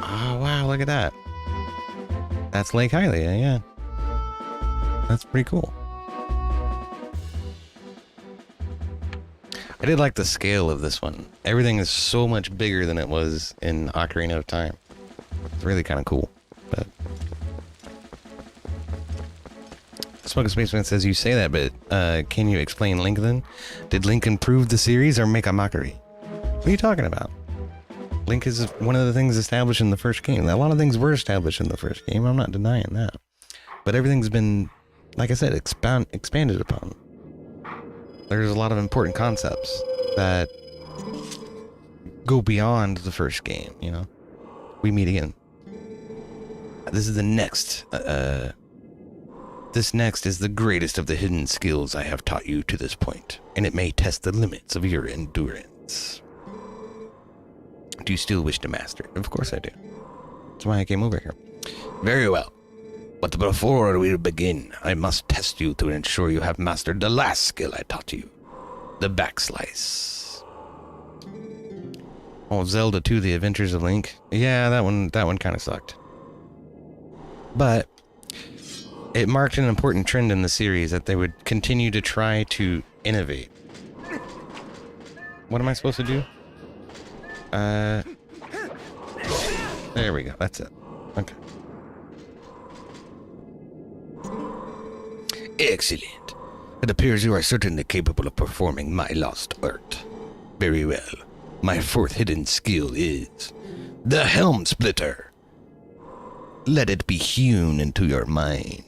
Oh, wow, look at that. That's Lake Hylia, yeah. That's pretty cool. I did like the scale of this one. Everything is so much bigger than it was in Ocarina of Time. It's really kind of cool. But Smoking Spaceman says, you say that, but can you explain Link then? Did Link improve the series or make a mockery? What are you talking about? Link is one of the things established in the first game. A lot of things were established in the first game. I'm not denying that. But everything's been, like I said, expanded upon. There's a lot of important concepts that go beyond the first game, you know? We meet again. This is the next, this next is the greatest of the hidden skills I have taught you to this point, and it may test the limits of your endurance. Do you still wish to master it? Of course I do. That's why I came over here. Very well. But before we begin, I must test you to ensure you have mastered the last skill I taught you. The backslice. Oh, Zelda 2, The Adventures of Link. Yeah, that one kind of sucked. But it marked an important trend in the series that they would continue to try to innovate. What am I supposed to do? There we go. That's it. Okay. Excellent. It appears you are certainly capable of performing my lost art. Very well. My fourth hidden skill is the Helm Splitter. Let it be hewn into your mind.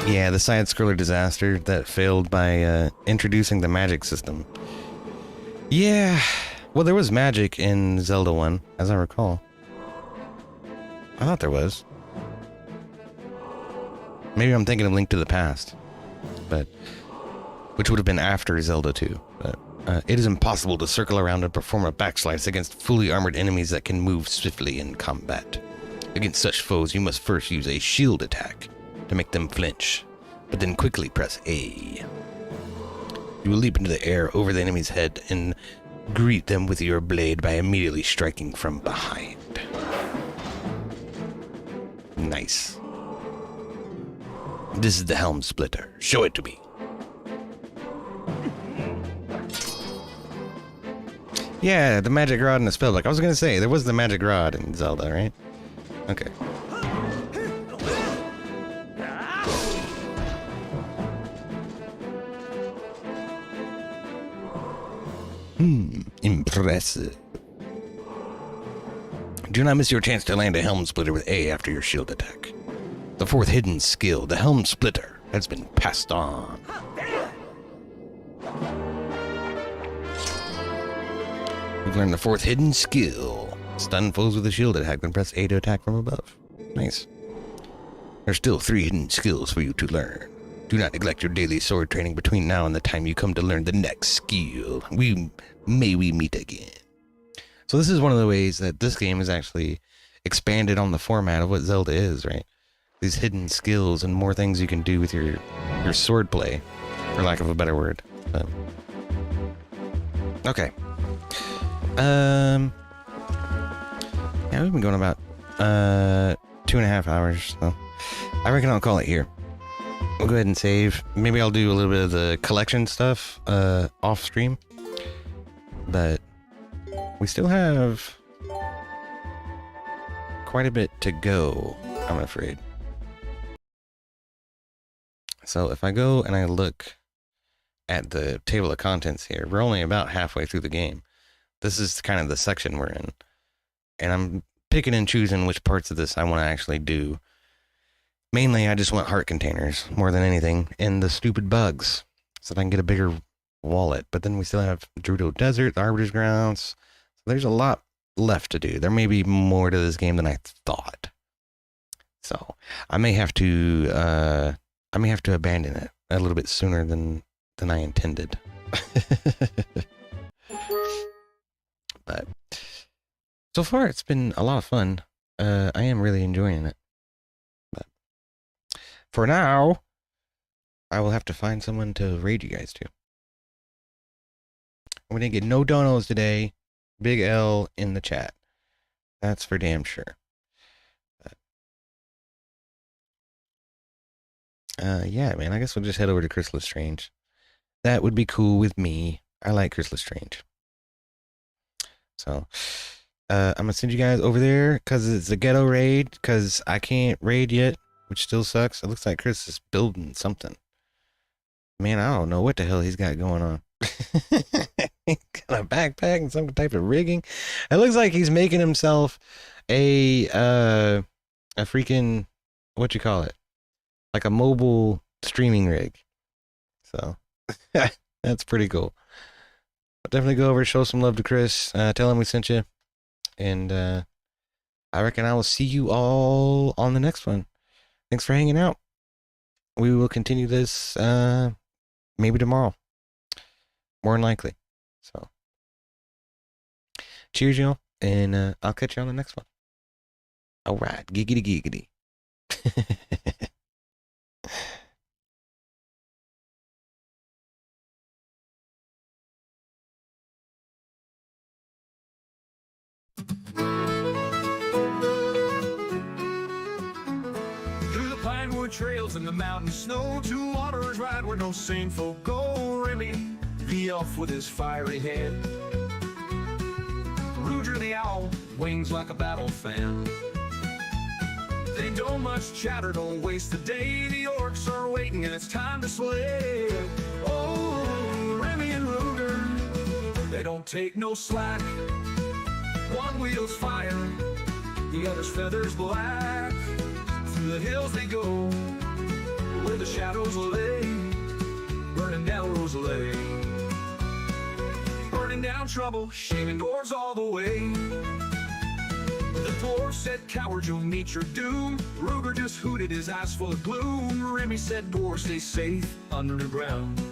Yeah, the side-scroller disaster that failed by introducing the magic system. Yeah, well, there was magic in Zelda 1, as I recall. I thought there was. Maybe I'm thinking of Link to the Past, but which would have been after Zelda 2. But it is impossible to circle around and perform a backslice against fully armored enemies that can move swiftly in combat. Against such foes, you must first use a shield attack to make them flinch, but then quickly press A. You will leap into the air over the enemy's head and greet them with your blade by immediately striking from behind. Nice. This is the Helm Splitter. Show it to me. Yeah, the magic rod and the spellbook. I was gonna say, there was the magic rod in Zelda, right? Okay. Impressive. Do not miss your chance to land a Helm Splitter with A after your shield attack. The fourth hidden skill, the Helm Splitter, has been passed on. You've learned the fourth hidden skill. Stun foes with a shield attack, then press A to attack from above. Nice. There's still 3 hidden skills for you to learn. Do not neglect your daily sword training between now and the time you come to learn the next skill. May we meet again. So this is one of the ways that this game is actually expanded on the format of what Zelda is, right? These hidden skills and more things you can do with your sword play, for lack of a better word. But, okay. Yeah, we've been going about 2.5 hours, so I reckon I'll call it here. We'll go ahead and save. Maybe I'll do a little bit of the collection stuff off stream, but we still have quite a bit to go, I'm afraid. So if I go and I look at the table of contents here, we're only about halfway through the game. This is kind of the section we're in, and I'm picking and choosing which parts of this I want to actually do. Mainly, I just want heart containers more than anything, and the stupid bugs, so that I can get a bigger wallet. But then we still have Gerudo Desert, the Arbiter's Grounds. So there's a lot left to do. There may be more to this game than I thought. So I may have to abandon it a little bit sooner than I intended. But so far, it's been a lot of fun. I am really enjoying it. But for now, I will have to find someone to raid you guys to. We didn't get no donos today. Big L in the chat. That's for damn sure. Yeah, man, I guess we'll just head over to Chrysalis Strange. That would be cool with me. I like Chrysalis Strange. So, I'm gonna send you guys over there because it's a ghetto raid, because I can't raid yet, which still sucks. It looks like Chris is building something. Man, I don't know what the hell he's got going on. He's got a backpack and some type of rigging. It looks like he's making himself a freaking, what you call it? Like a mobile streaming rig. So that's pretty cool. But definitely go over, show some love to Chris. Tell him we sent you. And I reckon I will see you all on the next one. Thanks for hanging out. We will continue this maybe tomorrow. More than likely. So cheers, y'all. And I'll catch you on the next one. All right. Giggity giggity. Through the pinewood trails and the mountain snow, two waters ride where no sane folk go. Remy, the elf with his fiery head, Ruger the owl, wings like a battle fan. They don't much chatter, don't waste the day. The orcs are waiting and it's time to slay. Oh, Remy and Ruger, they don't take no slack. One wheel's fire, the other's feathers black. Through the hills they go, where the shadows lay, burning down Rosalie, burning down trouble, shaming doors all the way. The dwarf said, cowards, you'll meet your doom. Ruger just hooted, his eyes full of gloom. Remy said, dwarf, stay safe underground.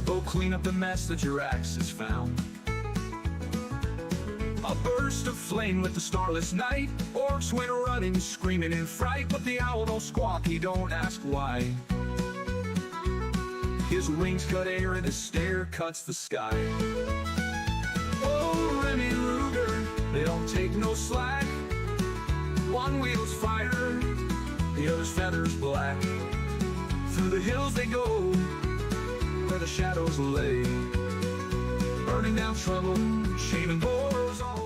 Go clean up the mess that your axe has found. A burst of flame lit the starless night. Orcs went running, screaming in fright. But the owl don't squawk, he don't ask why. His wings cut air and his stare cuts the sky. Oh, Remy and Ruger, they don't take no slack. One wheel's fire, the other's feathers black. Through the hills they go, where the shadows lay, burning down trouble, shaving boars all